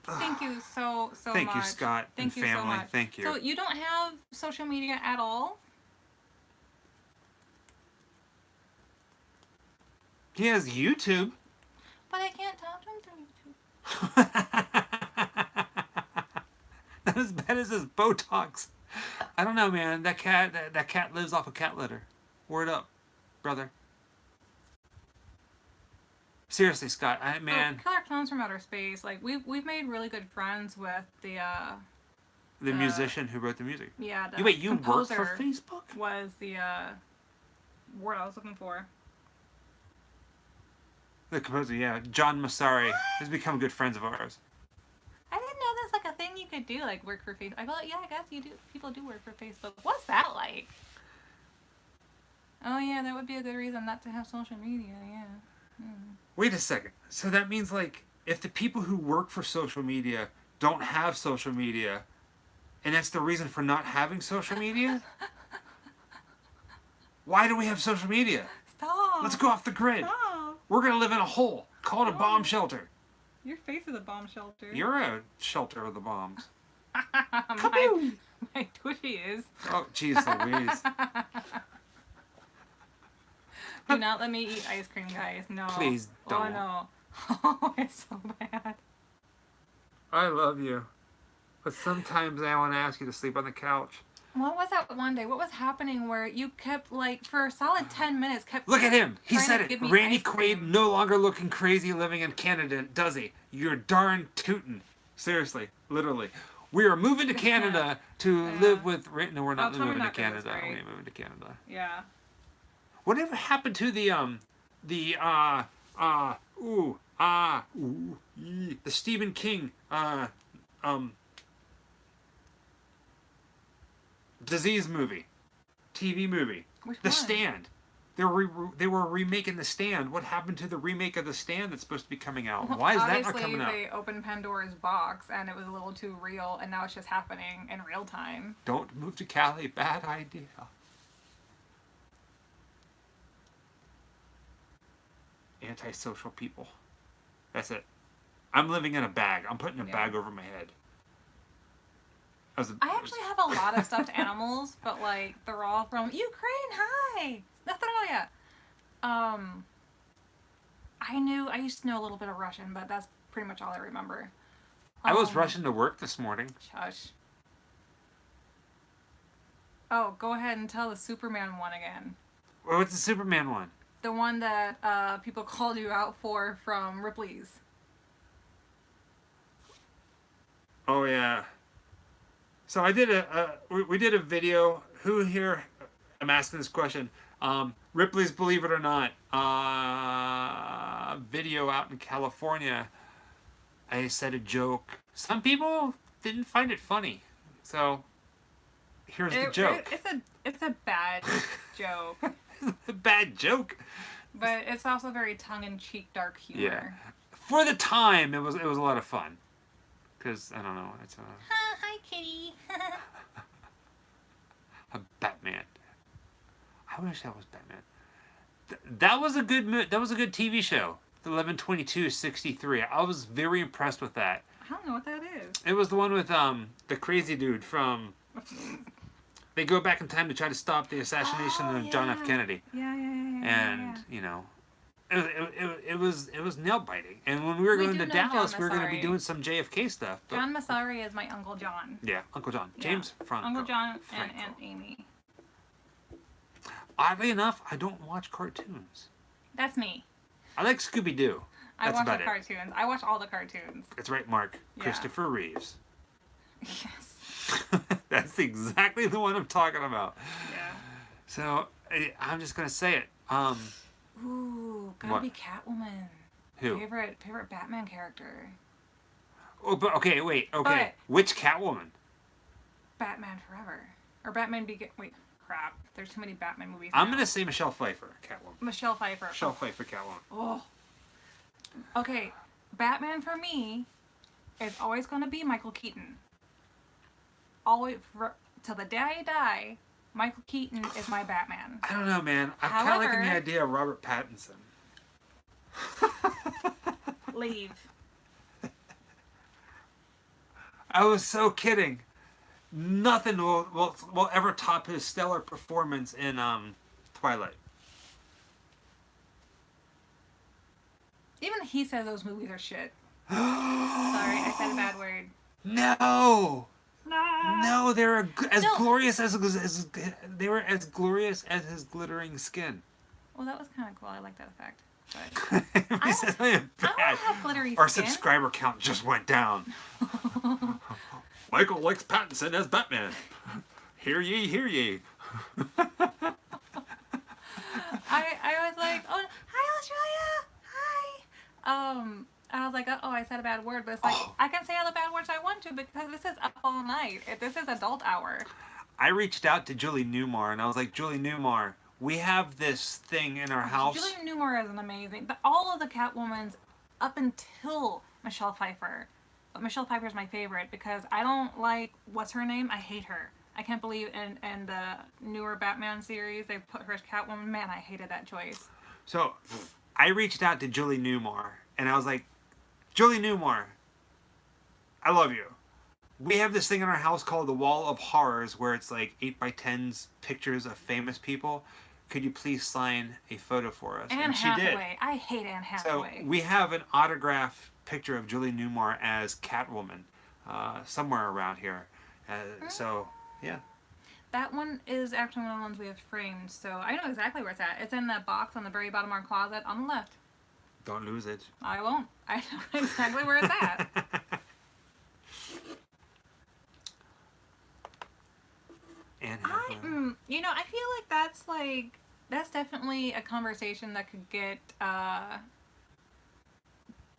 Thank you so much. Thank you, Scott Thank and you family. so much. Thank you. So you don't have social media at all? He has YouTube. But I can't talk to him through YouTube. Not as bad as his Botox. I don't know, man. That cat lives off of cat litter. Word up, brother. Seriously, Scott. Man, Killer Clowns from Outer Space. Like we've made really good friends with the musician who wrote the music. yeah. The Wait, you work composer for Facebook? was the word I was looking for. The composer, yeah. John Massari has become good friends of ours. I didn't know that's like a thing you I do like work for Facebook. I go, yeah, I guess you do. People do work for Facebook. What's that like? Oh yeah, that would be a good reason not to have social media. Yeah. Wait a second. So that means like if the people who work for social media don't have social media, and that's the reason for not having social media? Why do we have social media? Stop. Let's go off the grid. Stop. We're gonna live in a hole. Call it a bomb Stop. shelter. Your face is a bomb shelter. You're a shelter of the bombs. my tushy is. Oh, jeez Louise. Do not let me eat ice cream, guys. No. Please don't. Oh no. Oh, it's so bad. I love you. But sometimes I want to ask you to sleep on the couch. What was that one day? What was happening where you kept, like, for a solid 10 minutes, kept... Look at him. He trying said to it. give me Randy ice Quaid cream. no longer looking crazy living in Canada, does he? You're darn tootin'. Seriously. Literally. We are moving to Canada to Yeah. live with... No, we're not Oh, tell me moving to not to, that's Canada. right. We ain't moving to Canada. Yeah. Whatever happened to the Stephen King, disease movie, TV movie, Which The one? Stand. They were remaking The Stand. What happened to the remake of The Stand that's supposed to be coming out? Why is that not coming out? Obviously, they opened Pandora's box, and it was a little too real, and now it's just happening in real time. Don't move to Cali. Bad idea. Antisocial people. That's it. I'm living in a bag. I'm putting a Yeah. bag over my head. I actually have a lot of stuffed animals, but, like, they're all from Ukraine. Hi! Nastalia! I used to know a little bit of Russian, but that's pretty much all I remember. I was rushing to work this morning. Shush. Oh, go ahead and tell the Superman one again. What's the Superman one? The one that people called you out for from Ripley's. Oh yeah. So I did we did a video. Who here? I'm asking this question. Ripley's Believe It or Not video out in California. I said a joke. Some people didn't find it funny. So here's the joke. It's a bad joke, A bad joke. but it's also very tongue-in-cheek dark humor. Yeah. For the time, it was a lot of fun. Because I don't know, it's Hi, kitty. a Batman. I wish that was Batman. That was a good that was a good TV show. 11/22/63. I was very impressed with that. I don't know what that is. It was the one with the crazy dude from. They go back in time to try to stop the assassination of John F. yeah. Kennedy, Yeah. and you know, it was nail biting. And when we were We going do to know John Dallas, we were going to be Massari. doing some JFK stuff. But, John Massari is my Uncle John. yeah, Uncle John, Yeah. James Franco. Uncle John and Franco. Aunt Amy. Oddly enough, I don't watch cartoons. That's me. I like Scooby Doo. I That's watch about the it. cartoons. I watch all the cartoons. That's right, Mark. Yeah. Christopher Reeves. Yes. That's exactly the one I'm talking about. Yeah. So I'm just gonna say it. Ooh, gotta What? be Catwoman. Who? Favorite Batman character. Oh, but okay, wait. Okay, which Catwoman? Batman Forever. Or Batman Begin. Wait, crap. There's too many Batman movies. I'm now. gonna say Michelle Pfeiffer, Catwoman. Michelle Pfeiffer. Michelle Pfeiffer, Catwoman. Oh. Okay, Batman for me is always gonna be Michael Keaton. Always, till the day I die, Michael Keaton is my Batman. I don't know, man. I'm kind of liking the However- idea of Robert Pattinson. Leave. I was so kidding. Nothing will ever top his stellar performance in Twilight. Even he says those movies are shit. Sorry, I said a bad word. No. No, they're as No. glorious as they were as glorious as his glittering skin. Well, that was kind of cool. I like that effect. But He said something I don't bad. have glittery Our skin. subscriber count just went down. Michael likes Pattinson as Batman. Hear ye, hear ye. I was like, oh, hi Australia, hi. I was like, oh, I said a bad word, but it's like, Oh. I can say all the bad words I want to because this is Up All Night. This is adult hour. I reached out to Julie Newmar and I was like, Julie Newmar, we have this thing in our house. Julie Newmar is an amazing, but all of the Catwomans up until Michelle Pfeiffer. But Michelle Pfeiffer is my favorite because I don't like, what's her name? I hate her. I can't believe in the newer Batman series they put her as Catwoman. Man, I hated that choice. So I reached out to Julie Newmar and I was like, Julie Newmar, I love you. We have this thing in our house called the Wall of Horrors where it's like 8x10s pictures of famous people. Could you please sign a photo for us? Anne and she did. Hathaway. I hate Anne So Hathaway. we have an autographed picture of Julie Newmar as Catwoman somewhere around here. So, yeah. That one is actually one of the ones we have framed, so I know exactly where it's at. It's in that box on the very bottom of our closet on the left. Don't lose it. I won't. I know exactly where it's at. And You know, I feel like that's definitely a conversation that could get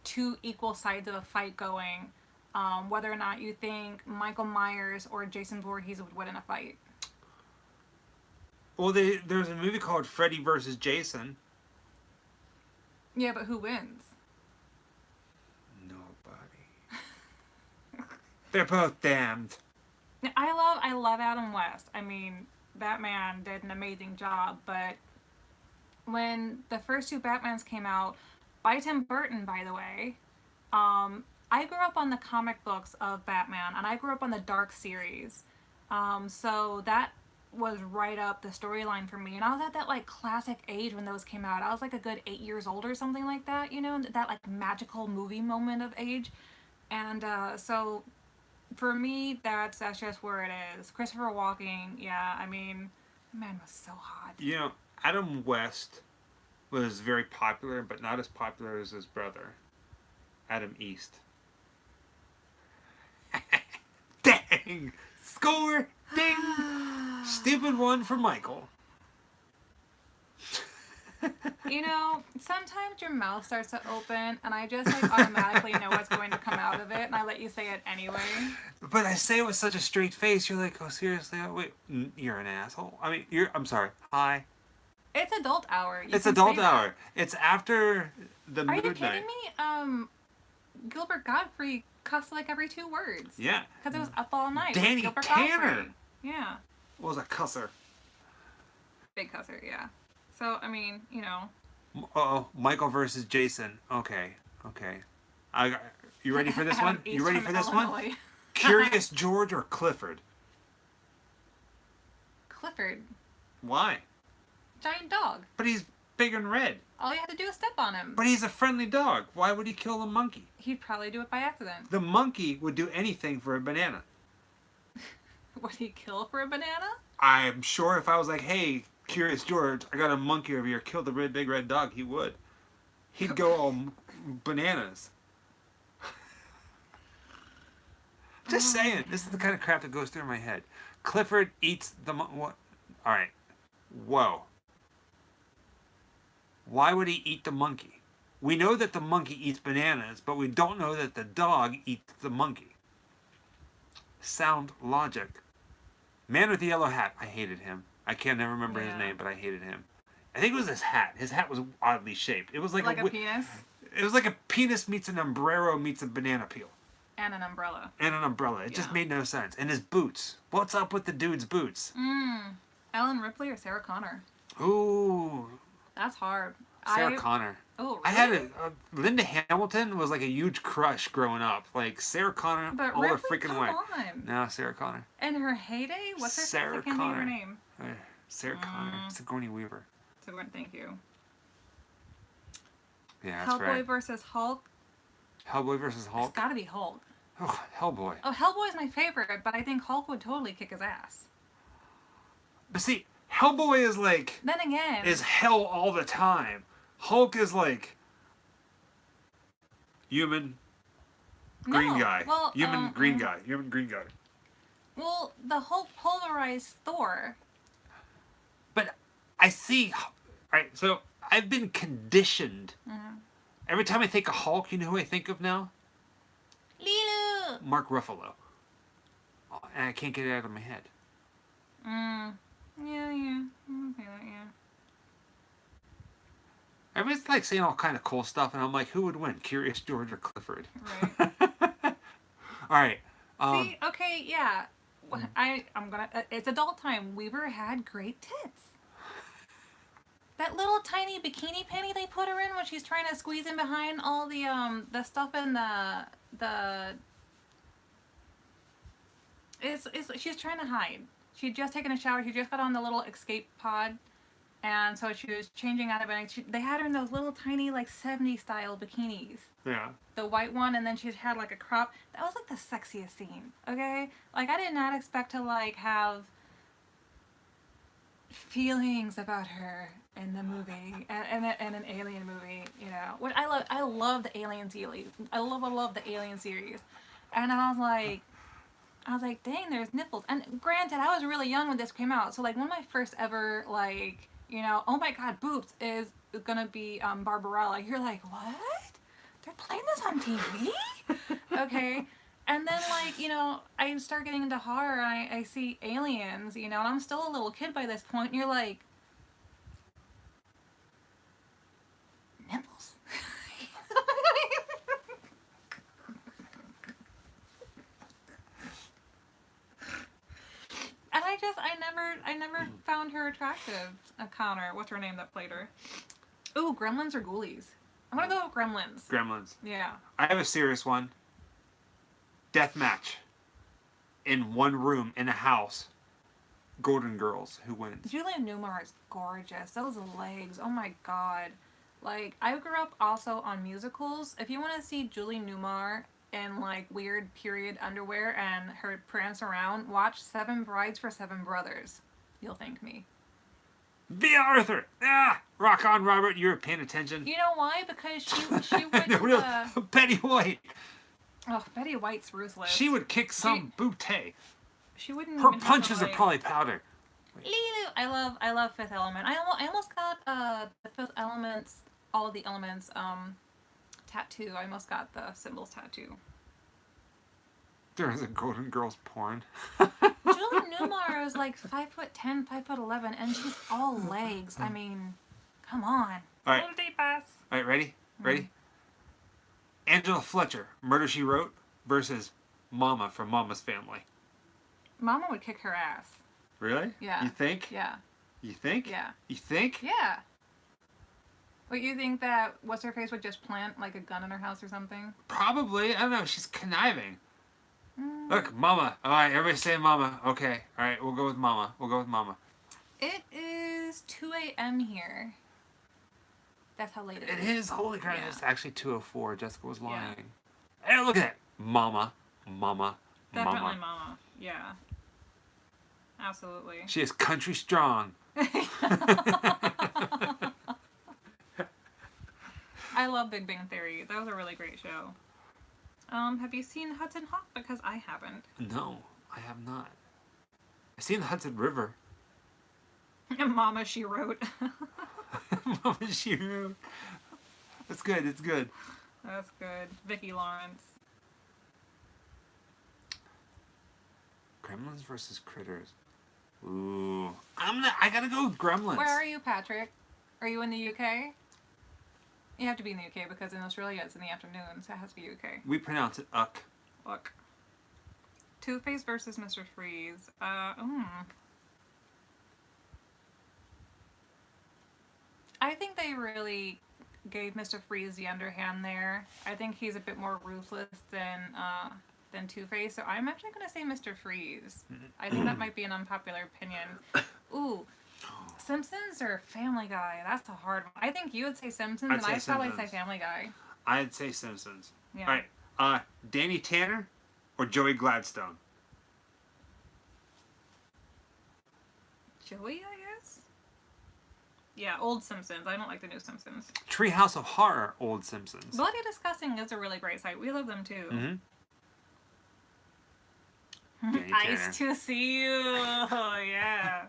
two equal sides of a fight going. Whether or not you think Michael Myers or Jason Voorhees would win in a fight. well, there's a movie called Freddy versus Jason. Yeah, but who wins? Nobody. They're both damned. I love Adam West. I mean, Batman did an amazing job, but when the first two Batmans came out, by Tim Burton, by the way, I grew up on the comic books of Batman, and I grew up on the Dark series. So that was right up the storyline for me. And I was at that, like, classic age when those came out. I was, like, a good 8 years old or something like that, you know? That, like, magical movie moment of age. And so for me, that's just where it is. Christopher Walken, yeah, I mean, the man was so hot. You know, Adam West was very popular, but not as popular as his brother, Adam East. Dang! Score! Ding! Stupid one for Michael. You know, sometimes your mouth starts to open, and I just, like, automatically know what's going to come out of it, and I let you say it anyway. But I say it with such a straight face. You're like, oh, seriously? Oh, wait, you're an asshole. I mean, I'm sorry. Hi. It's adult hour. You It's can adult say that. hour. It's after the Are you midnight. kidding me? Gilbert Gottfried cussed like every 2 words. Yeah. Because it was Up All Night. with Danny Gilbert Tanner Gottfried. Yeah. was a cusser. Big cusser, yeah. So, I mean, you know. Uh-oh. Michael versus Jason. Okay. You ready for this one? Adam You East ready from for this one? Illinois. Curious George or Clifford? Clifford. Why? Giant dog. But he's big and red. All you have to do is step on him. But he's a friendly dog. Why would he kill the monkey? He'd probably do it by accident. The monkey would do anything for a banana. Would he kill for a banana? I'm sure if I was like, hey, Curious George, I got a monkey over here, kill the big red dog, he would. He'd go all bananas. Just saying, this is the kind of crap that goes through my head. Clifford eats the what? All right. Whoa. Why would he eat the monkey? We know that the monkey eats bananas, but we don't know that the dog eats the monkey. Sound logic. Man with the yellow hat. I hated him. I can't never remember his name, but I hated him. I think it was his hat. His hat was oddly shaped. It was like a penis? It was like a penis meets an umbrero meets a banana peel. And an umbrella. And an umbrella. It just made no sense. And his boots. What's up with the dude's boots? Ellen Ripley or Sarah Connor? Ooh. That's hard. Sarah Connor. Oh, really? I had Linda Hamilton was like a huge crush growing up. Like Sarah Connor But all Ripley, the freaking come way. on. No, Sarah Connor. And her heyday? What's her Sarah I can't think of Connor. her name. Sarah Connor. Sigourney Weaver. So thank you. Yeah, that's Hellboy right. versus Hulk. Hellboy versus Hulk. It's gotta be Hulk. Oh, Hellboy. Oh, Hellboy's my favorite, but I think Hulk would totally kick his ass. But see, Hellboy is like Then again, is hell all the time. Hulk is like human green No, guy. well, Human green guy. Human green guy. well, the Hulk polarized Thor. But I see. Right. So I've been conditioned Every time I think of Hulk, you know who I think of now? Lilu. Mark Ruffalo. Oh, and I can't get it out of my head. Yeah, yeah. I'm okay with that, yeah. Everyone's like saying all kind of cool stuff, and I'm like, who would win, Curious George or Clifford? Right. All right. See, okay, yeah. I'm gonna. It's adult time. Weaver had great tits. That little tiny bikini panty they put her in when she's trying to squeeze in behind all the stuff in the. It's she's trying to hide. She'd just taken a shower. She just got on the little escape pod, and so she was changing out of it. They had her in those little tiny like 70s style bikinis. Yeah. The white one, and then she had like a crop. That was like the sexiest scene. Okay, like I did not expect to like have feelings about her in the movie and an alien movie. You know, what I love the Alien series. I love the Alien series, and I was like, dang, there's nipples. And granted, I was really young when this came out, so like one of my first ever like, you know, oh my god, boobs is gonna be Barbarella. You're like, what? They're playing this on TV? Okay. And then, like, you know, I start getting into horror, and I see aliens, you know, and I'm still a little kid by this point, and you're like, nipples. And I never found her attractive. Connor, what's her name that played her? Ooh, Gremlins or Ghoulies? I'm gonna go with Gremlins. Gremlins. Yeah. I have a serious one. Death match. In one room in a house. Golden Girls. Who wins? Julianne Newmar is gorgeous. Those legs. Oh my god. Like, I grew up also on musicals. If you want to see Julie Newmar in like weird period underwear and her prance around, watch Seven Brides for Seven Brothers. You'll thank me. Be Arthur! Ah! Rock on, Robert. You're paying attention. You know why? Because she would. The real Betty White. Oh, Betty White's ruthless. She would kick some booty. She wouldn't. Her even punches have to, are like, probably powder. Lilu. I love Fifth Element. I almost got the Fifth Element's, all of the elements tattoo. I almost got the symbols tattoo. There is a Golden Girls porn. Julie Newmar is like 5'10", 5'11", and she's all legs. I mean, come on. All right. Little deep ass. All right, ready? Ready? Angela Fletcher, Murder, She Wrote, versus Mama from Mama's Family. Mama would kick her ass. Really? Yeah. You think? Yeah. You think? Yeah. You think? Yeah. Wait, you think that what's-her-face would just plant like a gun in her house or something? Probably. I don't know. She's conniving. Look, Mama. All right, everybody say Mama. Okay. All right, we'll go with Mama. We'll go with Mama. It is 2 a.m. here. That's how late it is. It is. Holy crap. Yeah. It's actually 2:04. Jessica was lying. Yeah. Hey, look at that. Mama. Mama. Definitely Mama. Mama. Yeah. Absolutely. She is country strong. I love Big Bang Theory. That was a really great show. Have you seen Hudson Hawk? Because I haven't. No, I have not. I've seen the Hudson River. Mama, She Wrote. Mama, She Wrote. It's good. It's good. That's good. Vicki Lawrence. Gremlins versus Critters. Ooh, I gotta go with Gremlins. Where are you, Patrick? Are you in the UK? You have to be in the UK because in Australia it's in the afternoon, so it has to be UK. We pronounce it uck. Look. Two-Face versus Mr. Freeze. I think they really gave Mr. Freeze the underhand there. I think he's a bit more ruthless than Two-Face, so I'm actually going to say Mr. Freeze. I think that might be an unpopular opinion. Ooh. Simpsons or Family Guy? That's a hard one. I think you would say Simpsons, and I'd probably say Family Guy. I'd say Simpsons. Yeah. All right. Danny Tanner or Joey Gladstone? Joey, I guess? Yeah, old Simpsons. I don't like the new Simpsons. Treehouse of Horror, old Simpsons. Bloody Disgusting is a really great site. We love them too. Mm-hmm. Nice to see you. Oh, yeah.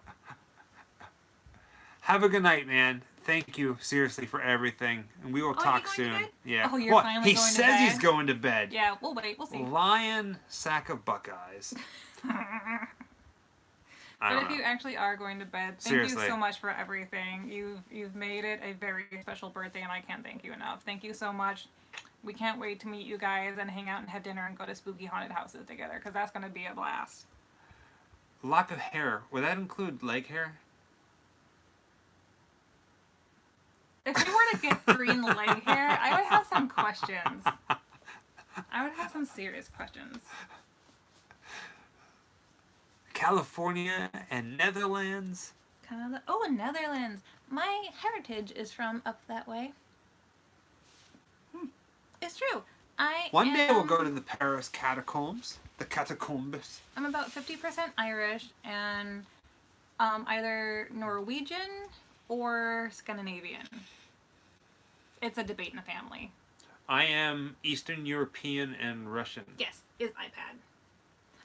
Have a good night, man. thank you seriously for everything, and we will Oh, you talk going to soon. bed? Yeah. Oh, you're Well, finally he going to says he's bed? going to bed. Yeah, we'll wait. We'll see. Lion sack of Buckeyes. I But don't if know. you actually are going to bed, thank Seriously. you so much for everything. You've made it a very special birthday, and I can't thank you enough. Thank you so much. We can't wait to meet you guys and hang out and have dinner and go to spooky haunted houses together, because that's going to be a blast. Lock of hair. Would that include leg hair? If we were to get green leg hair, I would have some questions. I would have some serious questions. California and Netherlands. Canada. Oh, Netherlands. My heritage is from up that way. It's true. One day we'll go to the Paris catacombs. The catacombs. I'm about 50% Irish and either Norwegian or Scandinavian. It's a debate in the family. I am Eastern European and Russian. Yes, is iPad.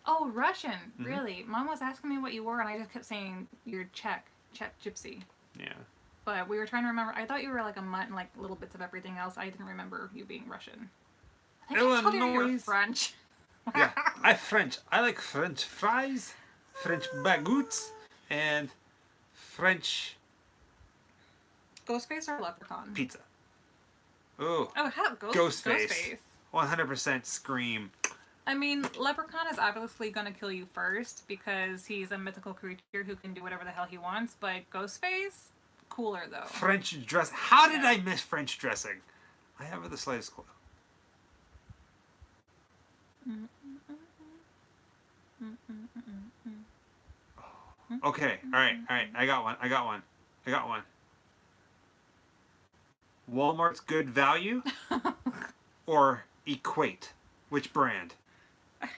Oh, Russian. Really? Mom was asking me what you were, and I just kept saying you're Czech gypsy. Yeah. But we were trying to remember. I thought you were like a mutt and like little bits of everything else. I didn't remember you being Russian. I think I told you you're Illinois. French. Yeah. I'm French. I like French fries, French baguettes, and French Ghostface or Leprechaun? pizza. Ooh. Oh, how Ghostface. 100% Scream. I mean, Leprechaun is obviously going to kill you first because he's a mythical creature who can do whatever the hell he wants, but Ghostface, cooler though. French dress. How did I miss French dressing? I haven't the slightest clue. Okay, alright. I got one. Walmart's Good Value or Equate? Which brand?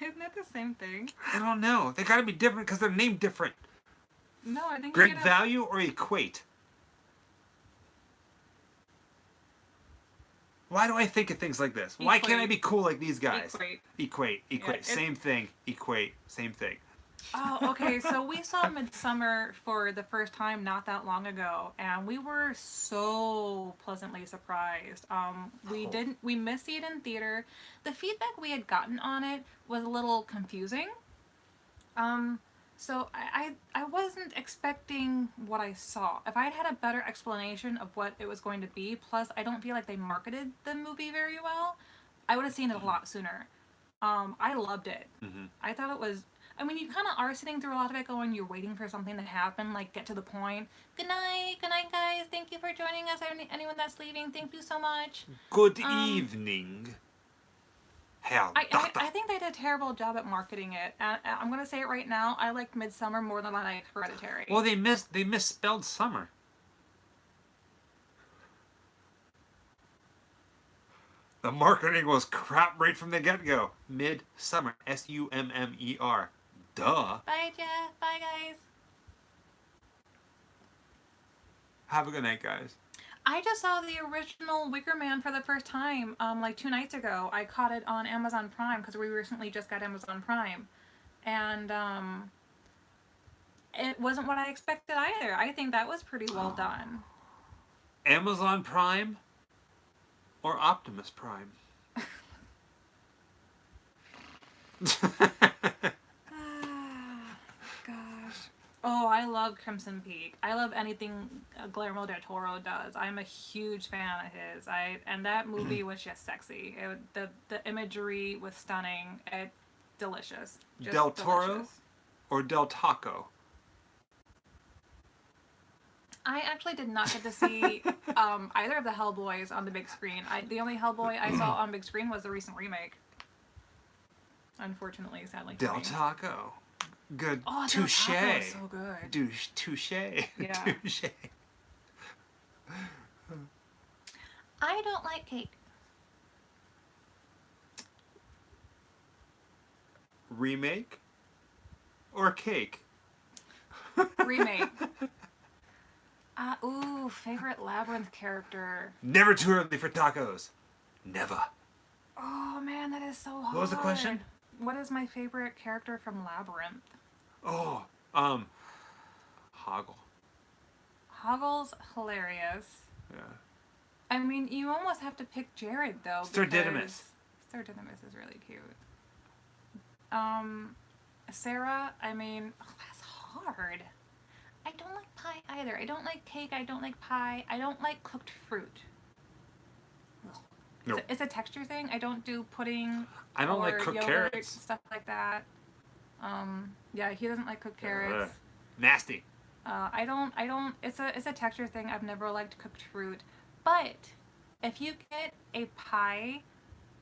Isn't that the same thing? I don't know. They gotta be different because they're named different. No, I think Great you get Value or Equate? Why do I think of things like this? Why can't I be cool like these guys? Equate. Equate. Yeah, Same thing. Equate. Same thing. Oh, okay. So we saw Midsummer for the first time not that long ago, and we were so pleasantly surprised. We missed it in theater. The feedback we had gotten on it was a little confusing. So I wasn't expecting what I saw. If I'd had a better explanation of what it was going to be, plus I don't feel like they marketed the movie very well, I would have seen it a lot sooner. I loved it. I thought it was. I mean, you kind of are sitting through a lot of it going, you're waiting for something to happen, like get to the point. Good night guys. Thank you for joining us. Anyone that's leaving, thank you so much. Good evening. Hell, I think they did a terrible job at marketing it. And I'm going to say it right now. I liked Midsummer more than I liked Hereditary. Well, they misspelled summer. The marketing was crap right from the get-go. Midsummer. Summer. Duh. Bye, Jeff. Bye, guys. Have a good night, guys. I just saw the original Wicker Man for the first time, like 2 nights ago. I caught it on Amazon Prime because we recently just got Amazon Prime. And, it wasn't what I expected either. I think that was pretty well done. Amazon Prime or Optimus Prime? Oh, I love Crimson Peak. I love anything Guillermo del Toro does. I'm a huge fan of his. And that movie was just sexy. The imagery was stunning. Delicious. Just Del Toro delicious. or Del Taco? I actually did not get to see either of the Hellboys on the big screen. The only Hellboy I saw on big screen was the recent remake. Unfortunately, sadly. Del Taco. Good. Oh, touche. Del Taco is so good. Touche. Yeah. Touche. I don't like cake. Remake or cake? Remake. Favorite Labyrinth character. Never too early for tacos. Never. Oh man, that is so hard. What was the question? What is my favorite character from Labyrinth? Oh, Hoggle. Hoggle's hilarious. Yeah. I mean, you almost have to pick Jared though. Sir Didymus. Sir Didymus is really cute. Sarah, I mean, that's hard. I don't like pie either. I don't like cake. I don't like pie. I don't like cooked fruit. Nope. It's a texture thing. I don't do pudding. I don't like or cooked yogurt, carrots. stuff like that. Yeah, he doesn't like cooked carrots. Nasty. I don't. It's a texture thing. I've never liked cooked fruit, but if you get a pie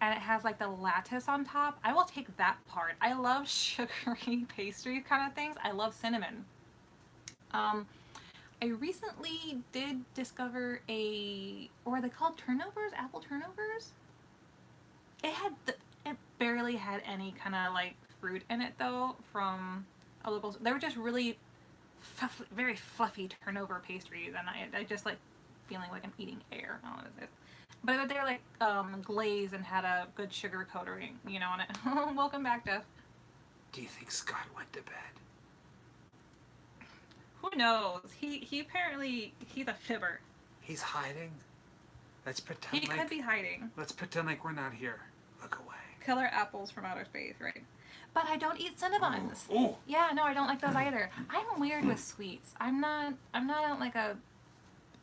and it has like the lattice on top, I will take that part. I love sugary pastry kind of things. I love cinnamon. I recently did discover what are they called? Turnovers? Apple turnovers? It barely had any kind of like fruit in it though from a local. They were just really very fluffy turnover pastries, and I just like feeling like I'm eating air. I don't know what it is. But they were like glazed and had a good sugar coating, on it. Welcome back, Jeff. Do you think Scott went to bed? Who knows? He apparently he's a fibber. He's hiding. Let's pretend. He could be hiding. Let's pretend like we're not here. Look away. Killer apples from outer space, right? But I don't eat Cinnabons. Ooh. Yeah, no, I don't like those either. I'm weird with sweets. I'm not like a.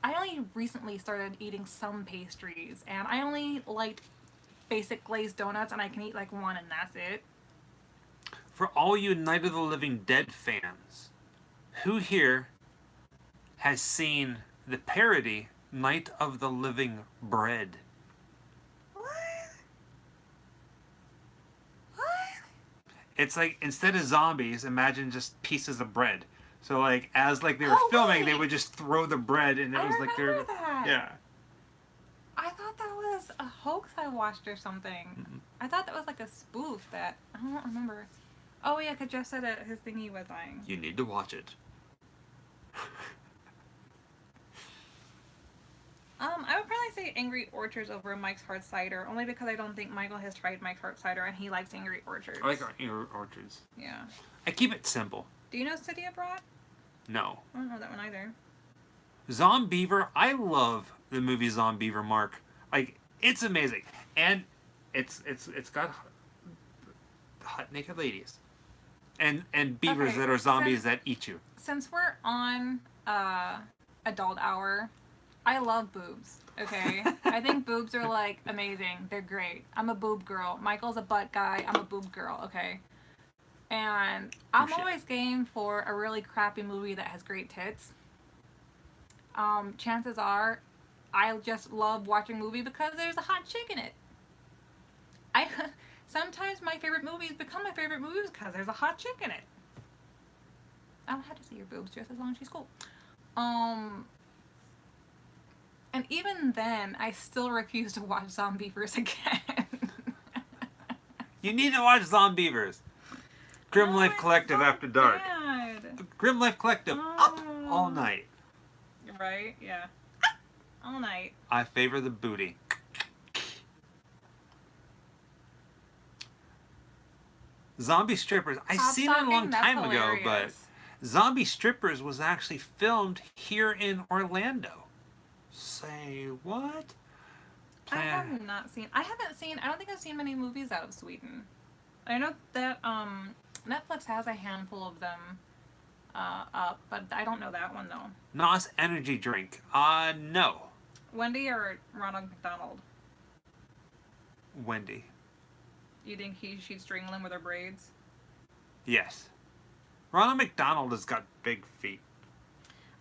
I only recently started eating some pastries, and I only liked basic glazed donuts, and I can eat like one, and that's it. For all you Night of the Living Dead fans, who here has seen the parody Night of the Living Bread? What? What? It's like, instead of zombies, imagine just pieces of bread. So like, as like they were filming, they would just throw the bread, and it was like remember that. Yeah. I thought that was a hoax I watched or something. Mm-mm. I thought that was like a spoof that I don't remember. Oh yeah, because Jeff said his thingy was lying. You need to watch it. I would probably say Angry Orchards over Mike's Hard Cider, only because I don't think Michael has tried Mike's Hard Cider and he likes Angry Orchards. I like orchards. Yeah. I keep it simple. Do you know City Abroad? No. I don't know that one either. Zombeaver, I love the movie Zombeaver, Mark. Like, it's amazing. And it's got hot naked ladies. And beavers Okay, that are zombies since- that eat you. Since we're on adult hour, I love boobs. Okay? I think boobs are like amazing. They're great. I'm a boob girl. Michael's a butt guy. I'm a boob girl. Okay? And I'm Touche. always game for a really crappy movie that has great tits. Chances are, I just love watching a movie because there's a hot chick in it. Sometimes my favorite movies become my favorite movies because there's a hot chick in it. I don't have to see your boobs just as long as she's cool. And even then, I still refuse to watch Zombievers again. You need to watch Zombievers. Grimm-Life Collective After Dark. Bad. Grimm-Life Collective up all night. Right? Yeah. All night. I favor the booty. Zombie Strippers. I Pop seen it a stalking? long That's time ago, but hilarious. Zombie Strippers was actually filmed here in Orlando. Say what? I have not seen. I don't think I've seen many movies out of Sweden. I know that Netflix has a handful of them up, but I don't know that one though. NOS energy drink. No. Wendy or Ronald McDonald? Wendy. You think she'd strangle him with her braids? Yes. Ronald McDonald has got big feet.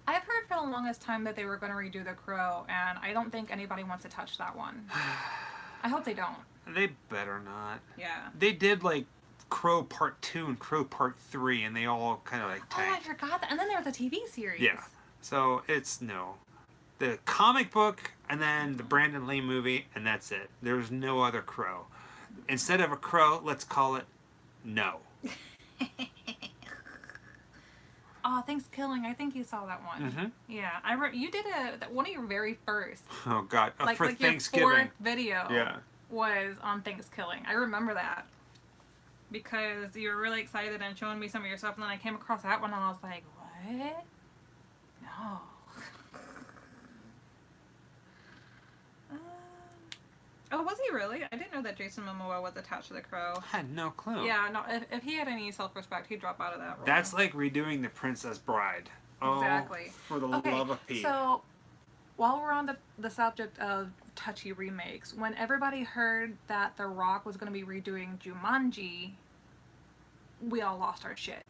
I've heard for the longest time that they were going to redo The Crow, and I don't think anybody wants to touch that one. I hope they don't. They better not. Yeah. They did like Crow Part 2 and Crow Part 3, and they all kind of like Oh, I tanked. forgot that. And then there was a TV series. Yeah. So it's no. The comic book and then the Brandon Lee movie, and that's it. There's no other Crow. Instead of a crow, let's call it No. Oh, Thanksgiving. I think you saw that one. Mm-hmm. Yeah. You did one of your very first. Oh God, for Your Thanksgiving. fourth video. Yeah. Was on Thanksgiving. I remember that. Because you were really excited and showing me some of your stuff, and then I came across that one and I was like, what? No. Oh, was he really? I didn't know that Jason Momoa was attached to The Crow. I had no clue. Yeah, no. If he had any self-respect, he'd drop out of that role. That's like redoing The Princess Bride. Oh, Exactly. for the love of Pete. So, while we're on the subject of touchy remakes, when everybody heard that The Rock was going to be redoing Jumanji, we all lost our shit.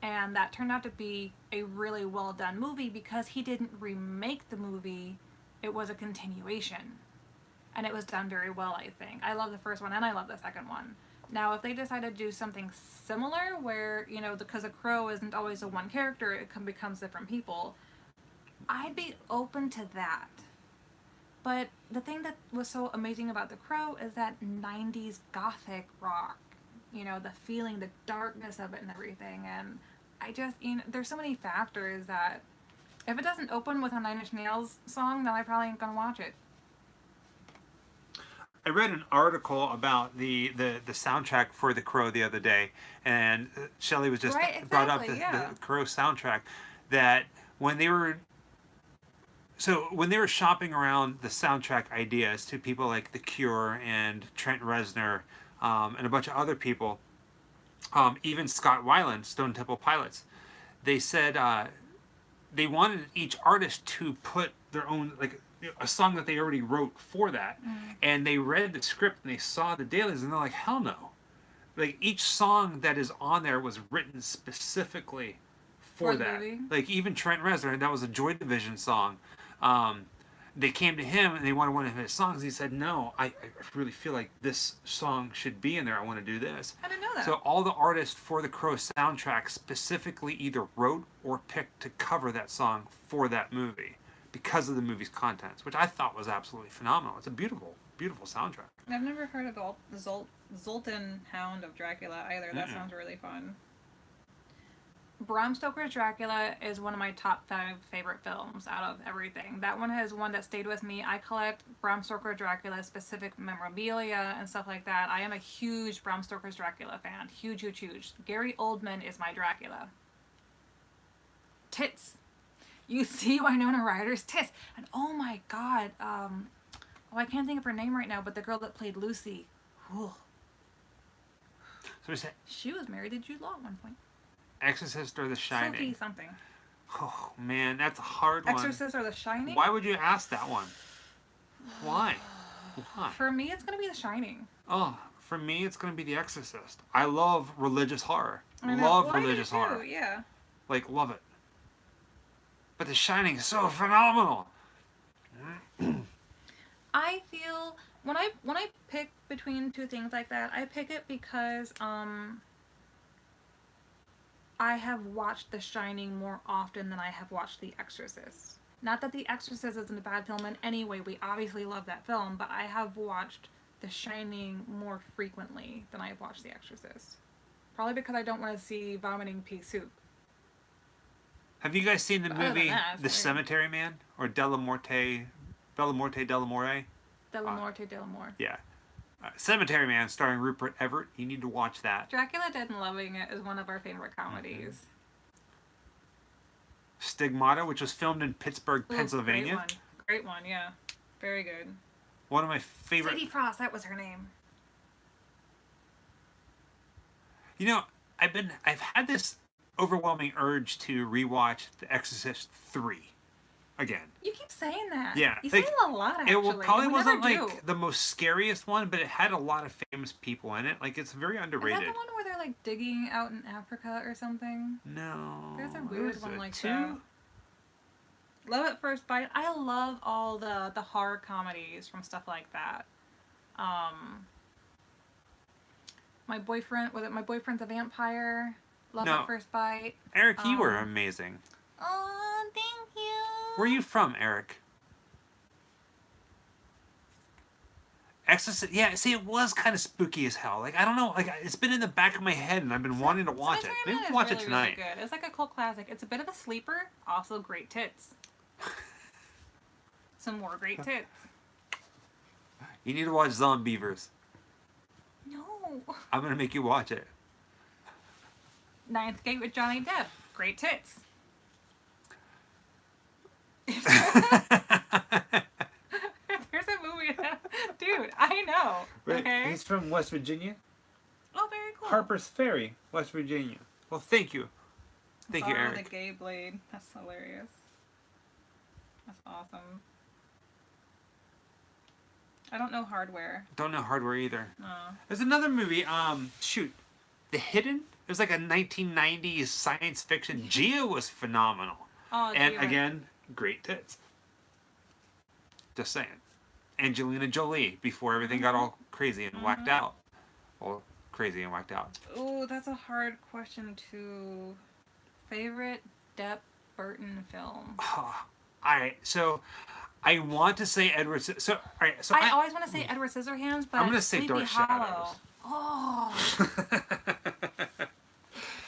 And that turned out to be a really well done movie because he didn't remake the movie, it was a continuation. And it was done very well, I think. I love the first one and I love the second one. Now, if they decide to do something similar where, you know, because a crow isn't always a one character, it becomes different people, I'd be open to that. But the thing that was so amazing about The Crow is that 90s gothic rock, you know, the feeling, the darkness of it and everything. And I just, you know, there's so many factors that if it doesn't open with a Nine Inch Nails song, then I probably ain't gonna watch it. I read an article about the soundtrack for The Crow the other day, and Shelley was just brought up the Crow soundtrack, that when they were shopping around the soundtrack ideas to people like The Cure and Trent Reznor, and a bunch of other people, even Scott Weiland, Stone Temple Pilots, they said they wanted each artist to put their own, like, a song that they already wrote for that. And they read the script and they saw the dailies and they're like, hell no. Like, each song that is on there was written specifically for that. Movie. Like, even Trent Reznor, that was a Joy Division song. They came to him and they wanted one of his songs. He said, no, I really feel like this song should be in there. I want to do this. I didn't know that. So all the artists for the Crow soundtrack specifically either wrote or picked to cover that song for that movie because of the movie's contents, which I thought was absolutely phenomenal. It's a beautiful, beautiful soundtrack. I've never heard of Zoltan Hound of Dracula either. That sounds really fun. Bram Stoker's Dracula is one of my top 5 favorite films out of everything. That one is one that stayed with me. I collect Bram Stoker Dracula specific memorabilia and stuff like that. I am a huge Bram Stoker's Dracula fan. Huge, huge, huge. Gary Oldman is my Dracula. Tits. You see Winona Ryder's tits. And oh my god, I can't think of her name right now, but the girl that played Lucy. Whew. So she was married to Jude Law at one point. Exorcist or The Shining? Sophie something. Oh man, that's a hard one. Exorcist or The Shining? Why would you ask that one? Why? Why? For me, it's going to be The Shining. Oh, for me, it's going to be The Exorcist. I love religious horror. I know. Love Well, religious I do too, horror. Yeah. Like, love it. But The Shining is so phenomenal. I feel when I pick between two things like that, I pick it because I have watched The Shining more often than I have watched The Exorcist. Not that The Exorcist isn't a bad film in any way. We obviously love that film, but I have watched The Shining more frequently than I've watched The Exorcist. Probably because I don't want to see vomiting pea soup. Have you guys seen the movie that, The Cemetery Man? Or Della Morte Delamore? Delamore. Yeah. Cemetery Man starring Rupert Everett. You need to watch that. Dracula Dead and Loving It is one of our favorite comedies. Stigmata, which was filmed in Pittsburgh, Pennsylvania. Great one, yeah. Very good. One of my favorite... Sadie Frost, that was her name. You know, I've had this overwhelming urge to rewatch The Exorcist 3 again. You keep saying that. Yeah. You say it a lot, actually. It probably wasn't never like the most scariest one, but it had a lot of famous people in it. Like, it's very underrated. Is that the one where they're like digging out in Africa or something? No. There's a What weird is one it? like 2? that. Love at First Bite. I love all the horror comedies from stuff like that. My Boyfriend's a Vampire. Love at First Bite. Eric, you were amazing. Oh, thank you. Where are you from, Eric? Exorcist. Yeah, see, it was kind of spooky as hell. Like, I don't know. Like, it's been in the back of my head, and I've been wanting to watch it. Maybe we'll watch it tonight. Really good. It's like a cult classic. It's a bit of a sleeper. Also, great tits. Some more great tits. You need to watch Zombievers. No. I'm gonna make you watch it. Ninth Gate with Johnny Depp. Great tits. There's a movie, dude. I know. But Okay. he's from West Virginia. Oh, very cool. Harper's Ferry, West Virginia. Well, thank you. Thank you, Sorrow Eric. the Gay Blade. That's hilarious. That's awesome. I don't know Hardware. Don't know Hardware either. No. There's another movie, The Hidden. It was like a 1990s science fiction. Gia was phenomenal. Oh, And Gia. again, great tits. Just saying. Angelina Jolie, before everything got all crazy and whacked out. Well, crazy and whacked out. Oh, that's a hard question too. Favorite Depp Burton film? Alright, so I want to say Edward. So, alright, so I always want to say Edward Scissorhands, but I'm gonna say Sleepy Dark Hollow. Shadows. Oh,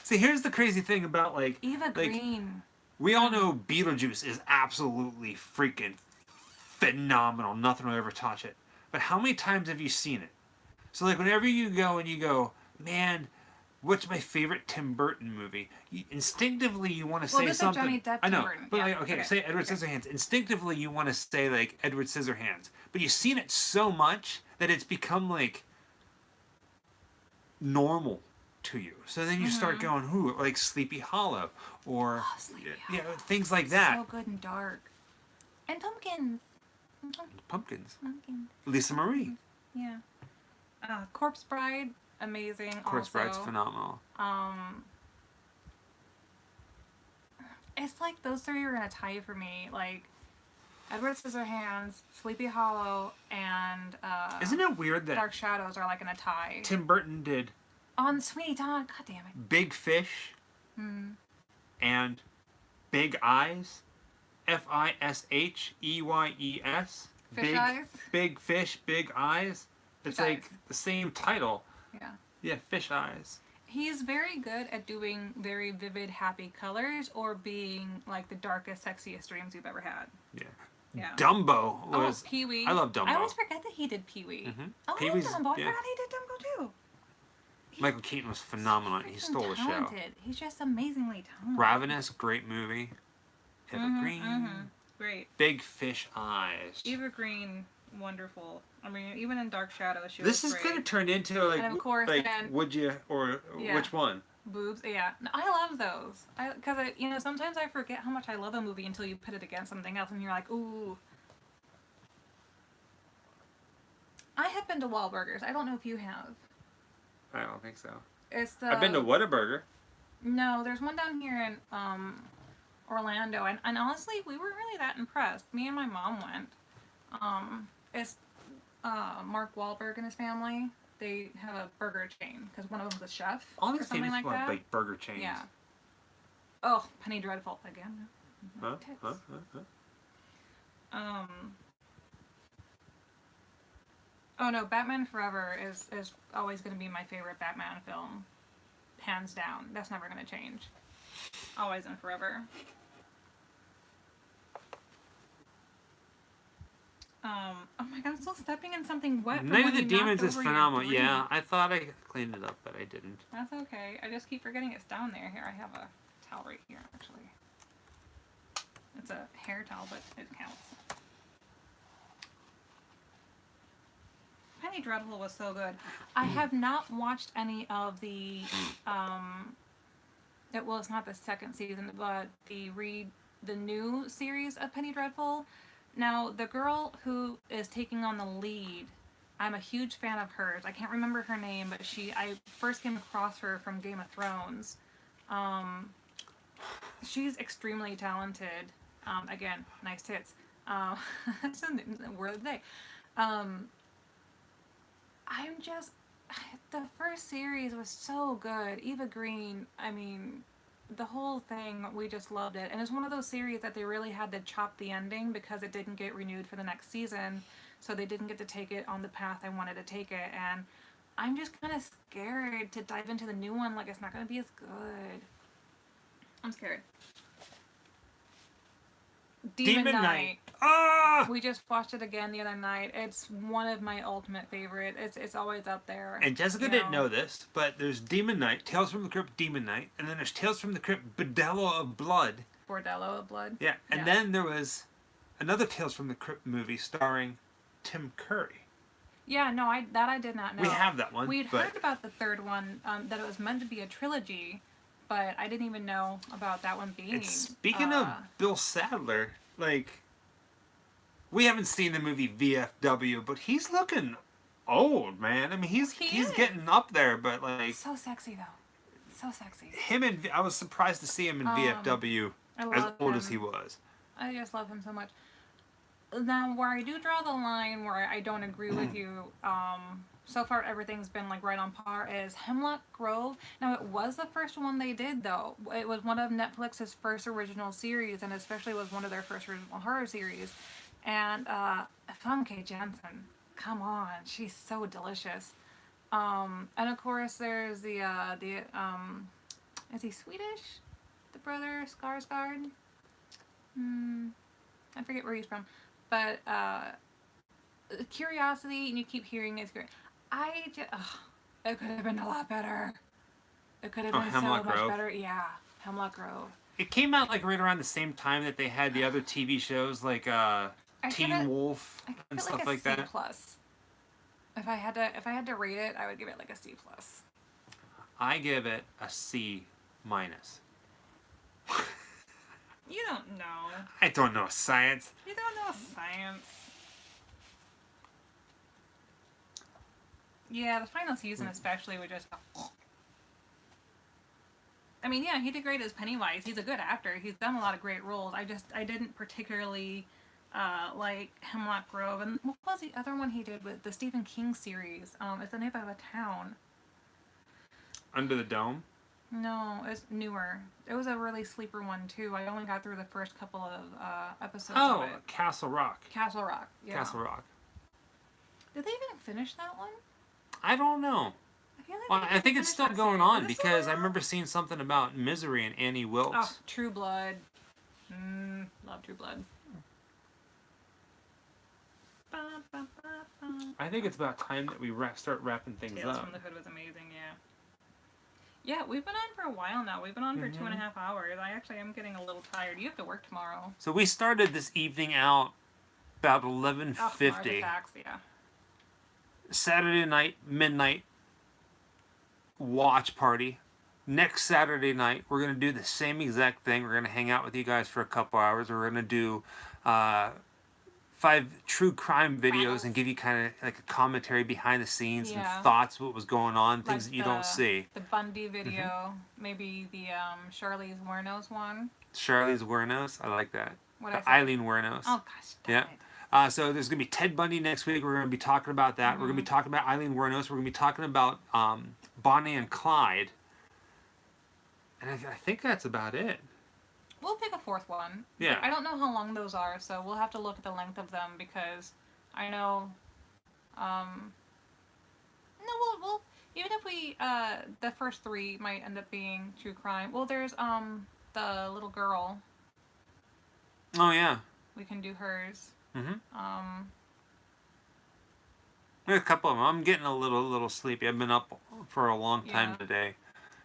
See, here's the crazy thing about Eva Green. we all know Beetlejuice is absolutely freaking phenomenal. Nothing will ever touch it. But how many times have you seen it? So whenever you go and you go, man, what's my favorite Tim Burton movie? Instinctively you want to say this is something. Johnny Depp, I know, Tim Burton. but Yeah, okay. say Edward Scissorhands. Instinctively you want to say Edward Scissorhands, but you've seen it so much that it's become normal to you. So then you start going, Sleepy Hollow or Sleepy things like that. So good and dark. And pumpkins. Pumpkins. Pumpkins. Lisa Marie. Yeah. Corpse Bride, amazing. Corpse also. Bride's phenomenal. It's like those three are in a tie for me. Edward Scissorhands, Sleepy Hollow, and Isn't it weird that Dark Shadows are in a tie. Tim Burton did On Sweeney Todd, god damn it. Big Fish and Big Eyes, Fisheyes. Fish Eyes? Big Fish, Big Eyes. It's Fish Eyes. the same title. Yeah. Yeah, Fish Eyes. He is very good at doing very vivid, happy colors or being the darkest, sexiest dreams you've ever had. Yeah. Yeah. Dumbo was. Pee-wee. I love Dumbo. I always forget that he did Pee-wee. Oh, Pee-wee's- I love Dumbo. I yeah. forgot he did Dumbo too. Michael Keaton was phenomenal. He stole the show. Talented. He's just amazingly talented. Ravenous, great movie. Eva Green. Great. Big Fish Eyes. Eva Green, wonderful. I mean, even in Dark Shadows, she This was is great. going to turn into And of course, then- would you or Yeah. which one? Boobs, yeah. No, I love those. Because, sometimes I forget how much I love a movie until you put it against something else and you're like, ooh. I have been to Wahlburgers. I don't know if you have. I don't think so. It's the... I've been to Whataburger. No, there's one down here in Orlando, and honestly, we weren't really that impressed. Me and my mom went. It's Mark Wahlberg and his family. They have a burger chain because one of them's a chef All or these something famous like that. burger chains. Yeah. Oh, Penny Dreadful again. Huh? Tits. Huh? Huh? Huh? Oh no, Batman Forever is always going to be my favorite Batman film, hands down. That's never going to change. Always and forever. Oh my god, I'm still stepping in something wet. from Night when of the you Demons knocked is over your phenomenal. drink. Yeah, I thought I cleaned it up, but I didn't. That's okay. I just keep forgetting it's down there. Here, I have a towel right here, actually. It's a hair towel, but it counts. Penny Dreadful was so good. I have not watched any of the, it's not the second season, but the new series of Penny Dreadful. Now, the girl who is taking on the lead, I'm a huge fan of hers. I can't remember her name, but I first came across her from Game of Thrones. She's extremely talented. Again, nice tits. That's a word of the day. The first series was so good. Eva Green, I mean, the whole thing, we just loved it. And it's one of those series that they really had to chop the ending because it didn't get renewed for the next season. So they didn't get to take it on the path I wanted to take it. And I'm just kind of scared to dive into the new one. It's not going to be as good. I'm scared. Demon Knight. Ah! We just watched it again the other night. It's one of my ultimate favorite. It's always up there. And Jessica didn't know this, but there's Demon Knight, Tales from the Crypt, Demon Knight, and then there's Tales from the Crypt, Bordello of Blood. Bordello of Blood. Yeah, and then there was another Tales from the Crypt movie starring Tim Curry. Yeah, no, I did not know. We have that one. We'd but heard about the third one, that it was meant to be a trilogy, but I didn't even know about that one being. And speaking of Bill Sadler, like, we haven't seen the movie VFW, but he's looking old, man. I mean, he's is. getting up there, but like So sexy though, so sexy. I was surprised to see him in VFW as old as he was. I just love him so much. Now, where I do draw the line, where I don't agree with you, so far everything's been like right on par, is Hemlock Grove. Now, it was the first one they did, though. It was one of Netflix's first original series, and especially was one of their first original horror series. And Famke Janssen, come on, she's so delicious. And of course, there's the is he Swedish? The brother Skarsgård. I forget where he's from. But Curiosity, and you keep hearing it's great. It could have been a lot better. It could have been so much better. Yeah, Hemlock Grove. It came out like right around the same time that they had the other TV shows like Teen Wolf and stuff like that. C+. If I had to rate it, I would give it like a C+. I give it a C-. You don't know. I don't know science. You don't know science. Yeah, the final season especially would just... I mean, yeah, he did great as Pennywise. He's a good actor. He's done a lot of great roles. I didn't particularly like Hemlock Grove. And what was the other one he did with the Stephen King series? It's the name of a town. Under the Dome? No, it's newer. It was a really sleeper one, too. I only got through the first couple of episodes of it. Castle Rock. Castle Rock, yeah. Castle Rock. Did they even finish that one? I don't know. I think it's still going on because I remember seeing something about Misery and Annie Wilkes. Oh, True Blood. Love True Blood. I think it's about time that we start wrapping things Tales up. from the Hood was amazing, yeah. Yeah, we've been on for a while now. We've been on for 2.5 hours. I actually am getting a little tired. You have to work tomorrow. So we started this evening out about 11:50. Yeah. Saturday night, midnight watch party. Next Saturday night, we're going to do the same exact thing. We're going to hang out with you guys for a couple hours. We're going to do 5 true crime videos and give you kind of like a commentary behind the scenes and thoughts, what was going on, things like that you don't see. The Bundy video, maybe the Charlize Wuornos one. Charlize Wuornos, I like that. What Eileen Wuornos. Oh gosh, yeah. So there's going to be Ted Bundy next week. We're going to be talking about that. We're going to be talking about Eileen Wuornos. We're going to be talking about Bonnie and Clyde. And I think that's about it. We'll pick a fourth one. Yeah. I don't know how long those are, so we'll have to look at the length of them because I know. No, we'll even if we the first 3 might end up being true crime. Well, there's the little girl. Oh yeah. We can do hers. There's a couple of them. I'm getting a little sleepy. I've been up for a long time today.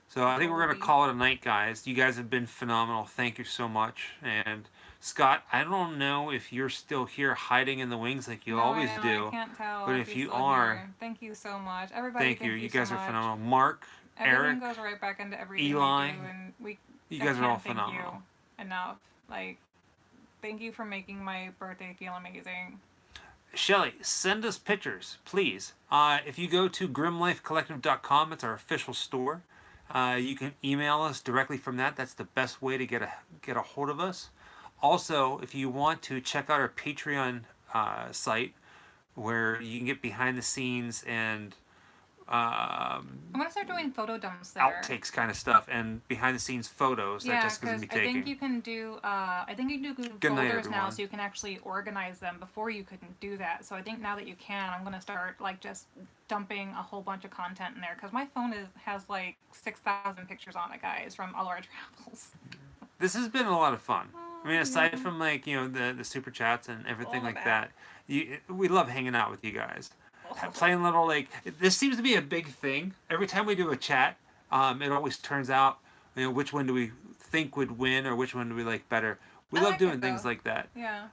So I think we're going to call it a night, guys. You guys have been phenomenal. Thank you so much. And Scott, I don't know if you're still here hiding in the wings like you always do. I can't tell. But if you are... Here. Thank you so much. Everybody, thank you. You guys so are much. phenomenal. Mark, Everything Eric, goes right back into everything Eli, we do. And you guys are all phenomenal. Thank you enough. Like, thank you for making my birthday feel amazing. Shelly, send us pictures, please. If you go to GrimmLifeCollective.com, it's our official store. You can email us directly from that. That's the best way to get a hold of us. Also, if you want to check out our Patreon site, where you can get behind the scenes and I'm gonna start doing photo dumps there. Outtakes kind of stuff and behind the scenes photos that Jessica's gonna be taking. I think you can do folders now, so you can actually organize them. Before you couldn't do that, so I think now that you can, I'm gonna start like just dumping a whole bunch of content in there because my phone has like 6,000 pictures on it, guys, from all our travels. This has been a lot of fun. I mean, aside from like the super chats and everything like that, we love hanging out with you guys. Playing little this seems to be a big thing. Every time we do a chat, it always turns out which one do we think would win or which one do we like better. We love doing things like that. Yeah.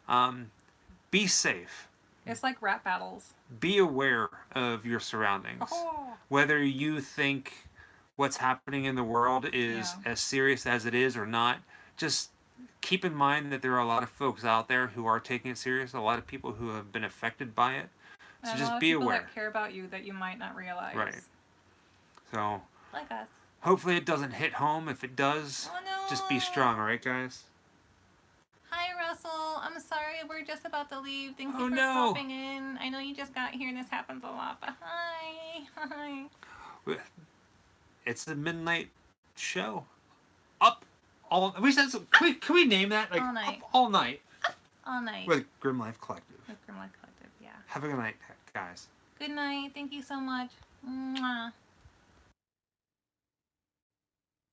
Be safe. It's like rap battles. Be aware of your surroundings. Oh. Whether you think what's happening in the world is as serious as it is or not, just keep in mind that there are a lot of folks out there who are taking it serious, a lot of people who have been affected by it. So And just a lot of be people aware. that care about you that you might not realize. Right. So Like us. hopefully it doesn't hit home. If it does, Oh no. just be strong, alright guys? Hi Russell. I'm sorry, we're just about to leave. Thank you Oh, for no. popping in. I know you just got here and this happens a lot, but hi. Hi. It's the midnight show. Up all. We said. Can we name that like All night. Up all night All night. with Grimm-Life Collective. With Grimm-Life Collective, yeah. Have a good night, guys. Good night. Thank you so much. Mwah.